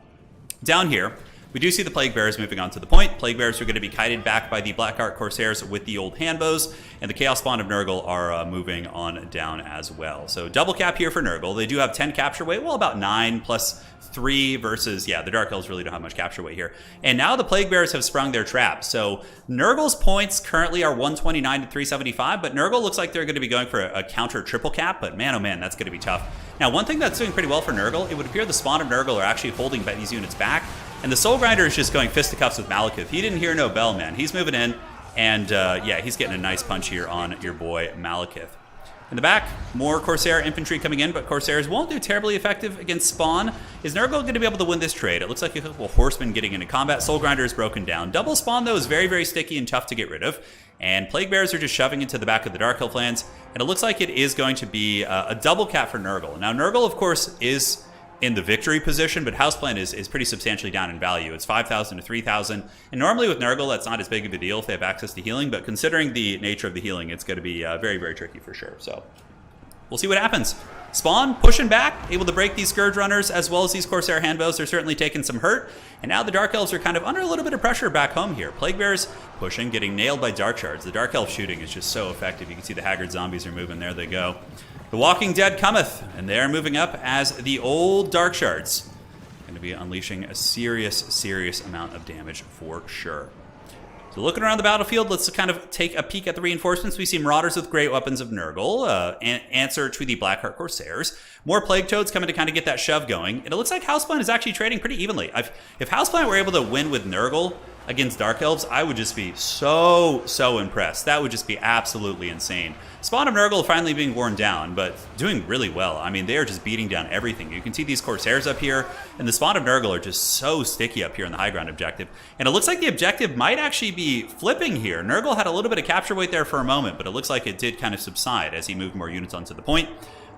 down here, we do see the Plague Bears moving on to the point. Plague Bears are going to be kited back by the Blackheart Corsairs with the old handbows, and the Chaos Spawn of Nurgle are moving on down as well. So double cap here for Nurgle. They do have 10 capture weight, well, about 9 plus 3 versus, yeah, the Dark Elves really don't have much capture weight here. And now the Plague Bears have sprung their trap. So Nurgle's points currently are 129 to 375, but Nurgle looks like they're going to be going for a counter triple cap, but man, oh man, that's going to be tough. Now, one thing that's doing pretty well for Nurgle, it would appear the Spawn of Nurgle are actually holding these units back. And the Soul Grinder is just going fisticuffs with Malekith. He didn't hear no bell, man. He's moving in. And yeah, he's getting a nice punch here on your boy Malekith. In the back, more Corsair infantry coming in, but Corsairs won't do terribly effective against Spawn. Is Nurgle going to be able to win this trade? It looks like a couple horsemen getting into combat. Soul Grinder is broken down. Double Spawn, though, is very, very sticky and tough to get rid of. And Plague Bears are just shoving into the back of the Dark Elf lands. And it looks like it is going to be a double cap for Nurgle. Now, Nurgle, of course, is in the victory position, but Houseplant is pretty substantially down in value. It's 5,000 to 3,000. And normally with Nurgle, that's not as big of a deal if they have access to healing, but considering the nature of the healing, it's going to be very, very tricky for sure. So we'll see what happens. Spawn pushing back, able to break these Scourge Runners as well as these Corsair Handbows. They're certainly taking some hurt. And now the Dark Elves are kind of under a little bit of pressure back home here. Plague Bears pushing, getting nailed by Dark Shards. The Dark Elf shooting is just so effective. You can see the Haggard Zombies are moving. There they go. The Walking Dead cometh, and they are moving up as the old Dark Shards. Going to be unleashing a serious amount of damage for sure. So looking around the battlefield, let's kind of take a peek at the reinforcements. We see Marauders with Great Weapons of Nurgle, answer to the Blackheart Corsairs. More Plague Toads coming to kind of get that shove going. And it looks like Houseplant is actually trading pretty evenly. If Houseplant were able to win with Nurgle against Dark Elves, I would just be so impressed. That would just be absolutely insane. Spawn of Nurgle finally being worn down, but doing really well. I mean, they are just beating down everything. You can see these Corsairs up here, and the Spawn of Nurgle are just so sticky up here in the high ground objective. And it looks like the objective might actually be flipping here. Nurgle had a little bit of capture weight there for a moment, but it looks like it did kind of subside as he moved more units onto the point.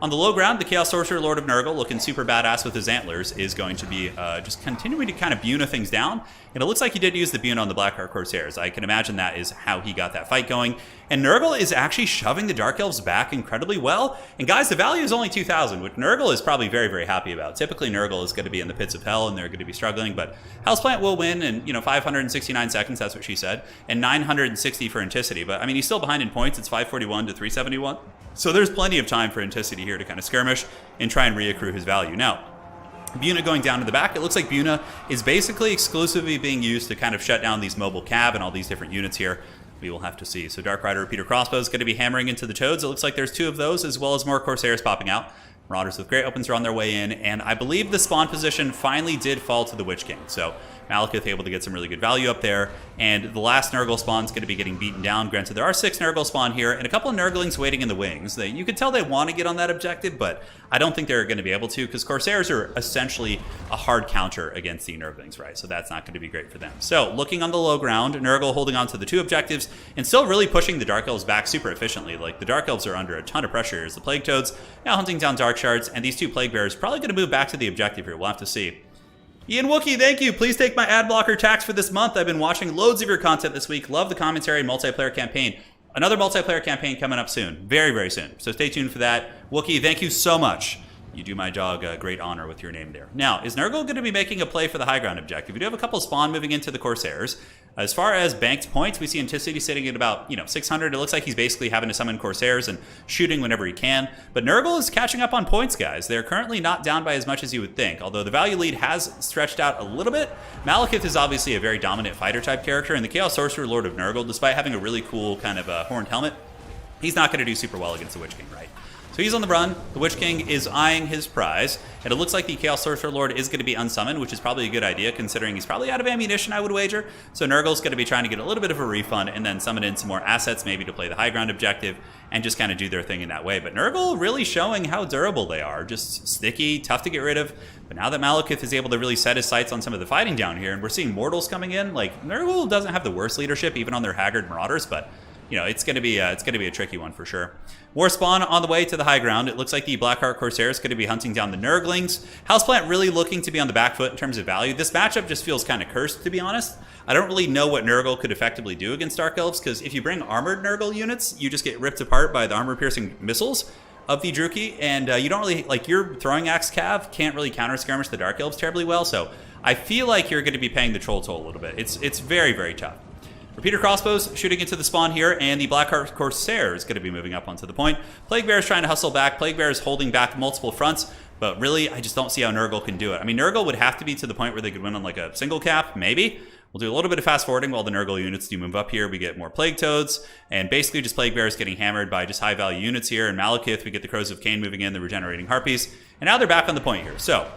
On the low ground, the Chaos Sorcerer, Lord of Nurgle, looking super badass with his antlers, is going to be just continuing to kind of Buna things down. And it looks like he did use the Buna on the Blackheart Corsairs. I can imagine that is how he got that fight going. And Nurgle is actually shoving the Dark Elves back incredibly well. And guys, the value is only 2,000, which Nurgle is probably very happy about. Typically, Nurgle is going to be in the pits of hell, and they're going to be struggling. But Houseplant will win in 569 seconds, that's what she said, and 960 for Enticity. But, I mean, he's still behind in points. It's 541 to 371. So there's plenty of time for Enticity here to kind of skirmish and try and reaccrue his value. Now, Buna going down to the back, it looks like Buna is basically exclusively being used to kind of shut down these mobile cab and all these different units here. We will have to see. So Dark Rider Repeater Crossbow is going to be hammering into the Toads. It looks like there's 2 of those, as well as more Corsairs popping out. Marauders with Great Opens are on their way in, and I believe the spawn position finally did fall to the Witch King. So Malekith able to get some really good value up there, and the last Nurgle spawn is going to be getting beaten down. Granted, there are 6 Nurgle spawn here, and a couple of Nurglings waiting in the wings. You can tell they want to get on that objective, but I don't think they're going to be able to, because Corsairs are essentially a hard counter against the Nurglings, right? So that's not going to be great for them. So looking on the low ground, Nurgle holding on to the 2 objectives, and still really pushing the Dark Elves back super efficiently. Like, the Dark Elves are under a ton of pressure as the Plague Toads now hunting down Dark Shards, and these 2 Plague Bears probably going to move back to the objective here. We'll have to see. Ian Wookie, thank you. Please take my ad blocker tax for this month. I've been watching loads of your content this week. Love the commentary and multiplayer campaign. Another multiplayer campaign coming up soon. Very soon. So stay tuned for that. Wookie, thank you so much. You do my dog a great honor with your name there. Now, is Nurgle going to be making a play for the high ground objective? We do have a couple of spawn moving into the Corsairs. As far as banked points, we see Enticity sitting at about 600. It looks like he's basically having to summon Corsairs and shooting whenever he can. But Nurgle is catching up on points, guys. They're currently not down by as much as you would think, although the value lead has stretched out a little bit. Malekith is obviously a very dominant fighter type character, and the Chaos Sorcerer, Lord of Nurgle, despite having a really cool kind of horned helmet, he's not going to do super well against the Witch King, right? So he's on the run. The Witch King is eyeing his prize, and it looks like the Chaos Sorcerer Lord is going to be unsummoned, which is probably a good idea considering he's probably out of ammunition, I would wager. So Nurgle's going to be trying to get a little bit of a refund and then summon in some more assets maybe to play the high ground objective and just kind of do their thing in that way. But Nurgle really showing how durable they are. Just sticky, tough to get rid of. But now that Malekith is able to really set his sights on some of the fighting down here, and we're seeing Mortals coming in, like, Nurgle doesn't have the worst leadership even on their Haggard Marauders, but it's going to be a tricky one for sure. More spawn on the way to the high ground. It looks like the Blackheart Corsair is going to be hunting down the Nurglings. Houseplant really looking to be on the back foot in terms of value. This matchup just feels kind of cursed, to be honest. I don't really know what Nurgle could effectively do against Dark Elves, because if you bring armored Nurgle units, you just get ripped apart by the armor-piercing missiles of the Druchii, and you don't really, like, your throwing axe cav can't really counter skirmish the Dark Elves terribly well, so I feel like you're going to be paying the troll toll a little bit. It's very tough. Repeater Crossbows shooting into the spawn here, and the Blackheart Corsair is going to be moving up onto the point. Plague Bear is trying to hustle back. Plague Bear is holding back multiple fronts, but really, I just don't see how Nurgle can do it. I mean, Nurgle would have to be to the point where they could win on like a single cap, maybe. We'll do a little bit of fast forwarding while the Nurgle units do move up here. We get more Plague Toads, and basically just Plague Bears getting hammered by just high value units here. And Malekith, we get the Crows of Cain moving in, the regenerating Harpies, and now they're back on the point here. So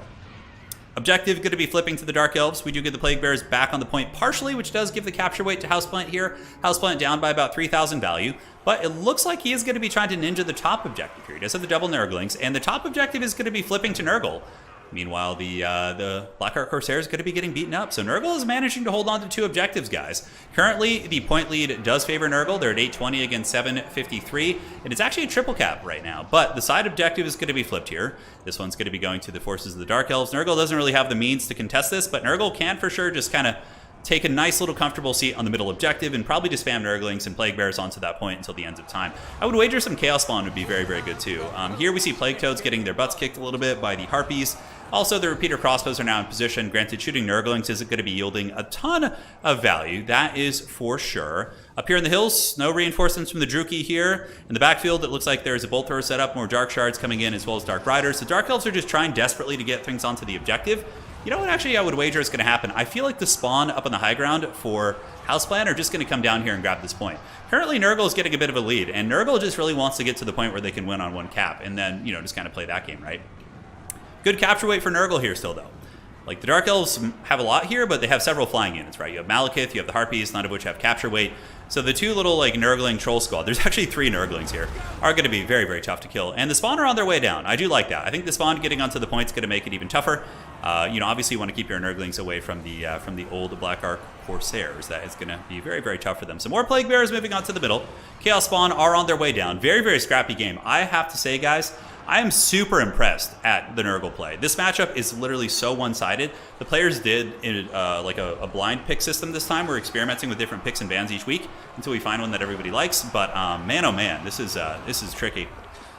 Objective going to be flipping to the Dark Elves. We do get the Plague Bears back on the point partially, which does give the capture weight to Houseplant here. Houseplant down by about 3,000 value, but it looks like he is going to be trying to ninja the top objective here. He does have the double Nurglings, and the top objective is going to be flipping to Nurgle. Meanwhile, the Blackheart Corsair is going to be getting beaten up. So Nurgle is managing to hold on to 2 objectives, guys. Currently, the point lead does favor Nurgle. They're at 820 against 753. And it's actually a triple cap right now. But the side objective is going to be flipped here. This one's going to be going to the forces of the Dark Elves. Nurgle doesn't really have the means to contest this, but Nurgle can for sure just kind of take a nice little comfortable seat on the middle objective and probably just spam Nurglings and Plague Bears onto that point until the end of time. I would wager some Chaos Spawn would be very, very good too. Here we see Plague Toads getting their butts kicked a little bit by the Harpies. Also, the Repeater Crossbows are now in position. Granted, shooting Nurglings isn't going to be yielding a ton of value. That is for sure. Up here in the hills, no reinforcements from the Druchii here. In the backfield, it looks like there's a Bolt Thrower set up, more Dark Shards coming in as well as Dark Riders. The Dark Elves are just trying desperately to get things onto the objective. You know what actually I would wager is going to happen? I feel like the spawn up on the high ground for Houseplant are just going to come down here and grab this point. Currently, Nurgle is getting a bit of a lead, and Nurgle just really wants to get to the point where they can win on 1 cap, and then, you know, just kind of play that game, right? Good capture weight for Nurgle here still, though. Like, the Dark Elves have a lot here, but they have several flying units, right? You have Malekith, you have the Harpies, none of which have capture weight. So the 2 little, like, Nurgling Troll Squad, there's actually 3 Nurglings here, are going to be very, very tough to kill. And the spawn are on their way down. I do like that. I think the spawn getting onto the point is going to make it even tougher. You know, obviously you want to keep your Nurglings away from the old Blackheart Corsairs. That is going to be very, very tough for them. So more Plague Bears moving on to the middle. Chaos Spawn are on their way down. Very, very scrappy game. I have to say, guys, I am super impressed at the Nurgle play. This matchup is literally so one-sided. The players did like a blind pick system this time. We're experimenting with different picks and bans each week until we find one that everybody likes. But man, oh man, this is tricky.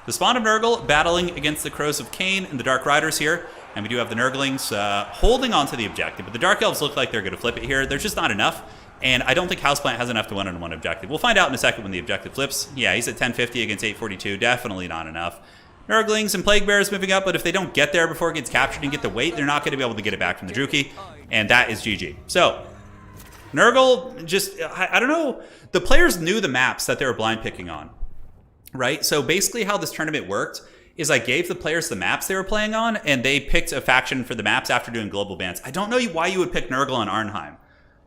The spawn of Nurgle battling against the Crows of Cain and the Dark Riders here. And we do have the Nurglings holding on to the objective. But the Dark Elves look like they're going to flip it here. There's just not enough. And I don't think Houseplant has enough to win on 1 objective. We'll find out in a second when the objective flips. Yeah, he's at 1050 against 842. Definitely not enough. Nurglings and Plague Bears moving up, but if they don't get there before it gets captured and get the weight, they're not going to be able to get it back from the Druchii, and that is GG. So, Nurgle just, I don't know, the players knew the maps that they were blind picking on, right? So basically how this tournament worked is I gave the players the maps they were playing on, and they picked a faction for the maps after doing global bans. I don't know why you would pick Nurgle and Arnheim.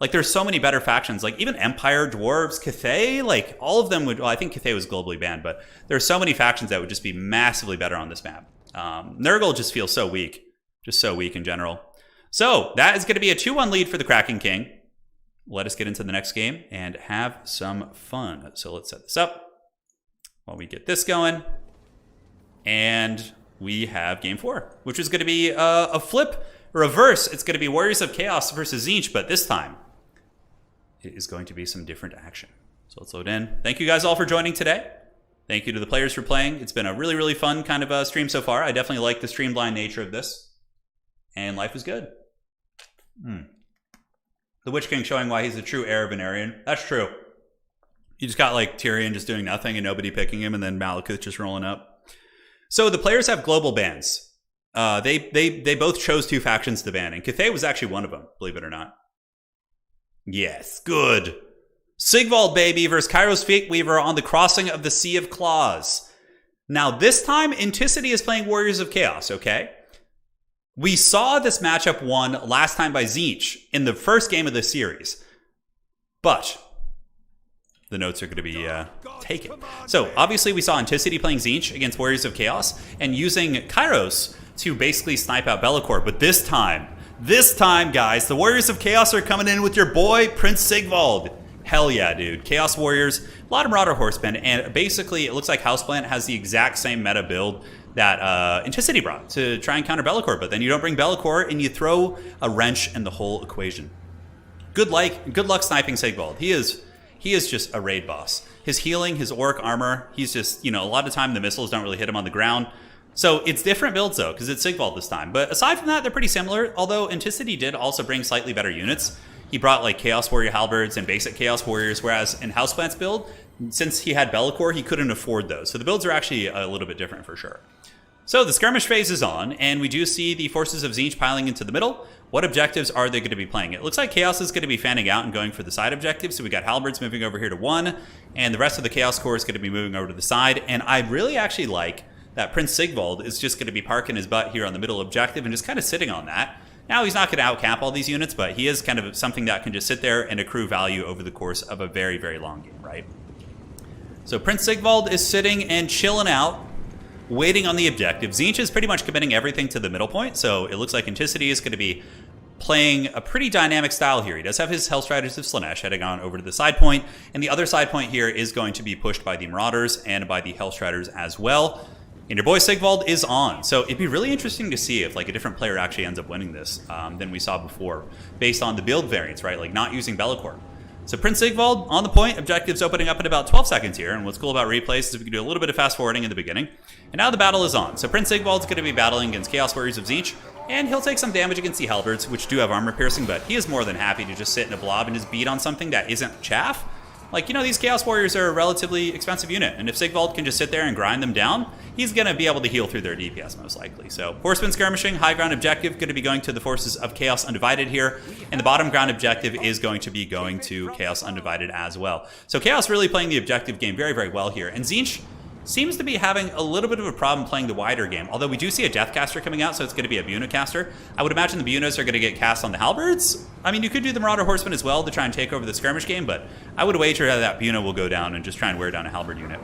Like, there's so many better factions. Like, even Empire, Dwarves, Cathay, like, all of them would... Well, I think Cathay was globally banned, but there's so many factions that would just be massively better on this map. Nurgle just feels so weak. Just so weak in general. So, that is going to be a 2-1 lead for the Kraken King. Let us get into the next game and have some fun. So, let's set this up while we get this going. And we have Game 4, which is going to be a flip, reverse. It's going to be Warriors of Chaos versus Tzeentch, but this time it is going to be some different action. So let's load in. Thank you guys all for joining today. Thank you to the players for playing. It's been a really, really fun kind of stream so far. I definitely like the streamlined nature of this. And life is good. The Witch King showing why he's a true heir of an Aryan. That's true. You just got like Tyrion just doing nothing and nobody picking him, and then Malekith just rolling up. So the players have global bans. They both chose 2 factions to ban, and Cathay was actually one of them, believe it or not. Yes, good. Sigvald, baby, versus Kairos Fate Weaver on the crossing of the Sea of Claws. Now, this time, Enticity is playing Warriors of Chaos, okay? We saw this matchup won last time by Tzeentch in the first game of the series. But the notes are going to be taken. So, obviously, we saw Enticity playing Tzeentch against Warriors of Chaos and using Kairos to basically snipe out Bellicor. But this time, guys, the Warriors of Chaos are coming in with your boy, Prince Sigvald. Hell yeah, dude. Chaos Warriors, a lot of Marauder Horsemen, and basically it looks like Houseplant has the exact same meta build that Enticity brought to try and counter Bellicor, but then you don't bring Bellicor and you throw a wrench in the whole equation. Good luck sniping Sigvald. He is just a raid boss. His healing, his orc armor, he's just, you know, a lot of time the missiles don't really hit him on the ground. So it's different builds though, because it's Sigvald this time. But aside from that, they're pretty similar, although Enticity did also bring slightly better units. He brought like Chaos Warrior Halberds and basic Chaos Warriors, whereas in Houseplant's build, since he had Bellicor, he couldn't afford those. So the builds are actually a little bit different for sure. So the skirmish phase is on, and we do see the forces of Tzeentch piling into the middle. What objectives are they going to be playing? It looks like Chaos is going to be fanning out and going for the side objectives. So we got Halberds moving over here to 1, and the rest of the Chaos Corps is going to be moving over to the side. And I really actually like that Prince Sigvald is just going to be parking his butt here on the middle objective and just kind of sitting on that. Now, he's not going to outcap all these units, but he is kind of something that can just sit there and accrue value over the course of a very, very long game, right? So Prince Sigvald is sitting and chilling out, waiting on the objective. Tzeentch is pretty much committing everything to the middle point, so it looks like Enticity is going to be playing a pretty dynamic style here. He does have his Hellstriders of Slaanesh heading on over to the side point, and the other side point here is going to be pushed by the Marauders and by the Hellstriders as well. And your boy Sigvald is on. So it'd be really interesting to see if like a different player actually ends up winning this than we saw before, based on the build variants, right? Like not using Be'lakor. So Prince Sigvald on the point, objectives opening up in about 12 seconds here. And what's cool about replays is we can do a little bit of fast forwarding in the beginning. And now the battle is on. So Prince Sigvald's going to be battling against Chaos Warriors of Tzeentch, and he'll take some damage against the Halberds, which do have armor piercing, but he is more than happy to just sit in a blob and just beat on something that isn't chaff. Like, you know, these Chaos Warriors are a relatively expensive unit, and if Sigvald can just sit there and grind them down, he's going to be able to heal through their DPS most likely. So, Horseman Skirmishing, high ground objective, going to be going to the forces of Chaos Undivided here, and the bottom ground objective is going to be going to Chaos Undivided as well. So, Chaos really playing the objective game very, very well here, and Tzeentch seems to be having a little bit of a problem playing the wider game, although we do see a Deathcaster coming out, so it's going to be a Buna caster. I would imagine the Bunas are going to get cast on the Halberds. I mean, you could do the Marauder Horseman as well to try and take over the skirmish game, but I would wager that Buna will go down and just try and wear down a Halberd unit.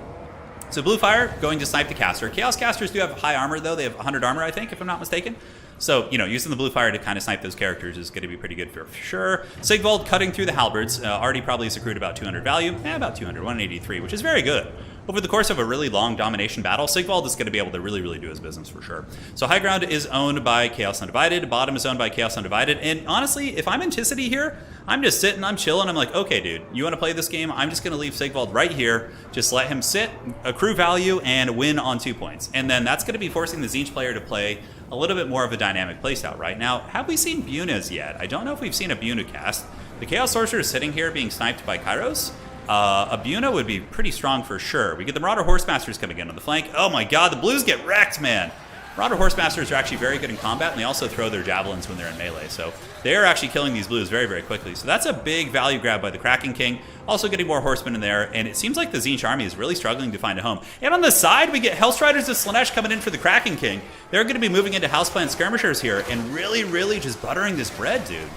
So Blue Fire going to snipe the caster. Chaos casters do have high armor, though. They have 100 armor, I think, if I'm not mistaken. So, you know, using the Blue Fire to kind of snipe those characters is going to be pretty good for sure. Sigvald cutting through the Halberds. Already probably has accrued about 200 value. About 200, 183, which is very good. Over the course of a really long domination battle, Sigvald is going to be able to really, really do his business for sure. So high ground is owned by Chaos Undivided. Bottom is owned by Chaos Undivided. And honestly, if I'm Enticity here, I'm just sitting, I'm chilling. I'm like, okay, dude, you want to play this game? I'm just going to leave Sigvald right here. Just let him sit, accrue value, and win on 2 points. And then that's going to be forcing the Tzeentch player to play a little bit more of a dynamic playstyle, right? Now, have we seen Bunas yet? I don't know if we've seen a Buna cast. The Chaos Sorcerer is sitting here being sniped by Kairos. A Buna would be pretty strong for sure. We get the Marauder Horsemasters coming in on the flank. Oh my god, the Blues get wrecked, man. Marauder Horsemasters are actually very good in combat, and they also throw their javelins when they're in melee. So they are actually killing these Blues very, very quickly. So that's a big value grab by the Kraken King. Also getting more horsemen in there, and it seems like the Tzeentch army is really struggling to find a home. And on the side, we get Hellstriders of Slaanesh coming in for the Kraken King. They're going to be moving into Houseplant Skirmishers here and really, really just buttering this bread, dude.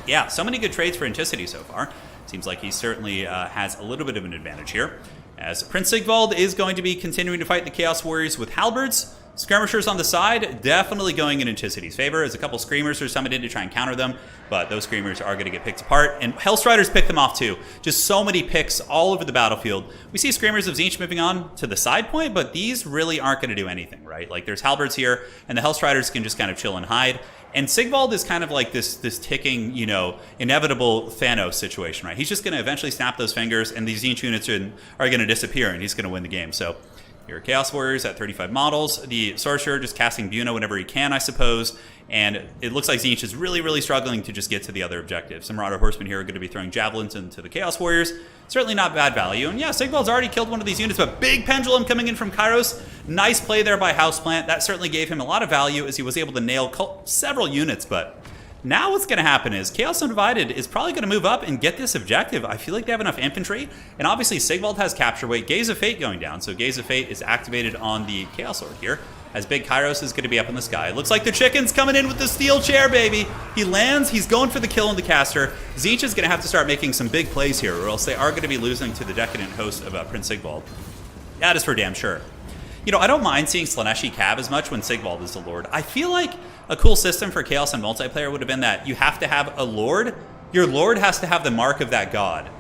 Yeah, so many good trades for Enticity so far. Seems like he certainly has a little bit of an advantage here. As Prince Sigvald is going to be continuing to fight the Chaos Warriors with Halberds. Skirmishers on the side, definitely going in Enticity's favor, as a couple Screamers are summoned in to try and counter them, but those Screamers are going to get picked apart, and Hellstriders pick them off too. Just so many picks all over the battlefield. We see Screamers of Tzeentch moving on to the side point, but these really aren't going to do anything, right? Like, there's Halberds here, and the Hellstriders can just kind of chill and hide. And Sigvald is kind of like this ticking, you know, inevitable Thanos situation, right? He's just going to eventually snap those fingers, and these Tzeentch units are going to disappear, and he's going to win the game. So here are Chaos Warriors at 35 models. The Sorcerer just casting Buna whenever he can, I suppose. And it looks like Tzeentch is really, really struggling to just get to the other objectives. Some Marauder Horsemen here are going to be throwing javelins into the Chaos Warriors. Certainly not bad value. And yeah, Sigvald's already killed one of these units, but big Pendulum coming in from Kairos. Nice play there by Houseplant. That certainly gave him a lot of value as he was able to nail several units. But now what's going to happen is Chaos Undivided is probably going to move up and get this objective. I feel like they have enough infantry. And obviously Sigvald has capture weight. Gaze of Fate going down. So Gaze of Fate is activated on the Chaos Lord here, as big Kairos is going to be up in the sky. Looks like the Chicken's coming in with the steel chair, baby. He lands. He's going for the kill on the caster. Tzeentch is going to have to start making some big plays here, or else they are going to be losing to the decadent host of Prince Sigvald. That is for damn sure. You know, I don't mind seeing Slaaneshi Cav as much when Sigvald is the Lord. I feel like a cool system for Chaos and multiplayer would have been that you have to have a Lord. Your Lord has to have the mark of that god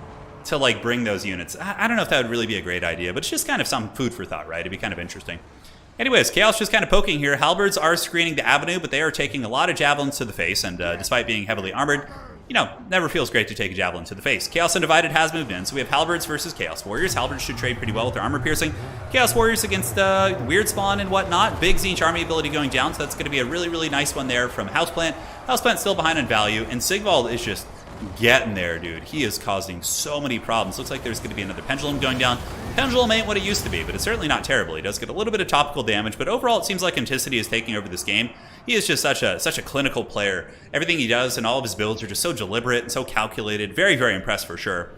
to, like, bring those units. I don't know if that would really be a great idea, but it's just kind of some food for thought, right? It'd be kind of interesting. Anyways, Chaos just kind of poking here. Halberds are screening the avenue, but they are taking a lot of javelins to the face, and despite being heavily armored, you know, never feels great to take a javelin to the face. Chaos Undivided has moved in, so we have Halberds versus Chaos Warriors. Halberds should trade pretty well with their armor piercing. Chaos Warriors against Weird Spawn and whatnot. Big Tzeentch army ability going down, so that's going to be a really, really nice one there from Houseplant. Houseplant still behind on value, and Sigvald is just getting there, dude. He is causing so many problems. Looks like there's going to be another Pendulum going down. Pendulum ain't what it used to be, but it's certainly not terrible. He does get a little bit of topical damage, but overall it seems like Enticity is taking over this game. He is just such a clinical player. Everything he does and all of his builds are just so deliberate and so calculated. Very, very impressed for sure.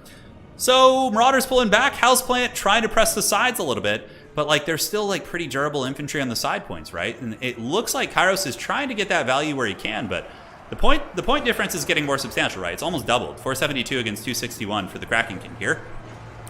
So Marauders pulling back. Houseplant trying to press the sides a little bit, but like there's still like pretty durable infantry on the side points, right? And it looks like Kairos is trying to get that value where he can, but The point difference is getting more substantial, right? It's almost doubled. 472 against 261 for the Kraken King here.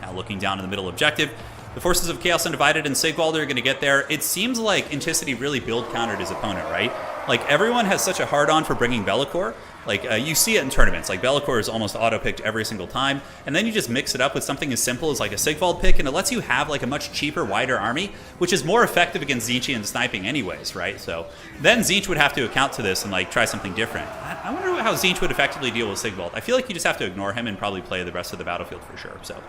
Now looking down in the middle objective. The forces of Chaos Undivided and Sigvald are going to get there. It seems like Enticity really build countered his opponent, right? Like, everyone has such a hard-on for bringing Be'lakor. Like, you see it in tournaments. Like, Be'lakor is almost auto-picked every single time. And then you just mix it up with something as simple as, like, a Sigvald pick, and it lets you have, like, a much cheaper, wider army, which is more effective against Tzeentch and sniping anyways, right? So then Tzeentch would have to account to this and, like, try something different. I wonder how Tzeentch would effectively deal with Sigvald. I feel like you just have to ignore him and probably play the rest of the battlefield for sure, so...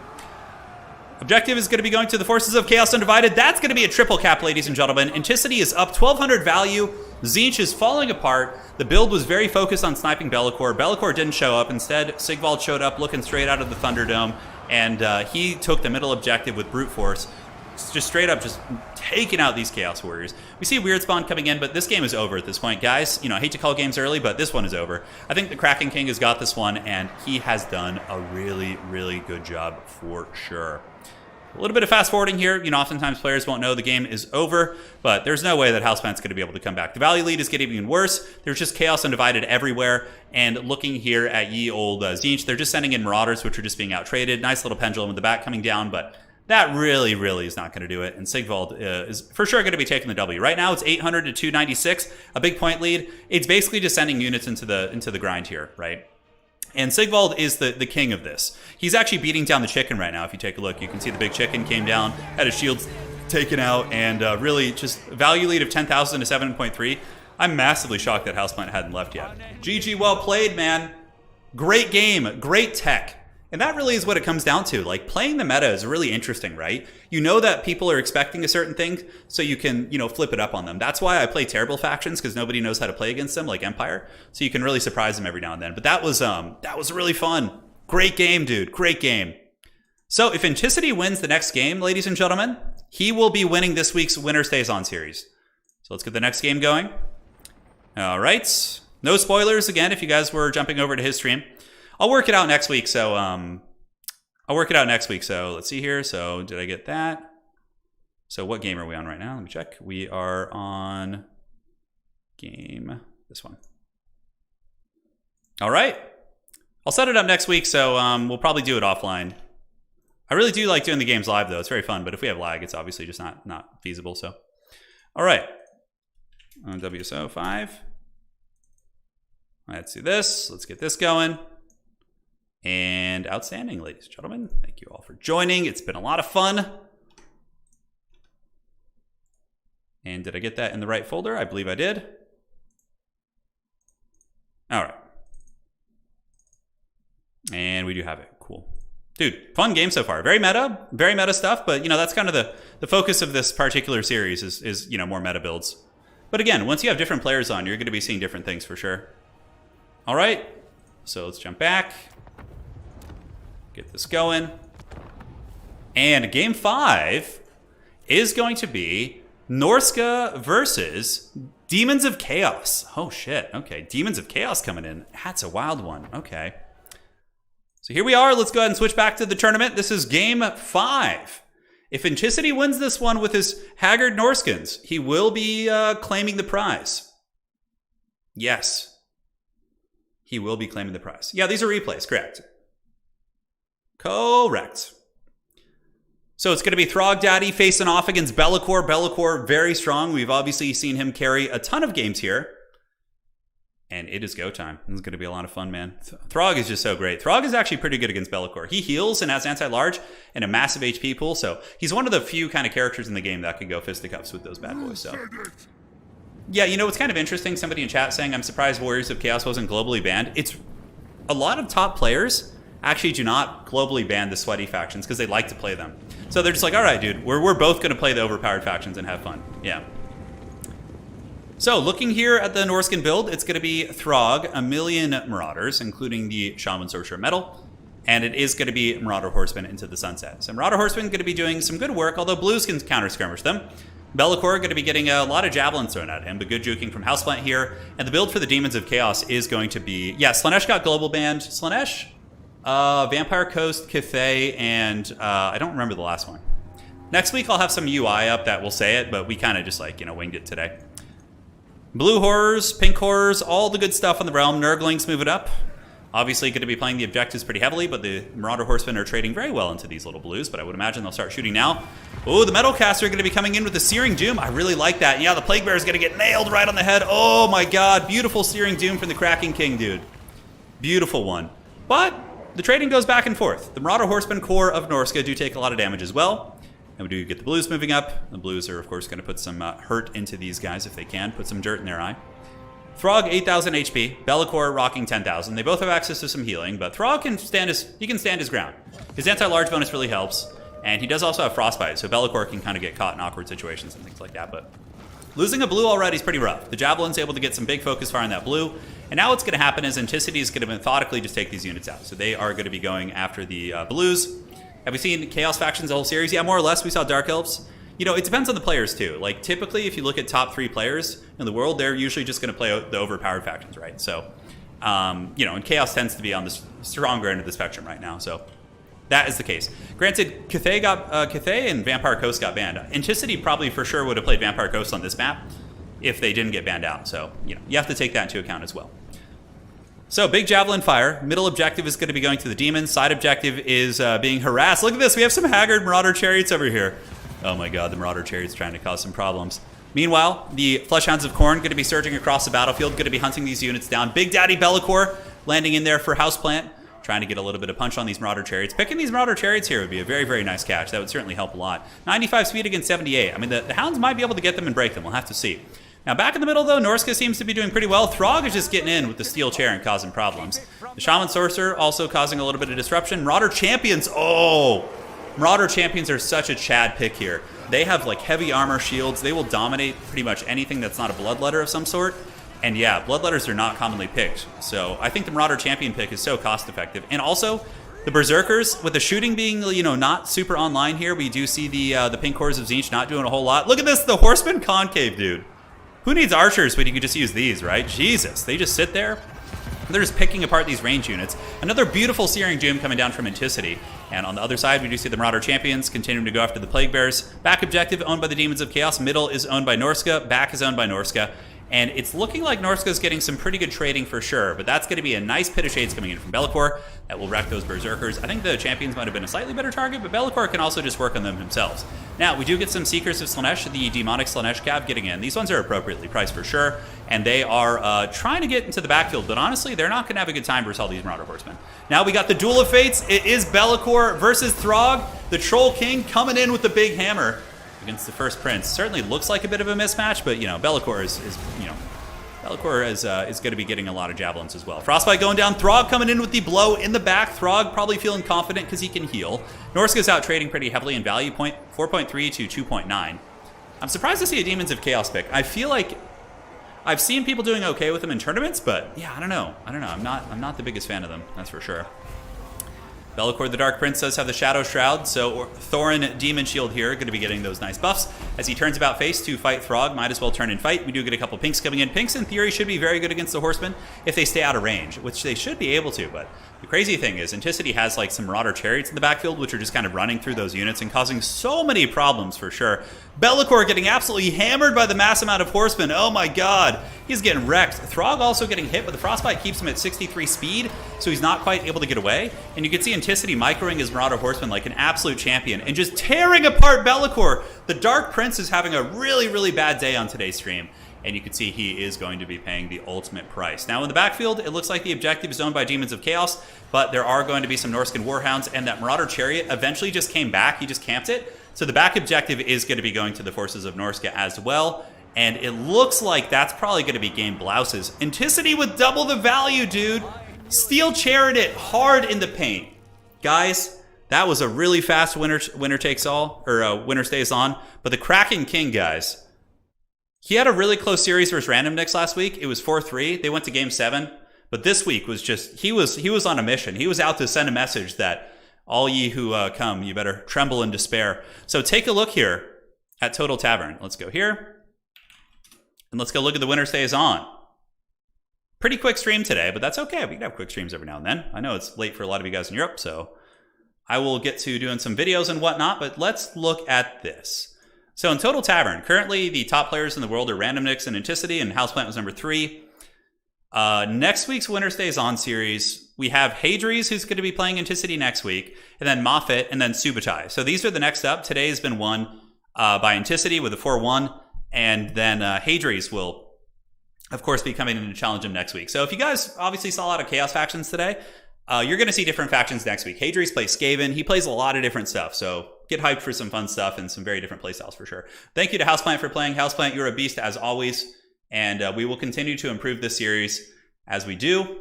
Objective is going to be going to the forces of Chaos Undivided. That's going to be a triple cap, ladies and gentlemen. Enticity is up 1,200 value. Tzeentch is falling apart. The build was very focused on sniping Be'lakor. Be'lakor didn't show up. Instead, Sigvald showed up looking straight out of the Thunderdome, and he took the middle objective with brute force. Just straight up just taking out these Chaos Warriors. We see Weird Spawn coming in, but this game is over at this point. Guys, you know, I hate to call games early, but this one is over. I think the Kraken King has got this one, and he has done a really, really good job for sure. A little bit of fast forwarding here. You know, oftentimes players won't know the game is over, but there's no way that Houseplant's going to be able to come back. The value lead is getting even worse. There's just Chaos Undivided everywhere. And looking here at ye old Tzeentch, they're just sending in Marauders, which are just being out-traded. Nice little pendulum with the back coming down, but that really, really is not going to do it. And Sigvald is for sure going to be taking the W. Right now, it's 800 to 296, a big point lead. It's basically just sending units into the grind here, right? And Sigvald is the king of this. He's actually beating down the chicken right now. If you take a look, you can see the big chicken came down, had his shields taken out, and really just value lead of 10,000 to 7.3. I'm massively shocked that Houseplant hadn't left yet. GG, well played, man. Great game, great tech. And that really is what it comes down to. Like, playing the meta is really interesting, right? You know that people are expecting a certain thing, so you can, you know, flip it up on them. That's why I play terrible factions, because nobody knows how to play against them, like Empire. So you can really surprise them every now and then. But that was really fun. Great game, dude. Great game. So if Enticity wins the next game, ladies and gentlemen, he will be winning this week's Winner Stays On series. So let's get the next game going. All right. No spoilers again if you guys were jumping over to his stream. I'll work it out next week, so let's see here. So did I get that? So what game are we on right now? Let me check. We are on game, this one. All right. I'll set it up next week, so we'll probably do it offline. I really do like doing the games live, though. It's very fun, but if we have lag, it's obviously just not feasible, so. All right. On WSO5. Let's do this. Let's get this going. And outstanding, ladies and gentlemen. Thank you all for joining. It's been a lot of fun. And did I get that in the right folder? I believe I did. All right. And we do have it. Cool. Dude, fun game so far. Very meta stuff, but you know, that's kind of the focus of this particular series is you know, more meta builds. But again, once you have different players on, you're going to be seeing different things for sure. All right. So let's jump back. Get this going. And game 5 is going to be Norsca versus Demons of Chaos. Oh shit, okay. Demons of Chaos coming in. That's a wild one, okay. So here we are, let's go ahead and switch back to the tournament. This is game 5. If Enticity wins this one with his Haggard Norskins, he will be claiming the prize. Yes. He will be claiming the prize. Yeah, these are replays, correct. Correct. So it's going to be Throg Daddy facing off against Be'lakor. Be'lakor, very strong. We've obviously seen him carry a ton of games here. And it is go time. This is going to be a lot of fun, man. Throg is just so great. Throg is actually pretty good against Be'lakor. He heals and has anti-large and a massive HP pool. So he's one of the few kind of characters in the game that could go fisticuffs with those bad boys. So yeah, you know, it's kind of interesting. Somebody in chat saying, I'm surprised Warriors of Chaos wasn't globally banned. It's a lot of top players actually do not globally ban the sweaty factions because they like to play them. So they're just like, all right, dude, we're both going to play the overpowered factions and have fun. Yeah. So looking here at the Norscan build, it's going to be Throg, a million Marauders, including the Shaman Sorcerer Medal. And it is going to be Marauder Horsemen into the sunset. So Marauder Horsemen going to be doing some good work, although Blues can counter-skirmish them. Be'lakor going to be getting a lot of javelins thrown at him, but good juking from Houseplant here. And the build for the Demons of Chaos is going to be, yeah, Slaanesh got global banned. Slaanesh, Vampire Coast, Cathay, and I don't remember the last one. Next week I'll have some UI up that will say it, but we kind of just like, you know, winged it today. Blue horrors, pink horrors, all the good stuff on the realm. Nurglings moving up. Obviously going to be playing the objectives pretty heavily, but the Marauder Horsemen are trading very well into these little blues, but I would imagine they'll start shooting now. Oh, the Metal Caster are going to be coming in with the Searing Doom. I really like that. Yeah, the Plague Bear is going to get nailed right on the head. Oh my god, beautiful Searing Doom from the Kraken King, dude. Beautiful one. But the trading goes back and forth. The Marauder Horsemen core of Norsca do take a lot of damage as well. And we do get the blues moving up. The blues are, of course, going to put some hurt into these guys if they can. Put some dirt in their eye. Throg, 8,000 HP. Be'lakor rocking 10,000. They both have access to some healing, but Throg can stand his ground. His anti-large bonus really helps, and he does also have Frostbite, so Be'lakor can kind of get caught in awkward situations and things like that, but losing a blue already is pretty rough. The Javelin's able to get some big focus fire on that blue, and now what's going to happen is Enticity is going to methodically just take these units out, so they are going to be going after the blues. Have we seen Chaos Factions the whole series? Yeah, more or less. We saw Dark Elves. You know, it depends on the players, too. Like, typically, if you look at top 3 players in the world, they're usually just going to play the overpowered factions, right? So, you know, and Chaos tends to be on the stronger end of the spectrum right now, so that is the case. Granted, Cathay and Vampire Coast got banned. Enticity probably for sure would have played Vampire Coast on this map if they didn't get banned out, so, you know, you have to take that into account as well. So, big Javelin fire. Middle objective is going to be going to the Demons. Side objective is being harassed. Look at this. We have some Haggard Marauder Chariots over here. Oh my god, the Marauder Chariot's trying to cause some problems. Meanwhile, the Fleshhounds of Khorne going to be surging across the battlefield, going to be hunting these units down. Big Daddy Be'lakor landing in there for Houseplant, trying to get a little bit of punch on these Marauder Chariots. Picking these Marauder Chariots here would be a very, very nice catch. That would certainly help a lot. 95 speed against 78. I mean, the Hounds might be able to get them and break them. We'll have to see. Now, back in the middle, though, Norsca seems to be doing pretty well. Throg is just getting in with the steel chair and causing problems. The Shaman Sorcerer also causing a little bit of disruption. Marauder Champions, oh! Marauder Champions are such a Chad pick here. They have like heavy armor shields. They will dominate pretty much anything that's not a Bloodletter of some sort. And yeah, Bloodletters are not commonly picked. So I think the Marauder Champion pick is so cost effective. And also, the Berserkers, with the shooting being, you know, not super online here, we do see the pink cores of Tzeentch not doing a whole lot. Look at this, the Horseman Concave, dude. Who needs archers when you can just use these, right? Jesus, they just sit there. They're just picking apart these range units. Another beautiful Searing Doom coming down from Enticity. And on the other side, we do see the Marauder Champions continuing to go after the Plague Bears. Back objective owned by the Demons of Chaos. Middle is owned by Norsca. Back is owned by Norsca. And it's looking like Norsca's getting some pretty good trading for sure. But that's going to be a nice pit of shades coming in from Be'lakor that will wreck those Berserkers. I think the Champions might have been a slightly better target, but Be'lakor can also just work on them themselves. Now, we do get some Seekers of Slaanesh, the Demonic Slaanesh Cav getting in. These ones are appropriately priced for sure. And they are trying to get into the backfield. But honestly, they're not going to have a good time versus all these Marauder Horsemen. Now we got the Duel of Fates. It is Be'lakor versus Throg. The Troll King coming in with the big hammer against the First Prince. Certainly looks like a bit of a mismatch, but, you know, Be'lakor is you know, Be'lakor is going to be getting a lot of javelins as well. Frostbite going down. Throg coming in with the blow in the back. Throg probably feeling confident because he can heal. Norsca's out trading pretty heavily in value, 4.3 to 2.9. I'm surprised to see a Demons of Chaos pick. I feel like I've seen people doing okay with them in tournaments, but yeah, I don't know. I'm not the biggest fan of them, that's for sure. Be'lakor the Dark Prince does have the Shadow Shroud, so Thorin Demon Shield here going to be getting those nice buffs. As he turns about face to fight Throg, might as well turn and fight. We do get a couple pinks coming in. Pinks, in theory, should be very good against the Horsemen if they stay out of range, which they should be able to, but the crazy thing is Enticity has like some Marauder Chariots in the backfield, which are just kind of running through those units and causing so many problems for sure. Be'lakor getting absolutely hammered by the mass amount of Horsemen. Oh my god, he's getting wrecked. Throg also getting hit, but the Frostbite keeps him at 63 speed, so he's not quite able to get away. And you can see Enticity microing his Marauder Horsemen like an absolute champion and just tearing apart Be'lakor. The Dark Prince is having a really, really bad day on today's stream. And you can see he is going to be paying the ultimate price. Now in the backfield, it looks like the objective is owned by Demons of Chaos, but there are going to be some Norscan Warhounds, and that Marauder Chariot eventually just came back. He just camped it. So the back objective is going to be going to the forces of Norsca as well. And it looks like that's probably going to be game blouses. Enticity with double the value, dude. Steel Chariot hard in the paint. Guys, that was a really fast winner takes all, or winner stays on. But the Kraken King, guys, he had a really close series versus Random Nicks last week. It was 4-3. They went to game 7. But this week was just, he was on a mission. He was out to send a message that all ye who come, you better tremble in despair. So take a look here at Total Tavern. Let's go here. And let's go look at the winner stays on. Pretty quick stream today, but that's okay. We can have quick streams every now and then. I know it's late for a lot of you guys in Europe, so I will get to doing some videos and whatnot, but let's look at this. So in Total Tavern, currently the top players in the world are Random Nix and Enticity, and Houseplant was number 3. Next week's Winter Stays On series, we have Hadries, who's going to be playing Enticity next week, and then Moffat, and then Subutai. So these are the next up. Today has been won by Enticity with a 4-1, and then Hadries will, of course, be coming in to challenge him next week. So if you guys obviously saw a lot of Chaos factions today, you're going to see different factions next week. Hadries plays Skaven. He plays a lot of different stuff, so get hyped for some fun stuff and some very different playstyles for sure. Thank you to Houseplant for playing. Houseplant, you're a beast as always, and we will continue to improve this series as we do.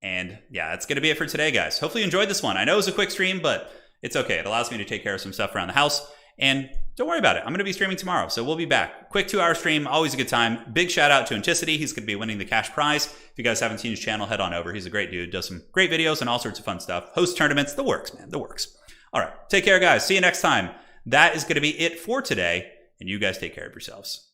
And yeah, that's going to be it for today, guys. Hopefully you enjoyed this one. I know it was a quick stream, but it's okay. It allows me to take care of some stuff around the house. And don't worry about it. I'm going to be streaming tomorrow, so we'll be back. Quick 2-hour stream, always a good time. Big shout out to Enticity. He's going to be winning the cash prize. If you guys haven't seen his channel, head on over. He's a great dude. Does some great videos and all sorts of fun stuff. Hosts tournaments. The works, man. The works. All right. Take care, guys. See you next time. That is going to be it for today. And you guys take care of yourselves.